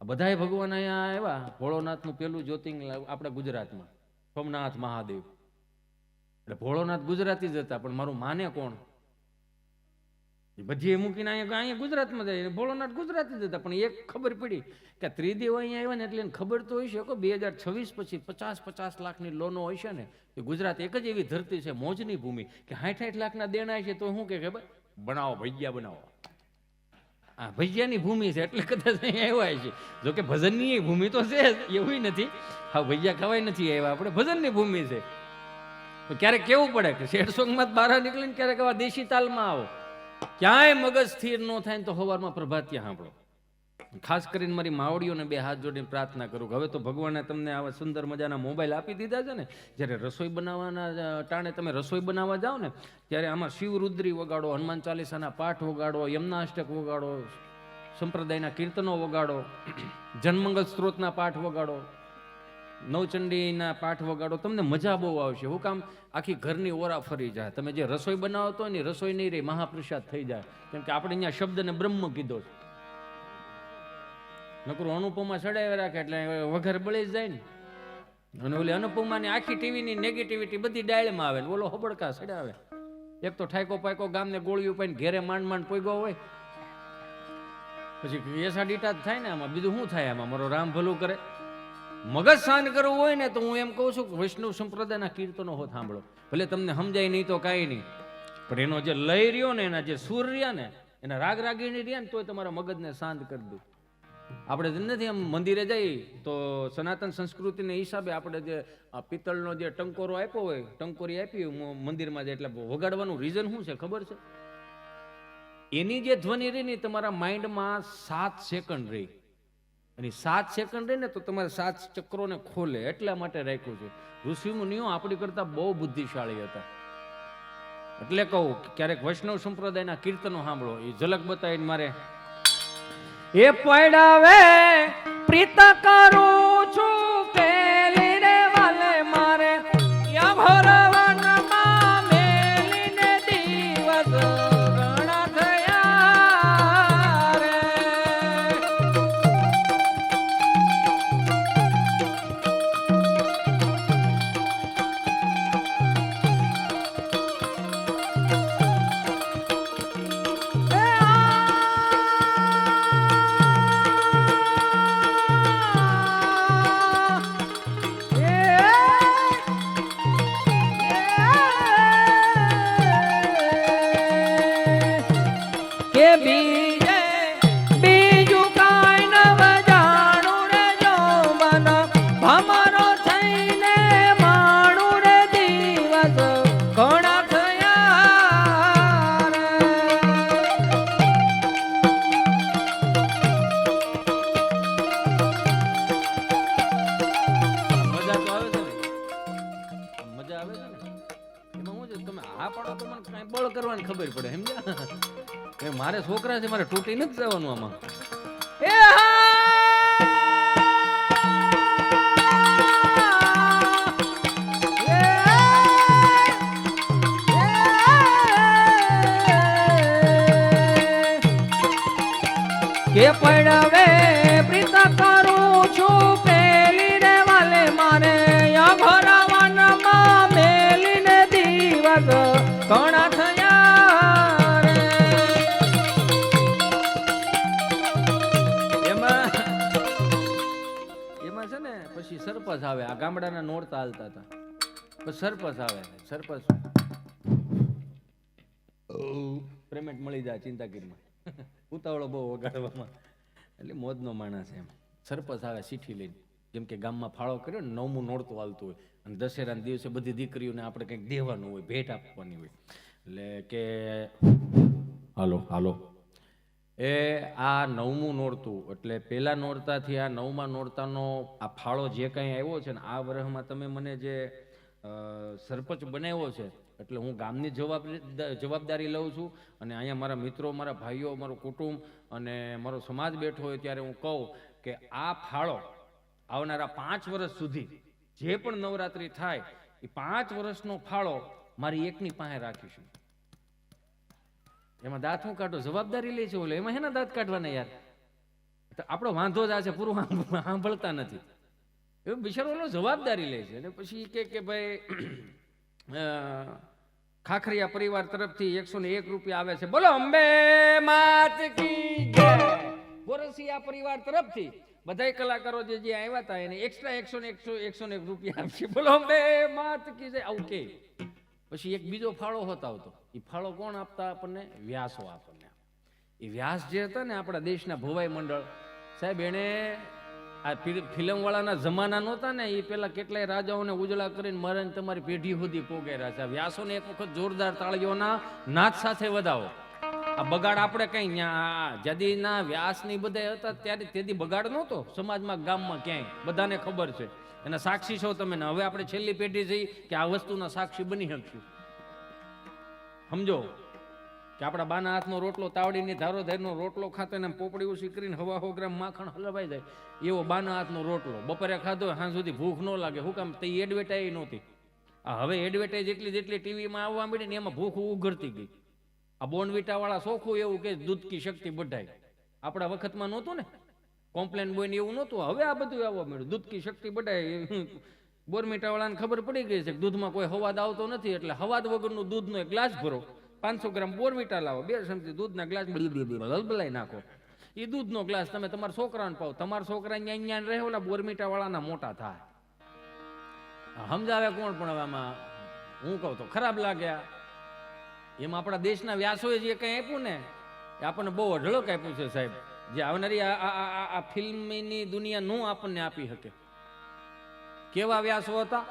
આ બધાય ભગવાન અહીંયા આવ્યા. ભોળોનાથનું પેલું જ્યોતિર્લિંગ આપણા ગુજરાતમાં, સોમનાથ મહાદેવ. એટલે ભોળોનાથ ગુજરાતી જ હતા, પણ મારું માને કોણ? બધી મૂકીને અહીંયા ગુજરાતમાં જાય, ભોળોનાથ ગુજરાતી જ હતા. પણ એક ખબર પડી કે ત્રિદેવ અહીંયા આવ્યા ને એટલે એને ખબર તો હોય છે કે 2026 પછી 50 લાખની લોનો હોય છે ને, એ ગુજરાત એક જ એવી ધરતી છે, મોજની ભૂમિ, કે 60 લાખના દેણા છે તો શું કે ખબર, બનાવો ભજીયા બનાવો. આ ભજીયાની ભૂમિ છે એટલે કદાચ અહીંયા આવ્યા છે. જોકે ભજનની ભૂમિ તો છે એવું નથી, હા ભજીયા ખવાય નથી આવ્યા, આપણે ભજનની ભૂમિ છે. તો ક્યારેક કેવું પડે કે શેઠ સોંગમાં જ બહાર નીકળીને ક્યારેક આવા દેશી તાલમાં આવો, ક્યાંય મગજ સ્થિર ન થાય ને તો સવારમાં પ્રભાતિયા સાંભળો. ખાસ કરીને મારી માવડીઓને બે હાથ જોડીને પ્રાર્થના કરું કે હવે તો ભગવાને તમને આવા સુંદર મજાના મોબાઈલ આપી દીધા છે ને, જ્યારે રસોઈ બનાવવાના ટાણે તમે રસોઈ બનાવવા જાઓ ને ત્યારે આમાં શિવરુદ્રી વગાડો, હનુમાન ચાલીસાના પાઠ વગાડો, યમનાષ્ટક વગાડો, સંપ્રદાયના કીર્તનો વગાડો, જનમંગલ સ્ત્રોતના પાઠ વગાડો, નવચંડીના પાઠ વગાડો, તમને મજા બહુ આવશે. હું કામ આખી ઘરની ઓરા ફરી જાય. તમે જે રસોઈ બનાવતો હોય ને રસોઈ નહીં રહી, મહાપ્રસાદ થઈ જાય. કેમ કે આપણે અહીંયા શબ્દને બ્રહ્મ કીધો છે. નકરું અનુપમા ચડાવી રાખે એટલે વઘાર બળી જ જાય ને. અને ઓલી અનુપમાની આખી ટીવીની નેગેટિવિટી બધી ડાયલમાં આવે ને ઓલો હબડકા ચડાવે. એક તો ઠાયકો પાયકો ગામને ગોળીઓ પાઈને ઘેરે માંડ માંડ પોઈગો હોય, પછી એસા ડીટા જ થાય ને. આમાં બીજું શું થાય? આમાં મારો રામ ભલું કરે. મગજ શાંત કરવું હોય ને તો હું એમ કહું છું કે વૈષ્ણવ સંપ્રદાયના કીર્તનો હોત સાંભળો. ભલે તમને સમજાય નહીં તો કાંઈ નહીં, પણ એનો જે લય રહ્યો ને, એના જે સુર રહ્યા ને, એના રાગ રાગીણી રહ્યા ને, તોય તમારા મગજને શાંત કરી દઉં. આપણે નથી આમ મંદિરે જઈએ તો સનાતન સંસ્કૃતિના હિસાબે આપણે જે પિત્તળનો જે ટંકોરો આપ્યો હોય, ટંકોરી આપી હોય મંદિરમાં જાય, એટલે વગાડવાનું રીઝન શું છે ખબર છે? એની જે ધ્વનિ રહી ને તમારા માઇન્ડમાં 7 સેકન્ડ રહી, અને 7 સેકન્ડ રહે ને તો તમારે 7 ચક્રોને ખોલે, એટલા માટે રાખ્યું છે. ઋષિ મુનિઓ આપણી કરતા બહુ બુદ્ધિશાળી હતા. એટલે કહું ક્યારેક વૈષ્ણવ સંપ્રદાયના કીર્તનો સાંભળો, એ ઝલક બતાવીને મારે એ પડાવે પ્રીત કરું છું પેલી રે વાલે મારે યા ભરવનમાં મેલીને દિવસ ઘણા થયા રે. ખબર પડે સમજ્યા? મારે છોકરા છે, મારે તૂટી નથી જવાનું આમાં. કે પડવે પ્રીત કરું છું પેલી રે વાલે મારે યા ભરાવાનમાં મેલીને દિવસ ઘણા થયા રે. એમાં છે ને પછી સરપંચ આવે. આ ગામડાના નોરતા હાલતા હતા, પછી સરપંચ આવે. સરપંચ પેમેન્ટ મળી જાય ચિંતાગીરીમાં, ઉતાવળો બહુ વગાડવામાં, એટલે મોજનો માણસ એમ. સરપંચ આવે ચીઠી લઈને, જેમ કે ગામમાં ફાળો કર્યો ને 9મું નોરતું હાલતું હોય અને દશેરાના દિવસે બધી દીકરીઓને આપણે કંઈક દેવાનું હોય, ભેટ આપવાની હોય, એટલે કે હાલો હાલો એ આ 9મું નોરતું એટલે પહેલા નોરતાથી આ 9મા નોરતાનો આ ફાળો જે કંઈ આવ્યો છે ને, આ વર્ષમાં તમે મને જે સરપંચ બનાવ્યો છે એટલે હું ગામની જવાબદારી લઉં છું. અને અહીંયા મારા મિત્રો, મારા ભાઈઓ, મારું કુટુંબ અને મારો સમાજ બેઠો હોય ત્યારે હું કહું કે આ ફાળો આવનારા 5 વર્ષ સુધી જે પણ નવરાત્રિ થાય એ 5 વર્ષનો ફાળો મારી એકની પાસે રાખીશું. એમાં દાંત હું કાઢો, જવાબદારી લે છે ઓલો, એમાં હેના દાંત કાઢવાના યાર? તો આપણો વાંધો જ આ છે, પૂરું સાંભળતા નથી. એવું બિચારો ઓલો જવાબદારી લે છે. અને પછી કે ભાઈ ખાખરિયા પરિવાર તરફથી 101 રૂપિયા આવે છે, બોલો અંબે માત કી જય. ગોરસિયા પરિવાર તરફથી બધાય કલાકારો જે આવ્યા હતા એને એક્સ્ટ્રા 101 રૂપિયા આપશે, બોલો અંબે માત કી જય. આવું કે પછી એક બીજો ફાળો હોતા હતો. એ ફાળો કોણ આપતા આપણને? વ્યાસો આપણને. એ વ્યાસ જે હતા ને આપણા દેશના ભવાઈ મંડળ સાહેબ, એને આ ફિલ્મવાળાના જમાના નહોતા ને, એ પેલા કેટલાય રાજાઓને ઉજળા કરીને મારે તમારી પેઢી સુધી પોગાડ્યા છે. વ્યાસોને એક વખત જોરદાર તાળીઓના નાદ સાથે વધાવો. આ બગાડ આપણે કઈ જદીના વ્યાસ ની બધા હતા ત્યારે તેથી બગાડ નહોતો સમાજમાં, ગામમાં, ક્યાંય બધાને ખબર છે. એના સાક્ષી છો તમે ને. હવે આપણે છેલ્લી પેઢી જઈ કે આ વસ્તુના સાક્ષી બની શકશું. સમજો કે આપણા બાના હાથનો રોટલો, તાવડીની ધારો ધારનો રોટલો ખાતો ને પોપડી ઉછી કરીને 1.5 ગ્રામ માખણ હલવાઈ જાય એવો બાના હાથનો રોટલો બપોરે ખાધો, હાં સુધી ભૂખ ન લાગે. શું કામ? તે એડવર્ટાઈઝ નહોતી. આ હવે એડવર્ટાઈઝ જેટલી ટીવીમાં આવવા માંડી ને એમાં ભૂખ ઉઘરતી ગઈ. આ બોર્નવિટા વાળા ચોખ્ખું એવું કે દૂધ કી શક્તિ બઢાય. આપણા વખતમાં નહોતું ને, કોમ્પ્લેન બોય ને એવું નહોતું. હવે આ બધું આવવા મળ્યું, દૂધ કી શક્તિ બઢાય. બોર્નવિટા વાળાને ખબર પડી ગઈ છે કે દૂધમાં કોઈ હવાદ આવતો નથી, એટલે હવાદ વગરનું દૂધનો એક ગ્લાસ ભરો, 500 ગ્રામ બોર્નવિટા લાવો, 2 ચમચી દૂધના ગ્લાસ હલબલાઈ નાખો. એ દૂધનો ગ્લાસ તમે તમારા છોકરાને પાવો. તમારા છોકરા અહીંયા રહે ઓલા બોર્નવિટા વાળાના મોટા થાય. સમજાવે કોણ? પણ હવે આમાં હું કહું તો ખરાબ લાગ્યા. એમાં આપણા દેશના વ્યાસોએ જે કંઈ આપ્યું ને એ આપણને બહુ અઢળક આપ્યું છે સાહેબ, જે આવનારી આ ફિલ્મની દુનિયા નું આપણને આપી શકે. કેવા વ્યાસો હતા?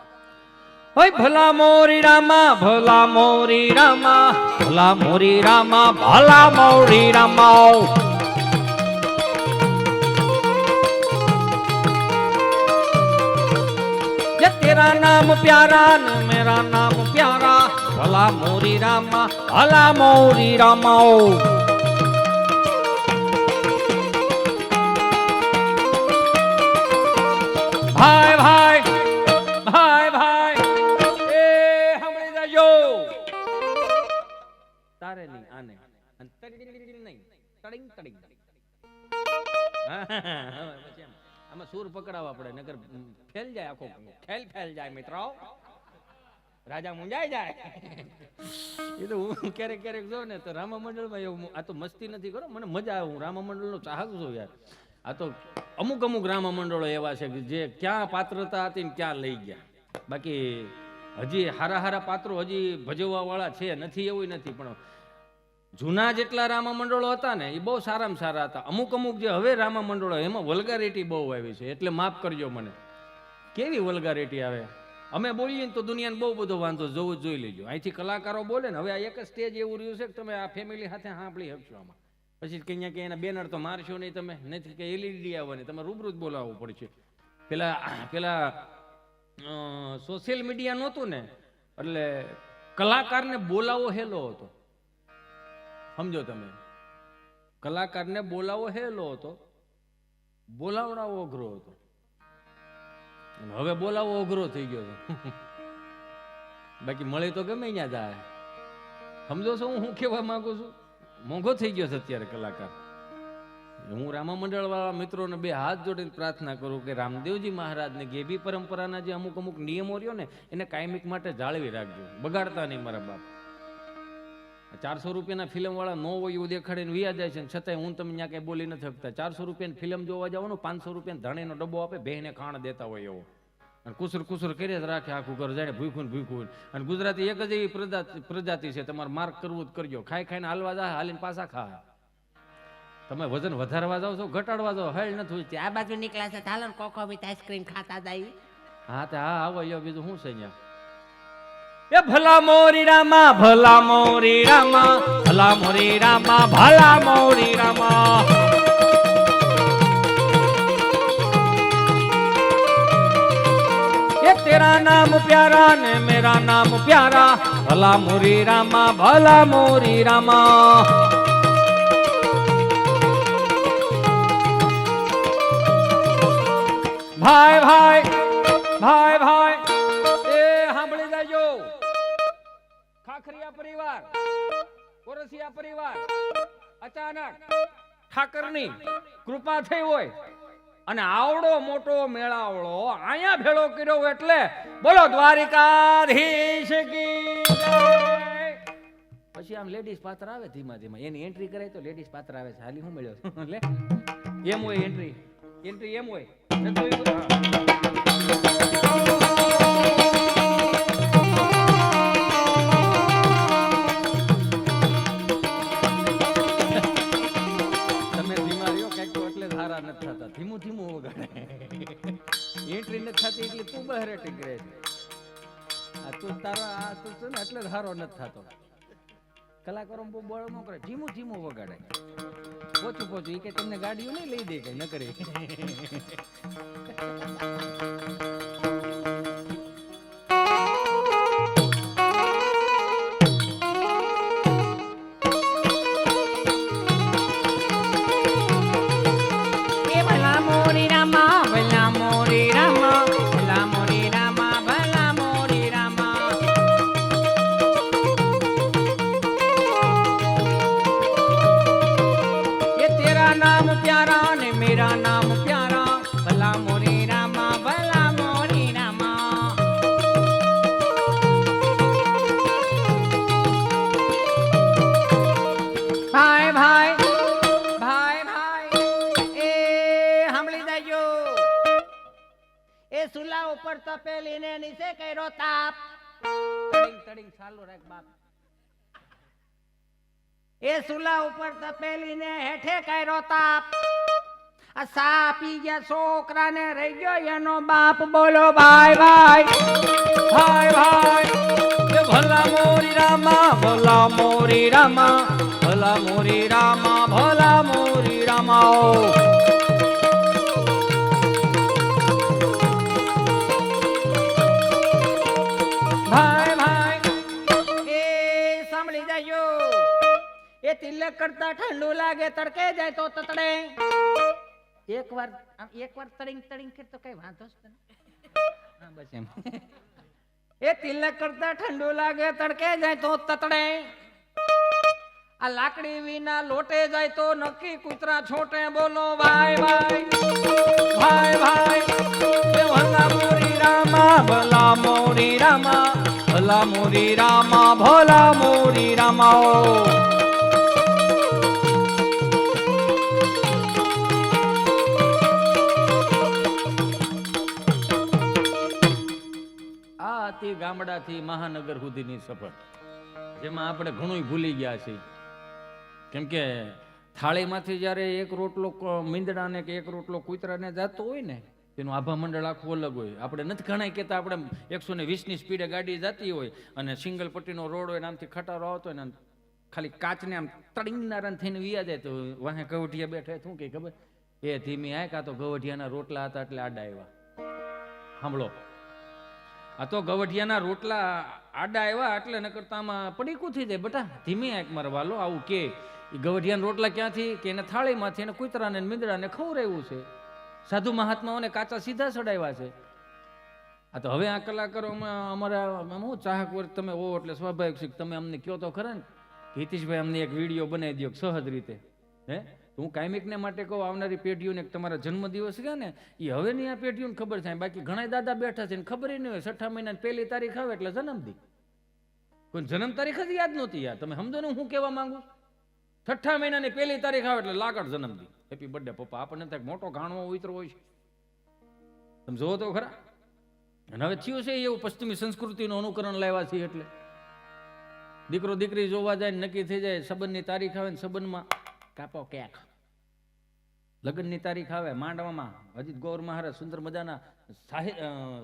ઓય ભલા મોરી રામા, ભલા મોરી રામા, ભલા મોરી રામા, ભલા મોરી રામા. ये तेरा नाम प्यारा न मेरा नाम प्यारा, भला मोरी रामा, भला मोरी रामा. ભાઈ ભાઈ ભાઈ ભાઈ એ સાંભળી જાજો. તારે નહીં, આને નહીં, તડિંગ તડિંગ. આમાં સૂર પકડાવવા પડે, નકર ફેલ જાય, આખો ખેલ ફેલ જાય મિત્રો, રાજા મુંજાઈ જાય. એ તો હું ક્યારેક ક્યારેક જોઉં ને તો રામા મંડળમાં એવું, આ તો મસ્તી નથી કરો, મને મજા આવે. હું રામા મંડળનો ચાહક છું યાર. આ તો અમુક રામા મંડળો એવા છે કે જે ક્યાં પાત્રતા હતી ને ક્યાં લઈ ગયા. બાકી હજી હારા પાત્રો હજી ભજવવા વાળા છે, નથી એવું નથી. પણ જૂના જેટલા રામા મંડળો હતા ને એ બહુ સારામાં સારા હતા. અમુક જે હવે રામા મંડળો એમાં વલ્ગારિટી બહુ આવી છે, એટલે માફ કરજો મને. કેવી વલ્ગારિટી આવે! અમે બોલીએ ને તો દુનિયાને બહુ બધો વાંધો, જોવું જ જોઈ લેજો. અહીંથી કલાકારો બોલે ને, હવે આ એક જ સ્ટેજ એવું રહ્યું છે કે તમે આ ફેમિલી સાથે સાંભળી શકશો. આમાં પછી ક્યાં ક્યાં એના બેનર તો મારશો નહીં તમે, નથી કે એલઈડી આવવાની, તમે રૂબરૂ જ બોલાવવું પડશે. પેલા સોશિયલ મીડિયા નહોતું ને, એટલે કલાકારને બોલાવો હેલો હતો. સમજો તમે, કલાકારને બોલાવો હેલો હતો, બોલાવડાવો અઘરો હતો. હવે બોલાવો અઘરો થઈ ગયો છે. બાકી મળે તો ગમે ત્યાં જાય. સમજો છો હું કહેવા માંગુ છું? મોંઘો થઈ ગયો છે અત્યારે કલાકાર. હું રામા મંડળ વાળા મિત્રોને 2 હાથ જોડીને પ્રાર્થના કરું કે રામદેવજી મહારાજને ગેબી પરંપરાના જે અમુક નિયમો રહ્યો ને એને કાયમિક માટે જાળવી રાખજો, બગાડતા નહીં મારા બાપ. 400 રૂપિયાના ફિલ્મ વાળા નો હોય એવું દેખાડીને વિયા જાય છે, છતાંય હું તમે ત્યાં કઈ બોલી નથી શકતા. 400 રૂપિયાની ફિલ્મ જોવા જવાનું, 500 રૂપિયાનો ધાણીનો ડબ્બો આપે, બહેને ખાણ દેતા હોય એવો, અને કુસર કરી જ રાખે આખું ઘર, જાણે ભૂખું. અને ગુજરાતી એક જ એવી પ્રજાતિ છે, તમારે માર્ક કરવું જ કરજો. ખાઈને હાલવા જાય, હાલીને પાછા ખા. તમે વજન વધારવા જાવ છો ઘટાડવા જાવ હેલ નથી ઉઠતી. આ બાજુ નીકળ્યા છે ચાલો ને કોકો વિથ આઈસ્ક્રીમ ખાતા જાય. હા તે હા આવો લ્યો બીજું શું છે અહીંયા. એ ભલા મોરી રામા ભલા મોરી રામા ભલા મોરી રામા ભલા મોરી રામા. ये तेरा नाम प्यारा ने मेरा नाम प्यारा भला मोरी रामा भला मोरी रामा. ભાઈ ભાઈ ભાઈ ભાઈ એ સાંભળી જાજો. ખાખરિયા પરિવાર ઓરસિયા પરિવાર અચાનક ઠાકરની કૃપા થઈ હોય અને આવડો મોટો મેળાવડો અહીંયા ભેળો કર્યો એટલે બોલો દ્વારિકાધીશ કી જય. પછી આમ લેડીઝ પાત્ર આવે ધીમા ધીમા એની એન્ટ્રી કરાય તો લેડીઝ પાત્ર આવે છે. હાલી હું મળ્યો લે એમ હોય એન્ટ્રી એમ હોય. તમે ધીમા રહ્યો કઈક તો એટલે ધારા નથી થતા. ધીમું ધીમું વગાડે. એન્ટ્રી નથી થતી એટલે તું બહાર ટીકરે છે. આ તું તારા આ તું છે ને એટલે ધારો નથી થતો. કલાકારો બહુ બળ ન કરે ધીમું ધીમું વગાડે. પોચું એ કે તમને ગાડીઓ નહીં લઈ દે કે ન કરે. તપેલી ને નીચે કર્યો તાપ. તડિંગ તડિંગ ચાલુ રાખ બાપ. એ સુલા ઉપર તપેલી ને હેઠે કર્યો તાપ. આ સા પી ગયા છોકરા ને રહી ગયો એનો બાપ. બોલો ભાઈ ભાઈ ભાઈ ભાઈ એ ભલા મોરી રામા ભલા મોરી રામા ભલા મોરી રામા ભલા મોરી રામા. ભાઈ ભાઈ એ સાંભળી જાયો. એ તિલક કરતા ઠંડુ લાગે તડકે જાય તો તતડે. એકવાર તડિંગ તડિંગ કર તો કઈ વાંધો જ નહીં. હા બસ એમ. એ તિલક કરતા ઠંડુ લાગે તડકે જાય તો તતડે. આ લાકડી વિના લોટે જાય તો નક્કી કૂતરા છોટે. બોલો ભાઈ ભાઈ ભાઈ ભાઈ ભલા મોરી રામા ભલા મોરી રામા ભલા મોરી રામા ભલા મોરી રામા. આ હતી ગામડાથી મહાનગર સુધીની સફર જેમાં આપણે ઘણું ભૂલી ગયા છીએ. કેમ કે થાળીમાંથી જ્યારે એક રોટલો મીંદડાને કે એક રોટલો કૂતરાને જતો હોય ને તેનું આભા મંડળ આખું અલગ હોય. આપણે નથી ઘણા કહેતા આપણે 120ની સ્પીડે ગાડી જતી હોય અને સિંગલ પટ્ટીનો રોડ હોય આમથી ખટારો આવતો હોય ને ખાલી કાચને આમ તડીંગનારા થઈને વિયા જાય તો વાહે ગવઢિયા બેઠા શું કે ખબર એ ધીમી આય કાં તો ગવઢિયાના રોટલા હતા એટલે આડા આવ્યા. સાંભળો આ તો ગવઢિયાના રોટલા આડા આવ્યા એટલે ન કરતા આમાં પડીકું થઈ જાય બટા ધીમી આંખ મારવાલો આવું કે ગવઢિયાના રોટલા ક્યાંથી કે એને થાળીમાંથી એને કૂતરાને મીંદડાને ખવડાવ્યું છે. સાધુ મહાત્માઓને કાચા સીધા ચડાવ્યા છે. આ તો હવે આ કલાકારોમાં અમારા હું ચાહક વર્ગ તમે હો એટલે સ્વાભાવિક છે તમે અમને કહો તો ખરા ને હિતેશભાઈ અમને એક વિડીયો બનાવી દો સહજ રીતે. હે હું કાયમિકને માટે કહું આવનારી પેઢીઓને તમારા જન્મદિવસ છે ને એ હવે ની આ પેઢીઓને ખબર થાય. બાકી ઘણા દાદા બેઠા છે ને ખબર નહીં હોય 6 મહિનાની પહેલી તારીખ આવે એટલે જન્મદી. કોઈ જન્મ તારીખ જ યાદ નહોતી યાર. તમે સમજો ને હું કહેવા માંગુ. 6 મહિનાની પહેલી તારીખ આવે એટલે લાગડ જન્મદી. હેપી બર્થડે પપ્પા. આપણને ત્યાં મોટો ઘાણવો ઉતરો હોય છે. તમે જોવો તો ખરા. અને હવે થયું છે એવું પશ્ચિમી સંસ્કૃતિનું અનુકરણ લાવ્યા છે એટલે દીકરો દીકરી જોવા જાય નક્કી થઈ જાય સંબંધની તારીખ આવે ને સંબંધમાં કાપો કેક લગ્નની તારીખ આવે માંડવામાં અજીત ગૌર મહારાજ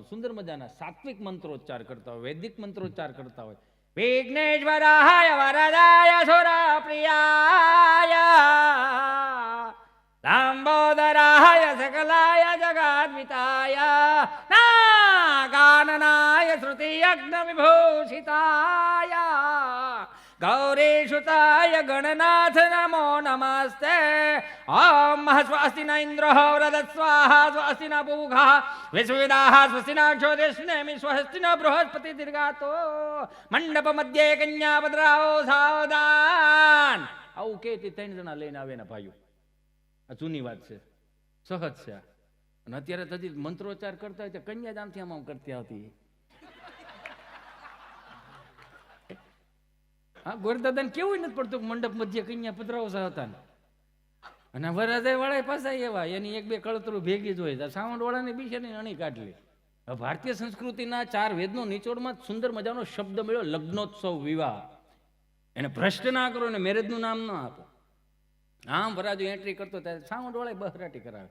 સુંદર મજાના સાત્વિક મંત્રોચ્ચાર કરતા હોય, વૈદિક મંત્રોચ્ચાર કરતા હોય. વિઘ્નેશ્વરાય વરદાય સુરા પ્રિયાય લાંબોદરાય સકલાય જગદ્વિતાય નાગાનનાય શ્રુતિ યજ્ઞ વિભૂષિતાય ગૌરીસુતાય ગણનાથ નમો નમસ્તે. ઓમ સ્વસ્તિ ન ઇન્દ્રો વ્રદત સ્વાહા સ્વસ્તિ ન પૂઘા વિશ્વવિદાઃ સ્વસ્તિ ન ક્ષોદેષ્ણેમિ સ્વસ્તિ ન બૃહસ્પતિ દીર્ઘાતો મંડપ મધ્યે કન્યા ભદ્રાઓ સાવધાન. આવું કે તે 3 જણા લઈને આવે ને ભાઈઓ. આ જૂની વાત છે, સહજ છે. અને અત્યારે તો હજી મંત્રોચ્ચાર કરતા હોય તો કન્યા જ આમથી આમ કરતી આવતી. હા, ગોરદાદાને કેવું નથી પડતું કે મંડપ મધ્ય કન્યા પધરાવસા હતા ને. અને વરરાજા વાળા પાછા એવા, એની 1-2 કળતરું ભેગી જ હોય. સાવંડ વાળાને બીશે ને અણી કાઢલી. ભારતીય સંસ્કૃતિના 4 વેદનો નિચોડમાં સુંદર મજાનો શબ્દ મળ્યો, લગ્નોત્સવ વિવાહ. એને ભ્રષ્ટ ના કરો ને મેરેજનું નામ ના આપો. આમ વરાજો એન્ટ્રી કરતો ત્યારે સાઉન્ડ વાળા બહરાટી કરાવે.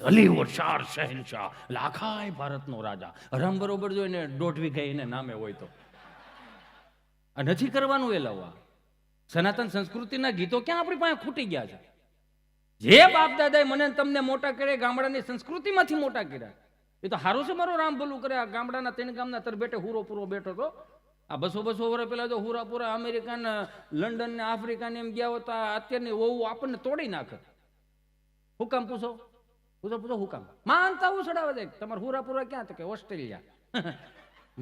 અલીવર શાર શહેનશાહ, લાખાય ભારતનો રાજા. રમ બરોબર જોઈને 1.5 વીઘા એને નામે હોય તો આ નથી કરવાનું. એ લાવવા સનાતન સંસ્કૃતિના ગીતો ક્યાં આપણી પાસે ખૂટી ગયા છે? જે બાપ દાદાએ મને તમને મોટા કર્યા, ગામડાની સંસ્કૃતિમાંથી મોટા કર્યા, એ તો હારું છે મારો રામ ભલું કરે. આ ગામડાના 3 ગામના તરબેટે હુરો પૂરો બેઠો તો આ 200 વર્ષ પહેલા જો હુરા પૂરા અમેરિકન, લંડન ને આફ્રિકા ને એમ ગયા હોત, અત્યારની વહુ આપણને તોડી નાખે. હું કામ પૂછો હું કામ માનતા ઉછળાવે છે? તમારે હુરા પૂરા ક્યાં? તો કે ઓસ્ટ્રેલિયા.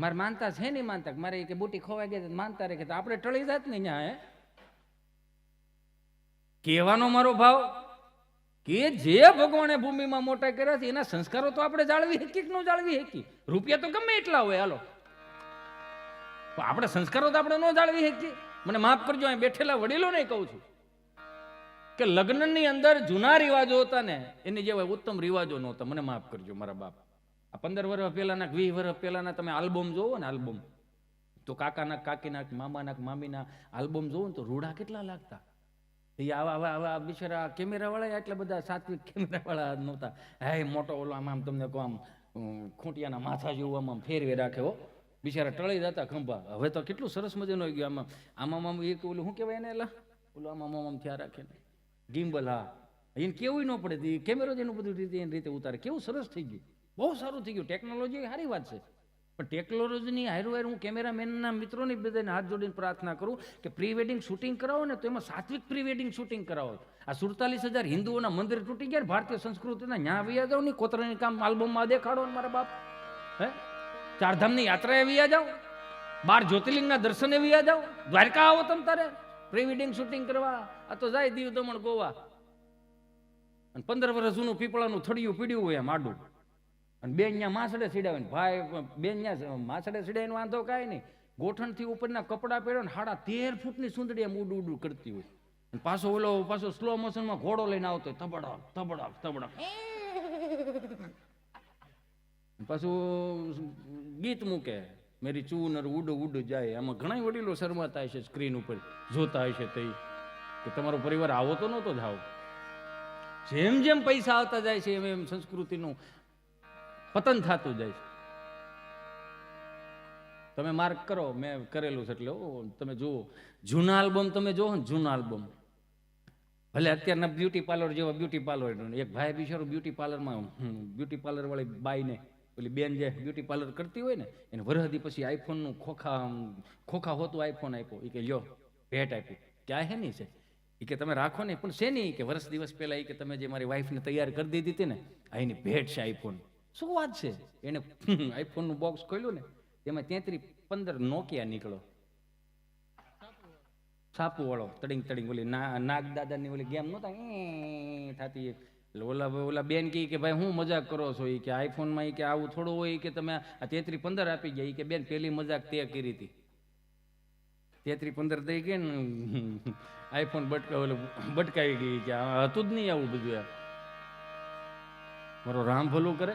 મારે માનતા છે નહીં માનતા, મારે કે બુટી ખોવાઈ ગઈ માનતા રે કે આપણે ટળી જાત ને અહીંયા. કહેવાનો મારો ભાવ કે જે ભગવાને ભૂમિમાં મોટા કર્યા છે એના સંસ્કારો તો આપણે જાળવી શકીએ કે ન જાળવી શકીએ? રૂપિયા તો ગમે એટલા હોય, હાલો, આપણે સંસ્કારો તો આપણે ન જાળવી શકીએ. મને માફ કરજો, અહીં બેઠેલા વડીલોને કહું છું કે લગ્નની અંદર જૂના રિવાજો હતા ને એની જેવા ઉત્તમ રિવાજો નહોતા. મને માફ કરજો મારા બાપ. આ 15 વર્ષ પહેલાના 20 વર્ષ પહેલાના તમે આલ્બમ જોવો ને, આલ્બમ તો કાકાના કાકીના મામાના મામીના આલ્બમ જોવો ને તો રૂડા કેટલા લાગતા. આવા બિચારા કેમેરા વાળા એટલા બધા સાત્વિક કેમેરા વાળા નહોતા. હે મોટો ઓલો આમ તમને કહો આમ ખૂંટિયાના માથા જેવું આમ ફેરવી રાખે હો, બિચારા ટળી જતા ખંભા. હવે તો કેટલું સરસ મજાનું આવી ગયું. આમાં એક ઓલું શું કહેવાય એને, એલા ઓલું આમ થયા રાખે ને ગિમ્બલ. હા, એને કેવું ન પડે, કેમેરો જ એનું બધું રીતે એની રીતે ઉતારે. કેવું સરસ થઈ ગયું, બહુ સારું થઈ ગયું. ટેકનોલોજી સારી વાત છે, પણ ટેકનોલોજીની હારું હું કેમેરામેનના મિત્રોની બધાને હાથ જોડીને પ્રાર્થના કરું કે પ્રી વેડિંગ શૂટિંગ કરાવો ને તો એમાં સાત્વિક પ્રી વેડિંગ શૂટિંગ કરાવો. આ 47,000 હિન્દુઓના મંદિર તૂટી ગયા, ભારતીય સંસ્કૃતિના ન્યા વ્યા જાઓ ને, કોતરાની કામ આલ્બમમાં દેખાડો ને મારા બાપ. હે, 4 ધામની યાત્રાએ વ્યા જાઓ, 12 જ્યોતિર્લિંગના દર્શને વ્યા જાઓ, દ્વારકા આવો તમ તારે પ્રી વેડિંગ શૂટિંગ કરવા. આ તો જાય દીવ દમણ ગોવા, અને 15 વર્ષ જૂનું પીપળાનું થડિયું પીડ્યું હોય એમ આડું, અને બેન ત્યાં માસડે સીડાવે ને ભાઈ બેન ત્યાં માસડે સીડાય વાંધો કાંઈ નહીં. ગોઠણથી ઉપરના કપડાં પહેર્યો ને 13.5 ફૂટની સુંદડી એમ ઉડું ઉડું કરતી હોય, અને પાછો સ્લો મોશનમાં ઘોડો લઈને આવતો હોય, તબડક તબડક તબડક. પાછું ગીત મૂકે, મેરી ચૂનર ઉડ ઉડ જાય. આમાં ઘણા વડીલો શરમાતા હશે, સ્ક્રીન ઉપર જોતા હશે તે કે તમારો પરિવાર આવો તો નહોતો જ આવો. જેમ જેમ પૈસા આવતા જાય છે એમ એમ સંસ્કૃતિનું પતન થતું જાય છે. તમે માર્ક કરો, મેં કરેલું છે એટલે તમે જુઓ જૂના આલ્બમ, તમે જુઓ ને જૂના આલ્બમ, ભલે અત્યારના બ્યુટી પાર્લર જેવા બ્યુટી પાર્લર. એક ભાઈ બિચારો બ્યુટી પાર્લરમાં, બ્યુટી પાર્લર વાળી બાઈને પેલી બેન જે બ્યુટી પાર્લર કરતી હોય ને એને વરહદી પછી આઈફોનનું ખોખા હોતું આઈફોન આપ્યો. એ કે લ્યો ભેટ આપી. ક્યાં હે નહીં છે એ કે તમે રાખો ને, પણ છે નહીં કે વર્ષ દિવસ પહેલા એ કે તમે જે મારી વાઈફને તૈયાર કરી દીધી હતી ને આ એની ભેટ છે આઈફોન. શું વાત છે? એને આઈફોનનું બોક્સ ખોલ્યું ને એમાં 3315 નોકિયા નીકળો, સાપુ વાળો તડિંગ ઓલી નાગ દાદાની ઓલી ગેમ નહોતા થતી. એટલે ઓલા બેન કે ભાઈ હું મજાક કરો છો? એ કે આઈફોનમાં કે આવું થોડું હોય કે તમે આ 3315 આપી ગયા. એ કે બેન પેલી મજાક તે કરી હતી, 3315 દઈ ગઈ ને આઈફોન બટકાવી ગઈ કે હતું જ નહીં આવું બધું. યાર મારો રામ ભલું કરે.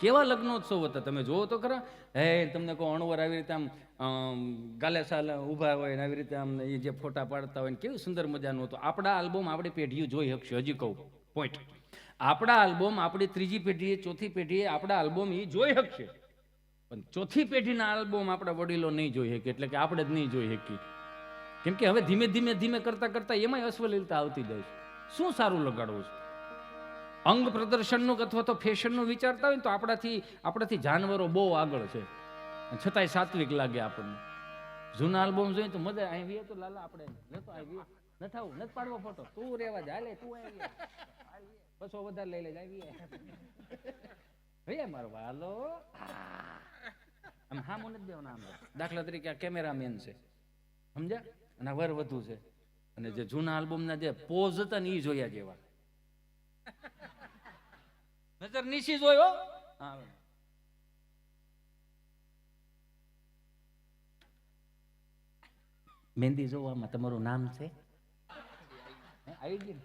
કેવા લગ્નોત્સવ હતા તમે જોવો તો ખરા. હે તમને કહો અણવર આવી રીતે આમ ગાલે સાલે ઊભા હોય ને આવી રીતે આમ એ જે ફોટા પાડતા હોય ને કેવું સુંદર મજાનું હતું. આપણા આલ્બમ આપણી પેઢીઓ જોઈ શકશે. હજી કહું પોઈન્ટ, આપણા આલ્બમ આપણી ત્રીજી પેઢીએ ચોથી પેઢીએ આપણા આલ્બમ એ જોઈ શકશે, પણ ચોથી પેઢીના આલ્બમ આપણા વડીલો નહીં જોઈ શકે, એટલે કે આપણે જ નહીં જોઈ શકીએ. કેમ કે હવે ધીમે ધીમે ધીમે કરતા કરતા એમાંય અશ્વલીલતા આવતી જાય છે. શું સારું લગાડવું છે? અંગ પ્રદર્શનનું અથવા તો ફેશનનું વિચારતા હોય ને તો આપણાથી જાનવરો બહુ આગળ છે, છતાંય સાત્વિક લાગે આપણને. જૂના આલ્બમ જોઈએ તો મજા આવી તો લાલા આપણે નતો આવી નથી આવું નથી પાડવો ફોટો, તું રેવા જ હાલે, તું આવી બસો વધારે લઈ લે આવી ભૈયા મારો હાલો આમ હા મને જ દેવાના આમ. દાખલા તરીકે આ કેમેરામેન છે સમજ્યા, અને વર વધુ છે, અને જે જૂના આલ્બમના જે પોઝ હતા ને એ જોયા જેવા. નજર નીચી જોયો હા. મહેંદી જોવામાં તમારું નામ છે આવી ગયું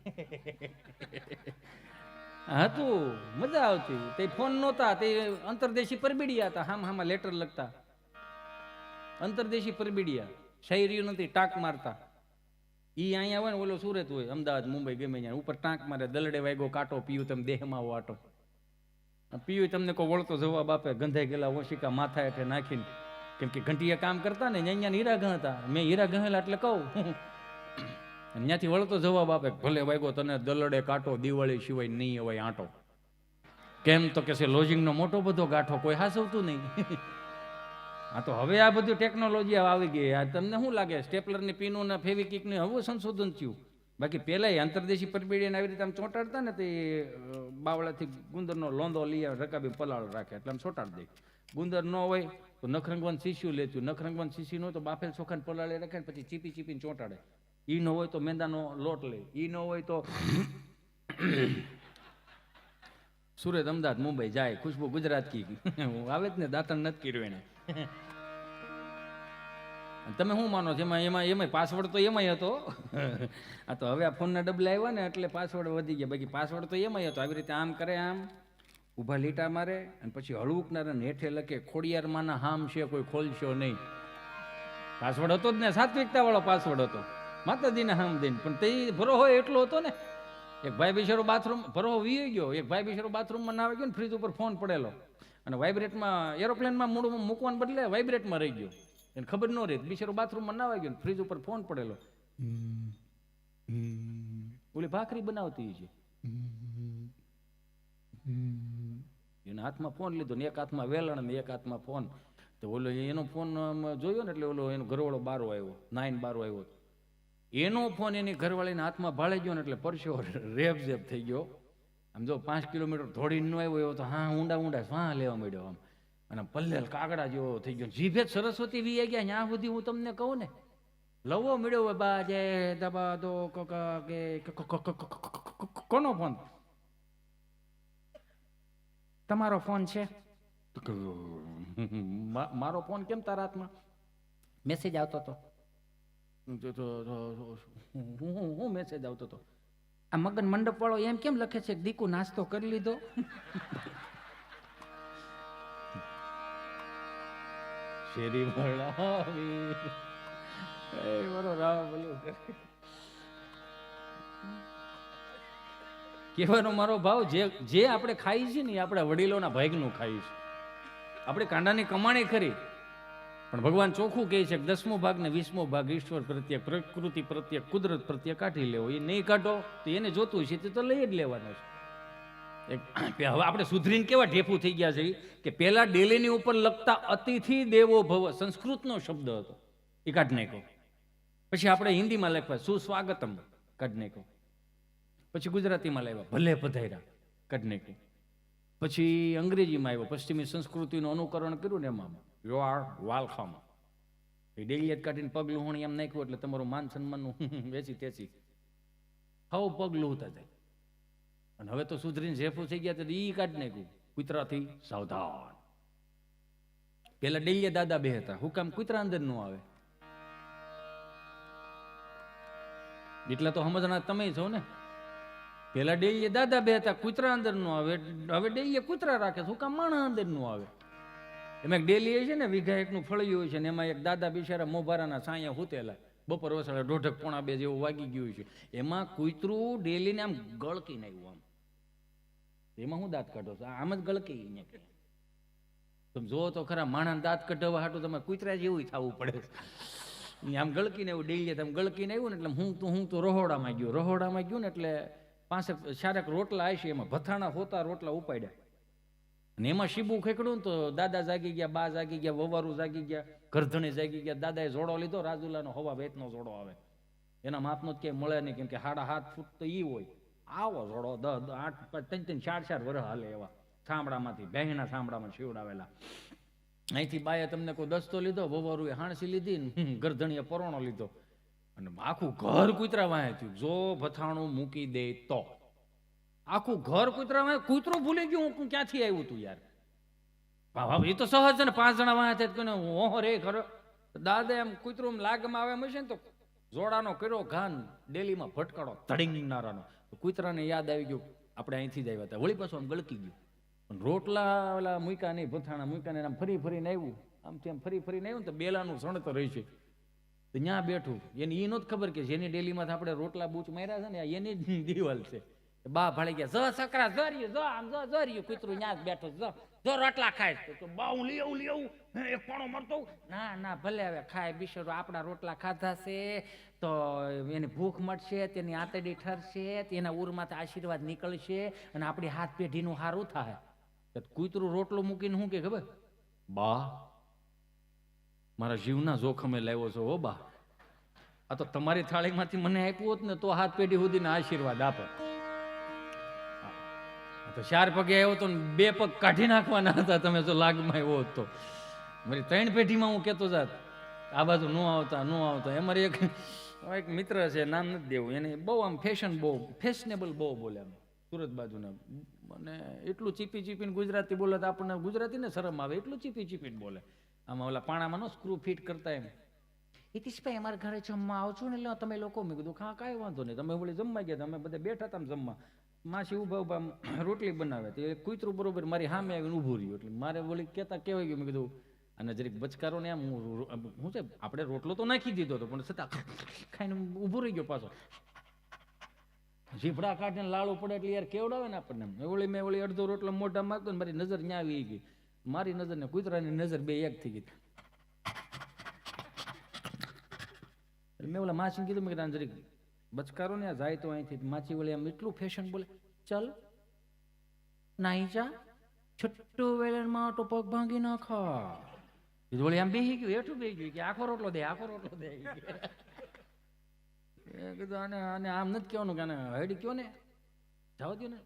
હતું, મજા આવતી. તે ફોન નહોતા, તે અંતરદેશી પરબીડિયા હતા, હામાં લેટર લખતા. અંતરદેશી પરબીડિયા, શાયરીઓ નથી, ટાંક મારતા. ઈ અહીંયા હોય ને ઓલો સુરત હોય, અમદાવાદ મુંબઈ ગમે ત્યાં ઉપર ટાંક મારે, દલડે વાગ્યો કાંટો, પીયું તમે દેહમાં વાટો. પીયું તમને કોઈ વળતો જવાબ આપે, ગંધાઈ ગયેલા ઓશિકા માથા હેઠે નાખીને. કેમ કે ઘંટીએ કામ કરતા ને અહીંયા હીરા ગહ હતા, મેં હીરા ગહેલા એટલે કહું. ત્યાંથી વળતો જવાબ આપે, ભલે વાગ્યો તને દલડે કાંટો, દિવાળી સિવાય નહીં અવાય આંટો. કેમ તો કે છે લોજિંગનો મોટો બધો ગાંઠો, કોઈ હાસવતું નહીં. હા તો હવે આ બધું ટેકનોલોજી આવી ગઈ. આ તમને શું લાગે સ્ટેપલરની પીનું ને ફેવિકિકનું હવે સંશોધન થયું? બાકી પહેલાં અંતરદેશી પરબીડીને આવી રીતે આમ ચોંટાડતા ને તે બાવળાથી ગુંદરનો લોંદો લઈ આવે, રકાબી પલાળ રાખે એટલે આમ ચોંટાડી દે. ગુંદર ન હોય તો નખરંગવાન શીશિયું લેતું, નખરંગવાન શીશી ન હોય તો બાફેલ ચોખાને પલાળી રાખે ને પછી ચીપી ચીપીને ચોંટાડે. ઈ ન હોય તો મેંદાનો લોટ લે, ઈ ન હોય તો સુરત અમદાવાદ મુંબઈ જાય, ખુશ્બુ ગુજરાત કી આવે જ ને, દાંતણ નથી કર્યું એને. તમે શું માનો છો એમાં પાસવર્ડ તો એમાંય હતો. આ તો હવે આ ફોનના ડબલા આવ્યા ને એટલે પાસવર્ડ વધી ગયા, બાકી પાસવર્ડ તો એમાંય હતો. આવી રીતે આમ કરે, આમ ઊભા લીટા મારે અને પછી હળવુકનારા હેઠે લખે ખોડિયારમાંના હામ છે કોઈ ખોલશો નહીં. પાસવર્ડ હતો જ ને, સાત્વિકતા વાળો પાસવર્ડ હતો, માતાજીને હામ દઈને. પણ તે ભરો હોય એટલો હતો ને. એક ભાઈ બિચારો બાથરૂમ ભરો વી ગયો, એક ભાઈ બિચારો બાથરૂમમાં ના આવી ગયો ને, ફ્રીજ ઉપર ફોન પડેલો અને વાઇબ્રેટમાં, એરોપ્લેનમાં મૂકવાને બદલે વાઇબ્રેટમાં રહી ગયો. એને ખબર ન રહી, બિચારો બાથરૂમમાં ના આવી ગયો, ફ્રીજ ઉપર ફોન પડેલો. ઓલી ભાખરી બનાવતી છે, એના હાથમાં ફોન લીધો ને એક હાથમાં વેલણ ને એક હાથમાં ફોન. તો ઓલો એનો ફોન જોયો ને એટલે ઓલો એનો ઘરવાળો બારો આવ્યો, 9 બારો આવ્યો. એનો ફોન એની ઘરવાળીના હાથમાં ભાળી ગયો ને એટલે પરસ્યો રેપ થઈ ગયો. આમ જો 5 કિલોમીટર દોડીને ન આવ્યો એવો તો હા ઊંડા શ્વાસ લેવા માંડ્યો આમ, અને પલ્લેલ કાગડા જેવો થઈ ગયો. જીભે સરસ્વતી વી ગયા ત્યાં સુધી હું તમને કહું ને, લવો મળ્યો બાજે દબા દો કે કોનો ફોન? તમારો ફોન છે? મારો ફોન કેમ તારા હાથમાં? મેસેજ આવતો હતો. હું મેસેજ આવતો હતો? આ મગન મંડપ વાળો એમ કેમ લખે છે દીકુ નાસ્તો કરી લીધો? શેરી ભણાવી કહેવાનો મારો ભાવ, જે આપણે ખાઈ છીએ ને આપણા વડીલોના ભાગનું ખાઈ છે. આપણે કાંડાની કમાણી ખરી, પણ ભગવાન ચોખ્ખું કહે છે કે 10મો ભાગ ને 20મો ભાગ ઈશ્વર પ્રત્યે, પ્રકૃતિ પ્રત્યે, કુદરત પ્રત્યે કાઢી લેવો. એ નહીં કાઢો તો એને જોતું છે તે તો લઈ જ લેવાનો છે. હવે આપણે સુધરીને કેવા ઢેફું થઈ ગયા છે કે પેલા ડેલીની ઉપર લખતા અતિથિ દેવો ભવ સંસ્કૃતનો શબ્દ હતો, એ કાઢી નાખ્યો. પછી આપણે હિન્દીમાં લખવા સુસ્વાગતમ કાઢી નાખ્યો. પછી ગુજરાતીમાં લાવ્યા ભલે પધાર્યા કાઢી નાખ્યું. પછી અંગ્રેજીમાં આવ્યો, પશ્ચિમી સંસ્કૃતિનું અનુકરણ કર્યું ને એમાં you are welcome. A daily કાઢીને પગલું હોણી એમ નાખ્યું એટલે તમારું માન સન્માનનું વેચી તેચી હવે પગલું હોતા જાય. અને હવે તો સુધરીને ઝેફું થઈ ગયા તો ઈ કાઢી નાખ્યું કૂતરાથી સાવધાન. પેલા ડેલી દાદા બે હતા, હું કામ કૂતરા અંદર નો આવે? એટલા તો સમજણા તમે છો ને. પેલા ડેલીએ દાદા બે હતા, કૂતરા અંદર નો આવે. હવે ડેલીએ કૂતરા રાખે, શું કામ માણસ અંદર નું આવે? એમાં એક ડેલી છે ને, વીઘા એકનું ફળિયું હોય છે ને, એમાં એક દાદા બિચારા મોભારાના સાયા હુતેલા, બપોર વસાડે 1:30 પોણા 2 જેવું વાગી ગયું છે. એમાં કૂતરું ડેલીને આમ ગળકીને આવ્યું. આમ એમાં હું દાંત કાઢો છો? આમ જ ગળકી. તમે જો તો ખરા, માણસ દાંત કઢાવવા હાટું તમે કૂતરા જેવું થવું પડે. આમ ગળકીને એવું ડેલી તમે ગળકીને આવ્યું ને એટલે હું તો રહોડામાં ગયું ને એટલે 5-4 રોટલા આવી છે, એમાં ભથાણા હોતા રોટલા ઉપાડ્યા. અને એમાં શીબું ખેકડું ને તો દાદા જાગી ગયા, બા જાગી ગયા, વવારું જાગી ગયા, ગરધણી જાગી ગયા. દાદાએ જોડો લીધો, રાજુલાનો હવા વેતનો જોડો આવે, એના માપનો જ ક્યાંય મળે નહીં, કેમ કે 7.5 ફૂટ તો ઈ હોય. આવો જોડો 10, 8, 3, 4 વર્ષ હાલે એવા સાંભળામાંથી, બહેના સાંભળામાં શીવડાવેલા. અહીંથી બાએ તમને કોઈ દસ્તો લીધો, વવારુએ હાણસી લીધી ને ગરધણીએ પરોણો લીધો, અને આખું ઘર કૂતરા વાહે થયું. જો ભથાણું મૂકી દે તો આખું ઘર કૂતરા વાહે. કૂતરું ભૂલી ગયું હું ક્યાંથી આવ્યું તું યાર. એ તો સહજ છે ને, 5 જણા વાહે થાય ઓહો રે ખરો. દાદા એમ કૂતરું લાગમાં આવે છે ને તો જોડાનો કર્યો ઘાન, ડેલીમાં ભટકાડો તડીંગનારાનો. કૂતરાને યાદ આવી ગયું આપણે અહીંથી જ આવ્યા હતા, વળી પાછું આમ ગળકી ગયું. પણ રોટલા ઓલા મૂક્યા નહીં, ભથાણા મૂક્યા નહીં, આમ ફરીને આવ્યું. આમથી આમ ફરીને આવ્યું ને તો બેલાનું સણતર રહી છે. તો ત્યાં બેઠું, એને એ નહોતી ખબર કે જેની ડેલીમાં આપણે રોટલા બૂચ માર્યા છે ને એની જ દિવાલ છે. બા ભાળી ગયા, જો સકરા જોર્યું, જો આમ જો જોર્યું, કૂતરું ત્યાં જ બેઠું, જો રોટલા ખાય તો બા હું લઈ આવું એક પાણો મરતો. ના ભલે હવે ખાય બિચારો, આપણા રોટલા ખાધા છે તો એની ભૂખ મળશે, તેની આંતરડી ઠરશે, તેના ઉરમાંથી આશીર્વાદ નીકળશે અને આપણી હાથ પેઢીનું સારું થાય. કૂતરું રોટલો મૂકીને શું કે ખબર? બા મારા જીવના જોખમે લાવ્યો છો હો બા, આ તો તમારી થાળીમાંથી મને આપ્યું હોત ને તો હાથ પેઢી સુધીના આશીર્વાદ આપે. તો 4 પગે આવ્યો તો 2 પગ કાઢી નાખવાના હતા તમે જો લાગમાં આવ્યો હોત તો. મારી 3 પેઢીમાં હું કહેતો જાત આ બાજુ ન આવતા. અમારી એક મિત્ર છે, નામ નથી દેવું, એને બહુ આમ ફેશનેબલ બહુ બોલે, આમ સુરત બાજુના. અને એટલું ચીપીને ગુજરાતી બોલે તો આપણને ગુજરાતી ને શરમ આવે, એટલું ચીપીને બોલે. આમાં ઓલા પાણામાં સ્ક્રૂ ફિટ કરતા એમ. હિતેશભાઈ અમારા ઘરે જમવા આવજો ને, એટલે તમે લોકો. મેં કીધું હા કાંઈ વાંધો નહીં, તમે વળી જમવા ગયા, તમે બધા બેઠા હતા જમવા. માસી ઉભા રોટલી બનાવે તો એ કૂતરું બરોબર મારી સામે આવીને ઊભું રહ્યું. એટલે મારે વળી કહેવાય ગયું. મેં કીધું અને જરીક બચકારો ને આમ શું છે, આપણે રોટલો તો નાખી દીધો હતો પણ છતાં ખાઈને ઊભો રહી ગયો પાછો. જીભડા કાઢીને લાળું પડે એટલે યાર કેવડાવે ને આપણને. મેં વળી અડધો રોટલો મોઢા માગતો ને મારી નજર ન્યા આવી ગઈ. મારી નજર ને કૂતરાની નજર બે એક થઈ ગઈ. મેં ઓલા માસીને કીધું, મેં કીધું જરીક બચકારો ને જાય તો અહીંથી. માછી વળી આમ એટલું ફેશન બોલે, ચાલ નાઈ જા, છઠ્ઠું વેલણમાં તો પગ ભાંગી નાખા. વળી આમ બેસી ગયું, હેઠું બેસી ગયું કે આખો રોટલો દે. કીધું આને આમ નથી કહેવાનું કે આને હડી કયો ને, જાવ દો ને.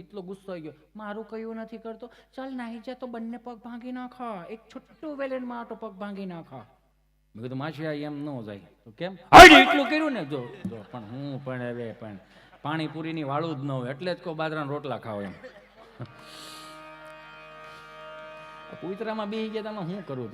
એટલો ગુસ્સો આવી ગયો, મારું કયું નથી કરતો, ચાલ નાહી જા તો બંને પગ ભાંગી નાખા, એક છોટું વેલણમાં તો પગ ભાંગી નાખા. મેં કીધું માસી એમ ન જાય તો કેમ? એટલું કર્યું ને જો પણ હું પણ પાણીપુરીની વાળું જ ન હોય એટલે જ કહું બાજરાના રોટલા ખાવ એમ. કૂતરામાં બેસી ગયા તમે શું કરું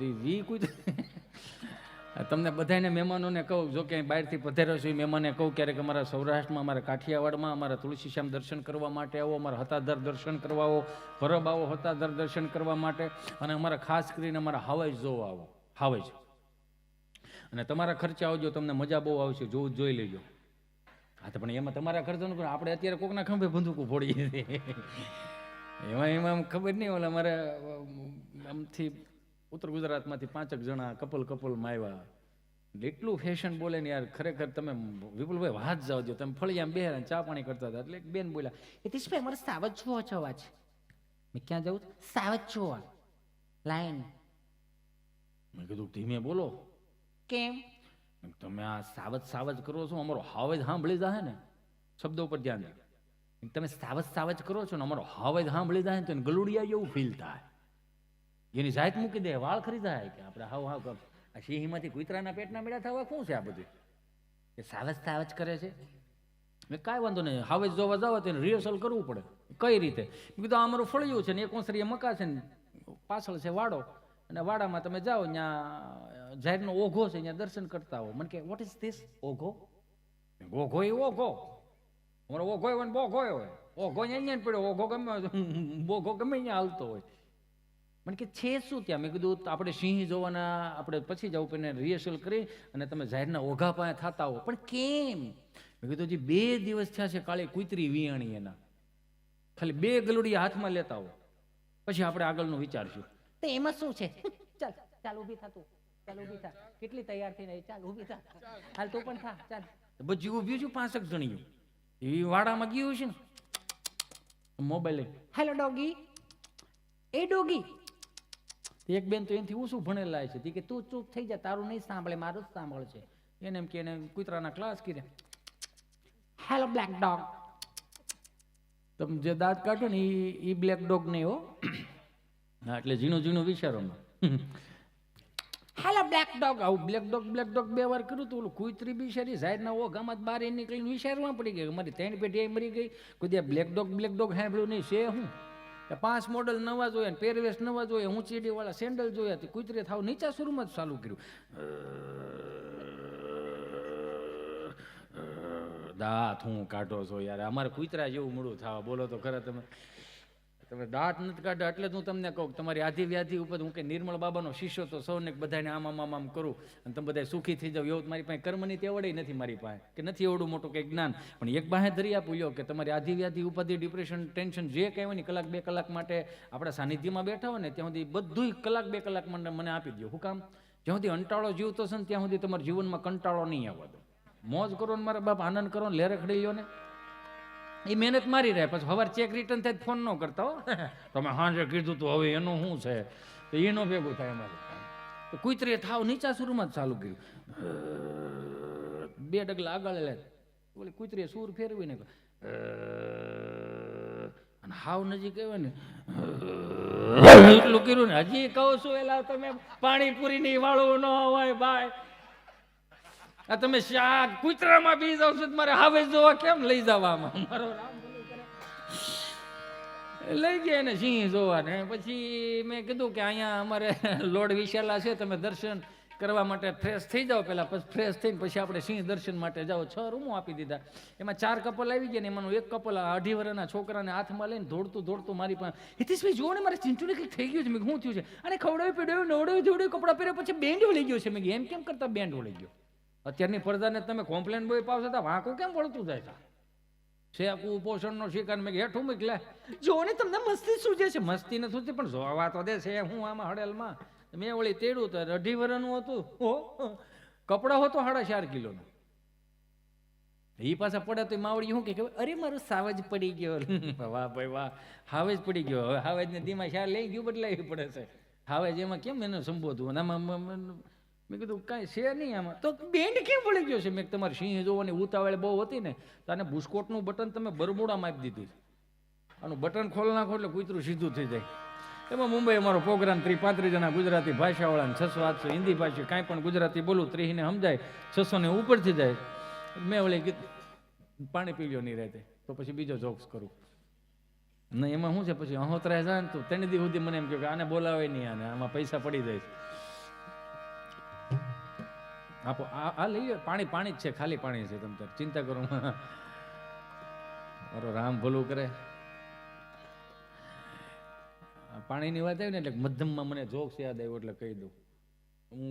તમને બધાને મહેમાનોને કહું, જો કે બહારથી પધાર્યો છું મહેમાને કહું ક્યારેક અમારા સૌરાષ્ટ્રમાં, અમારા કાઠિયાવાડમાં અમારા તુલસીશ્યામ દર્શન કરવા માટે આવો, અમારા હતાદર દર્શન કરવા આવો, પરબ આવો હતાદર દર્શન કરવા માટે, અને અમારા ખાસ કરીને અમારા હાવેજ જોવા આવો, હાવેજ. અને તમારા ખર્ચે આવજો, તમને મજા બહુ આવશે, જોઈ લેજો. હા તો પણ એમાં તમારા ખર્ચાનું કરો, આપણે અત્યારે કોકના ખંભે બંદૂકો ફોડીએ છીએ એમાં ખબર નહીં. ઓલા અમારે આમથી ઉત્તર ગુજરાતમાંથી 5 જણા કપલમાં આવ્યા, એટલું ફેશન બોલે ને યાર ખરેખર. તમે વિપુલભાઈ વાત જાવ છો, તમે ફળિયામાં બેહરા ચા પાણી કરતા હતા એટલે એક બેન બોલ્યા, હિતેશભાઈ મારે સાવજ જોવા જવા છે. મેં ક્યાં જવું? સાવજ જોવા લાઈન. મેં કીધું ધીમે બોલો. કેમ? તમે આ સાવજ કરો છો, અમારો હાવેજ સાંભળી જાય ને, શબ્દો પર ધ્યાન દે. તમે સાવજ કરો છો ને, અમારો હાવેજ સાંભળી જાય ને તો ગલુડિયા જેવું ફીલ થાય, એની જાત મૂકી દે, વાળ ખરી જાય કે આપણે હાવ આ સિંહમાંથી કૂતરાના પેટના મેળા થવા શું છે આ બધું? એ સાવજ કરે છે. કાંઈ વાંધો નહીં, હાવેજ જોવા જાવ તો એને રિહર્સલ કરવું પડે. કઈ રીતે? કીધું અમારું ફળિયું છે ને, એક ઓસરીએ મકા છે ને, પાછળ છે વાડો, અને વાડામાં તમે જાઓ ત્યાં જાહેરનો ઓઘો છે, ત્યાં દર્શન કરતા હો. મને કે વોટ ઇઝ ધીસ? ઓઘો? ઓઘો એ ઓઘો. અમારો ઓઘો હોય ને બોઘો હોય, ઓઘો અહીંયા જ પડ્યો, ઓઘો ગમે બોઘો ગમે અહીંયા હાલતો હોય. મને કે છે શું ત્યાં? મેં કીધું આપણે સિંહ જોવાના, આપણે પછી જવું પડે રિહર્સલ કરી અને તમે જાહેરના ઓઘા પાસે થતા હો. પણ કેમ? મેં કીધું હજી 2 દિવસ થયા છે કાળી કૂતરી વિયાણી એના, ખાલી 2 ગલુડી હાથમાં લેતા હો, પછી આપણે આગળનું વિચારશું. તો એમાં શું છે? ચાલ ચાલ ઊભી થા તું, ચાલ ઊભી થા. કેટલી તૈયાર થઈને આવી? ચાલ ઊભી થા, હાલ તું પણ થા, ચાલ. બધી ઊભી છું 5 જણીઓ, એ વાડામાં ગયું છે ને મોબાઈલ લઈ. હેલો ડોગી, એ ડોગી. એક બેન તો એનાથી શું ભણેલા છે કે તું ચૂપ થઈ જા, તારું નહીં સાંભળે, મારું જ સાંભળ છે. એને એમ કે એને કૂતરાના ક્લાસ કર્યા. Hello black dog. તમે જે દાંત કાઢો ને એ બ્લેક ડોગ નહીં હો. હા, એટલે ઝીણું ઝીણું વિચારોમાં. Hello black dog. આવું બ્લેક ડોગ 2 વાર કર્યું તો ઓલું કૂતરી બિચારી સાઈડના ઓઘામાં બહાર નીકળીને વિચારવા પડી ગઈ. મારી 3 પેઢી મરી ગઈ. કોઈ બ્લેક ડોગ સાંભળ્યું નહીં છે હું. 5 મોડલ નવા જોયા, પહેરવેશ નવા જોયા, ઊંચીડી વાળા સેન્ડલ જોયા, કૂતરે થાવ નીચા શરૂમાં જ ચાલુ કર્યું. દાંત હું કાઢો છો યાર, અમારે કૂતરા જેવું મળું થવા. બોલો તો ખરા તમે દાંત નથી કાઢો એટલે જ હું તમને કહું તમારી આધી વ્યાધિ ઉપર હું કે નિર્મળ બાબાનો શિષ્ય તો સૌને બધાને આમ કરું અને તમે બધા સુખી થઈ જાવ એવું મારી પાસે કર્મની તેવડે નથી મારી પાસે, કે નથી એવડું મોટું કંઈક જ્ઞાન. પણ એક બાહે ધરી આપું લ્યો કે તમારી આધી વ્યાધિ ઉપાધિ ડિપ્રેશન ટેન્શન જે કહેવાય ને 1 2 કલાક માટે આપણા સાનિધ્યમાં બેઠા હોય ને ત્યાં સુધી બધું 1 2 કલાક માટે મને આપી દો. શું કામ? જ્યાં સુધી અંટાળો જીવતો છે ને ત્યાં સુધી તમારા જીવનમાં કંટાળો નહીં આવવા દો. મોજ કરો ને મારા બાપ, આનંદ કરો ને, લેરે ખડી લ્યો ને. એ મહેનત મારી રહે, પછી સવાર ચેક રિટર્ન થાય ફોન ન કરતા હો. તમે હાજે કીધું તો હવે એનું શું છે, તો એનો ભેગું થાય અમારે. તો કૂતરે થાવ નીચા સુરમાં જ ચાલુ કર્યું. 2 ડગલા આગળ લે, બોલે કૂતરીએ સૂર ફેરવી ને અને હાવ નજીક આવ્યો ને એટલું કર્યું ને. હજી કહું છું એલા તમે પાણીપુરી ની વાળું ન હોય ભાઈ. આ તમે શાક કૂતરામાં બી જાવ છો, મારે હવે જોવા કેમ લઈ જવામાં? મારો રામ ભલું કરે. લઈ ગયા ને સિંહ જોવા ને. પછી મેં કીધું કે અહીંયા અમારે લોર્ડ વિશાલા છે, તમે દર્શન કરવા માટે ફ્રેશ થઈ જાઓ પહેલા, પછી ફ્રેશ થઈને પછી આપણે સિંહ દર્શન માટે જાઓ. 6 રૂમો આપી દીધા. એમાં 4 કપલ આવી ગયા ને એમાંનું 1 કપલ 2.5 વર્ષના છોકરાને હાથમાં લઈને દોડતું મારી પાસે, હિતેશભાઈ જુઓ ને મારે ચિંટુને કંઈક થઈ ગયું છે. મેં શું થયું છે? અને ખવડાવી પીડાવ્યું, નવડાવી ધોવડાવી, કપડાં પહેર્યા, પછી બેન્ડ લઈ ગયો છે. મેં એમ કેમ કરતા બેન્ડ લઈ ગયો? અત્યારની પ્રજાને તમે કોમ્પ્લેન બોય પાવશો તો વાંકો કેમ વળતું જાય છે? છે આ કુપોષણનો શિકાર. મેં હેઠું મોકલ્યા. જો ને તમને મસ્તી સૂજે છે. મસ્તી નથી સૂજતી પણ જોવા તો દે છે હું આમાં હડેલમાં. મેં વળી તેડું તો 2.5 વર્ષનું હતું. કપડા હતો 4.5 કિલોનો. એ પાછા પડે તો માવડી શું કે અરે મારું સાવજ પડી ગયો. વાહ ભાઈ વાહ, હાવેજ પડી ગયો. હવે હાવેજને ધીમા શાર લઈ ગયું બદલાવી પડે છે. હાવેજ એમાં કેમ એને સંબોધવું? આમાં મેં કીધું કાંઈ છે નહીં આમાં. તો બેન્ડ કેમ પડી ગયો છે? મેં તમારી સિંહ જોવાની ઉતાવળ બહુ હતી ને તો આને બુસ્કોટનું બટન તમે બરમુડામાં આપી દીધું. આનું બટન ખોલ નાખો એટલે કૂતરું સીધું થઈ જાય. એમાં મુંબઈ અમારો પ્રોગ્રામ 30-35 જણા ગુજરાતી ભાષાવાળાને 600-800 હિન્દી ભાષા કાંઈ પણ ગુજરાતી બોલું 30 ને સમજાય, 600 ને ઉપરથી જાય. મેં વળી કીધું પાણી પી લ્યો નહીં રહેતે તો પછી બીજો જોક્સ કરું નહીં. એમાં શું છે પછી અહોતરા જાય ને તો 3 દી સુધી મને એમ કહ્યું કે આને બોલાવે નહીં, આને આમાં પૈસા પડી જાય. આપો આ લઈ લો પાણી જ છે, ખાલી પાણી છે, તમે ચિંતા કરો. મારો રામ ભલું કરે. પાણીની વાત આવી ને એટલે મધ્યમમાં મને જોક્સ યાદ આવ્યો એટલે કહી દઉં. હું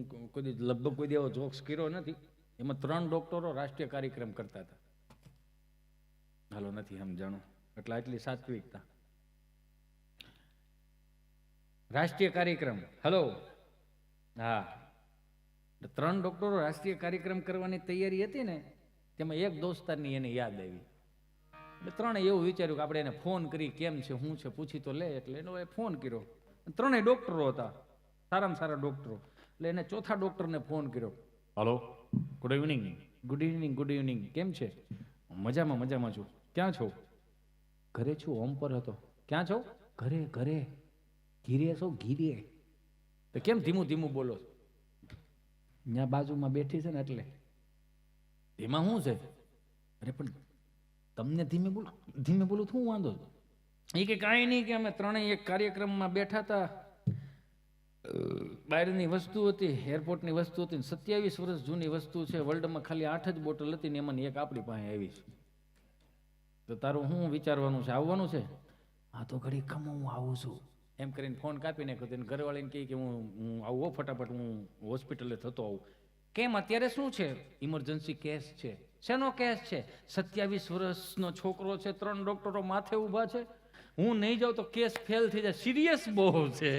લગભગ કોઈ એવો જોક્સ કર્યો નથી. એમાં 3 ડોક્ટરો રાષ્ટ્રીય કાર્યક્રમ કરતા હતા. હાલો નથી સમજાણું એટલે આટલી સાત્વિકતા. રાષ્ટ્રીય કાર્યક્રમ, હલો, હા, 3 ડોક્ટરો રાષ્ટ્રીય કાર્યક્રમ કરવાની તૈયારી હતી ને તેમાં એક દોસ્તારની એને યાદ આવી. એટલે 3એ એવું વિચાર્યું કે આપણે એને ફોન કરી કેમ છે શું છે પૂછી તો લે. એટલે એનો ફોન કર્યો. 3 ડોક્ટરો હતા, સારામાં સારા ડોક્ટરો. એટલે એને 4થા ડોક્ટરને ફોન કર્યો. Hello, good evening. Good evening, good evening, કેમ છે? મજામાં છું. ક્યાં છો? ઘરે છું, હોમ પર હતો. ક્યાં છો? ઘરે. ઘીરે છો? ઘીરે. તો કેમ ધીમું બોલો? ત્યાં બાજુમાં બેઠી છે ને એટલે. એમાં શું છે? અરે પણ તમને ધીમે બોલું શું વાંધો? એ કે કાંઈ નહીં, કે અમે 3 એક કાર્યક્રમમાં બેઠા હતા. બહારની વસ્તુ હતી, એરપોર્ટની વસ્તુ હતી, 27 વર્ષ જૂની વસ્તુ છે. વર્લ્ડમાં ખાલી 8 જ બોટલ હતી ને એમાંની એક આપણી પાસે આવી છે. તો તારું શું વિચારવાનું છે? આવવાનું છે? હા તો ઘડી ખમ હું આવું છું એમ કરીને ફોન કાપી નાખ્યો. તેને ઘરવાળીને કહે કે હું આવું ફટાફટ, હું હોસ્પિટલે થતો આવું. કેમ અત્યારે શું છે? ઇમરજન્સી કેસ છે. શેનો કેસ છે? 27 વર્ષનો છોકરો છે, 3 ડોક્ટરો માથે ઊભા છે. હું નહીં જાઉં તો કેસ ફેલ થઈ જાય, સિરિયસ બહુ છે.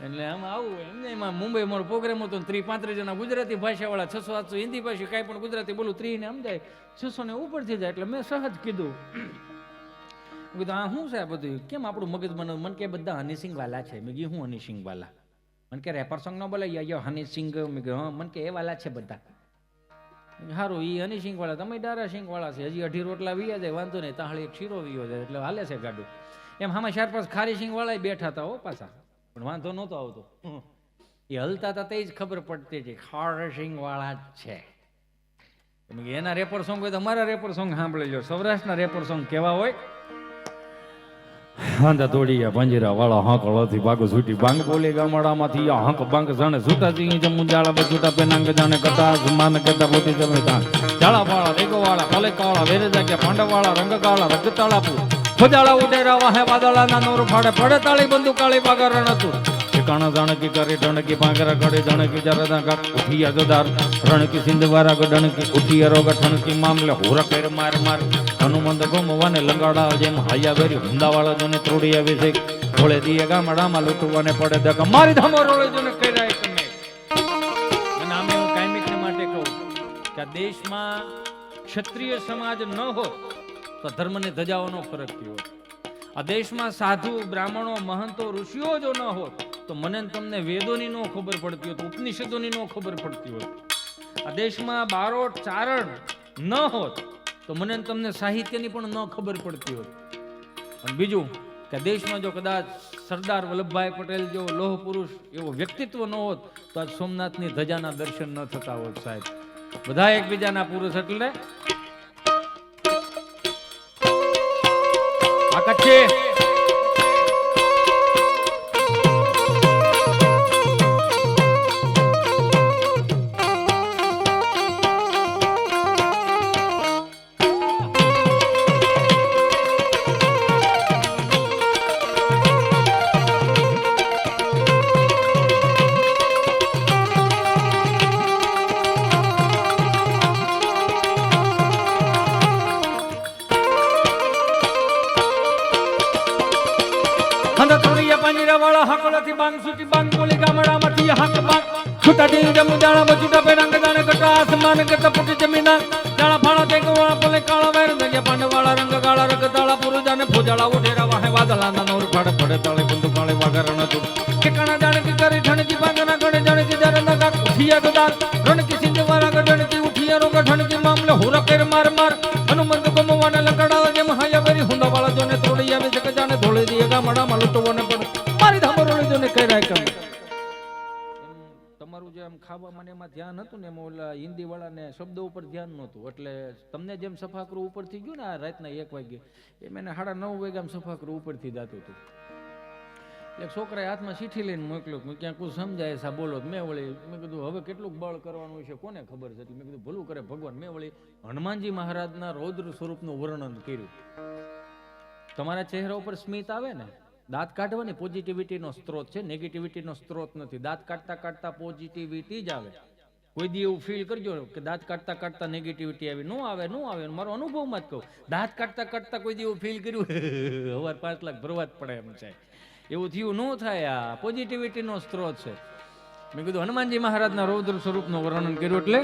એટલે આમ આવું એમને એમાં મુંબઈ મારો પ્રોગ્રામ હતો, 30-35 જણા ગુજરાતી ભાષાવાળા, 600-700 હિન્દી ભાષી, કાંઈ પણ ગુજરાતી બોલું 30 ને સમજાય, 600 ને ઉપર થઈ જાય. એટલે મેં સહજ કીધું આ શું છે આ બધું? કેમ આપણું મગજ મને કે બધા હનીસિંગ વાલા છે. મેં કીધું હું હનીસિંગ વાલા? મને કે રેપર સોંગ ન બોલે યો હનીસિંગ. મેં કીધું હા. મને કે એ વાલા છે બધા. સારું, એ હનીસિંગ વાળા, તમે દારા સિંગ વાળા છે. હજી 18 રોટલા વીયા જાય, વાંધો નહીં, તાહળી એક શીરો વીયો જાય, એટલે હાલે છે ગાડું. એમ આમાં 4-5 ખારી સિંગ વાળા બેઠા હતા હો પાછા, પણ વાંધો નહોતો આવતો. એ હલતા હતા તે જ ખબર પડતી હતી ખારી સિંગ વાળા જ છે. એના રેપર સોંગ હોય તો અમારા રેપર સોંગ સાંભળી લો. સૌરાષ્ટ્રના રેપર સોંગ કેવા હોય? હાંધા દોડિયા પાંજરા વાળા હાંકળોથી ભાગો છૂટી બાંગ બોલે ગામડામાંથી આ હાંક બાંગ જાણે છૂટા સિંહ જમુ જાળા બજુટા પેનાંગ જાણે કટા માન કટા પોતી જમે તા જાળા વાળા રેગો વાળા ભલે કાળા વેરે જાગ્યા પાંડવ વાળા રંગ કાળા રગતાળા પુ ખોજાળા ઉડેરા વાહે વાદળાના નોર ફાડે પડે તાળી બંદુ કાળી બાગરણ હતું ઠેકાણા જાણકી કરે ઢણકી ભાંગરા ગડે જણકી જરદા કાક ઉઠિયા જોદાર રણકી સિંધવારા ગડણકી ઉઠિયા રોગ ઠણકી મામલે હોરા પેર માર માર હનુમંત ગોમવાને લંગાડા જેમ હાયા વેરી હુંદાવાળા જોને ત્રોડી આવે છે ઘોળે દીએ ગામડામાં લૂંટવાને પડે દક મારી ધામો રોળે જોને કર્યા તમે. અને આમે હું કાયમિકને માટે કહું કે આ દેશમાં ક્ષત્રિય સમાજ ન હોત તો ધર્મને ધજાવાનો ફરક થયો. આ દેશમાં સાધુ બ્રાહ્મણો મહંતો ઋષિઓ જો ન હોત તો મને તમને વેદોની નો ખબર પડતી હોત, ઉપનિષદોની નો ખબર પડતી હોત. આ દેશમાં બારોટ ચારણ ન હોત તો મને તમને સાહિત્યની પણ ન ખબર પડતી હોત. અને બીજું કે દેશમાં જો કદાચ સરદાર વલ્લભભાઈ પટેલ જેવો લોહ પુરુષ એવો વ્યક્તિત્વ ન હોત તો આજ સોમનાથની ધજાના દર્શન ન થતા હોત. સાહેબ બધા એકબીજાના પુરુષ એટલે આ કચ્છે વાળા હાકળાથી બાંગ સુટી બાંગ બોલી ગામડામાંથી હાક બાંગ છૂટા દી જમુ જાણા બચુટા પેરાંગ જાણે કટા આસમાન કટા પુટી જમીના જાણા ફાળા તે ગવાળા બોલે કાળા વેર દગ્યા પાંડવાળા રંગ કાળા રગતાળા પુરુ જાણે ફોજાળા ઉઠેરા વાહે વાદળાના નોર ફાડે પડે તાળે બંદુ કાળે વાગરણ હતું ઠેકાણા જાણે કે કરી ઠણકી બાંગના ગણે જાણે કે જરના કાક ઉઠિયા ગદાર રણકી સિંધવારા ગઢણકી ઉઠિયા રોગ ઠણકી મામલે હોરા પેર માર માર હનુમંત ગમવાને લકડા જેમ હાયા વેરી હુંડાવાળા જોને તોડી આવે છે કે જાણે ધોળે દીએ ગામડામાં લૂંટવાને પડે મારી ધામરોળે જોને કર્યા કામ. તમારું જે આમ ખાવા મને એમાં ધ્યાન હતું ને એમાં ઓલા હિન્દી વાળાને શબ્દો ઉપર ધ્યાન નહોતું, એટલે તમને જેમ સફાકરું ઉપરથી ગયું ને આ રાતના 1 વાગે એમ એને 9:30 વાગે આમ સફાકરું ઉપરથી જતું હતું. એક છોકરાએ હાથમાં ચીઠી લઈને મોકલ્યો, મેં ક્યાં કોઈ સમજાય સા બોલો. મેં કીધું હવે કેટલું બળ કરવાનું છે કોને ખબર છે. મેં કીધું ભલું કરે ભગવાન. મેં હનુમાનજી મહારાજના રૌદ્ર સ્વરૂપનું વર્ણન કર્યું. તમારા ચહેરા ઉપર સ્મિત આવે ને, દાંત કાઢવાની પોઝિટિવિટીનો સ્ત્રોત છે, નેગેટિવિટીનો સ્ત્રોત નથી. દાંત કાઢતા કાઢતા પોઝિટિવિટી જ આવે. કોઈ દી એવું ફીલ કરજો કે દાંત કાઢતા કાઢતા નેગેટિવિટી આવી? ન આવે. મારો અનુભવમાં જ કહું, દાંત કાઢતા કાઢતા કોઈ દી એવું ફીલ કર્યું હવે 5 લાખ ભરવા જ પડે એમ છે, એવું થયું ન થાય. આ પોઝિટિવિટીનો સ્ત્રોત છે. મેં કીધું હનુમાનજી મહારાજના રૌદ્ર સ્વરૂપનું વર્ણન કર્યું એટલે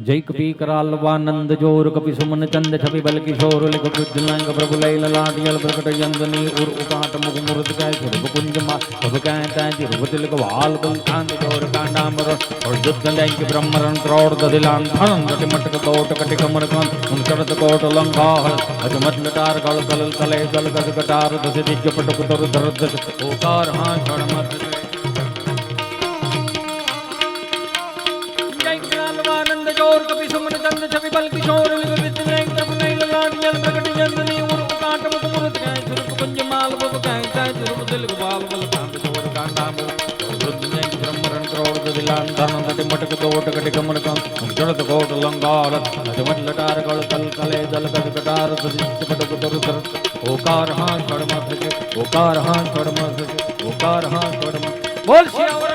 જય કપી કરાલવાનંદ જોર કપી સુમન ચંદ છપી બલ કિશોર લિખ કૃષ્ણાંગ પ્રભુ લૈ લલાટિયલ પ્રકટ યંદની ઉર ઉકાટ મુખ મુરત કાય સુરભ કુંજ માં ભવકાય તાંતિ રૂપતિલ કવાલ બલ કાંત જોર કાંડામર और जुद्दंडाई के ब्रह्मरण क्रोड़ ददिलान धन गटि मटक तोट कटि कमर कान उन चढ़त कोट लंका अजमत लटार गल कल कले गल गज कटार दस दिग्ग पटक तर दर्द ओकार हां छड़ मत जोर कभी सुमन चंद छवि बल किशोर लिख विद्रेंग प्रभु नहीं ललाटियल प्रकट जंदनी उर उकाट मुख मुरत गाय सुरभ कुंज माल बब गाय चाय सुरभ दिल बाल बल कांत जोर कांडा मुर रुद्र ब्रह्मरण क्रोड़ दिला જાન ધન તટી મટક દોટ કટી કમર કામ જડત કોટ લંગાર જમટ લટાર કળ તલ કલે જલ કદ કટાર પટ કુતર ઉતર ઓકાર હા છડમાં થશે ઓકાર હા છડમાં થશે ઓકાર હા છડમાં બોલ શિયાવર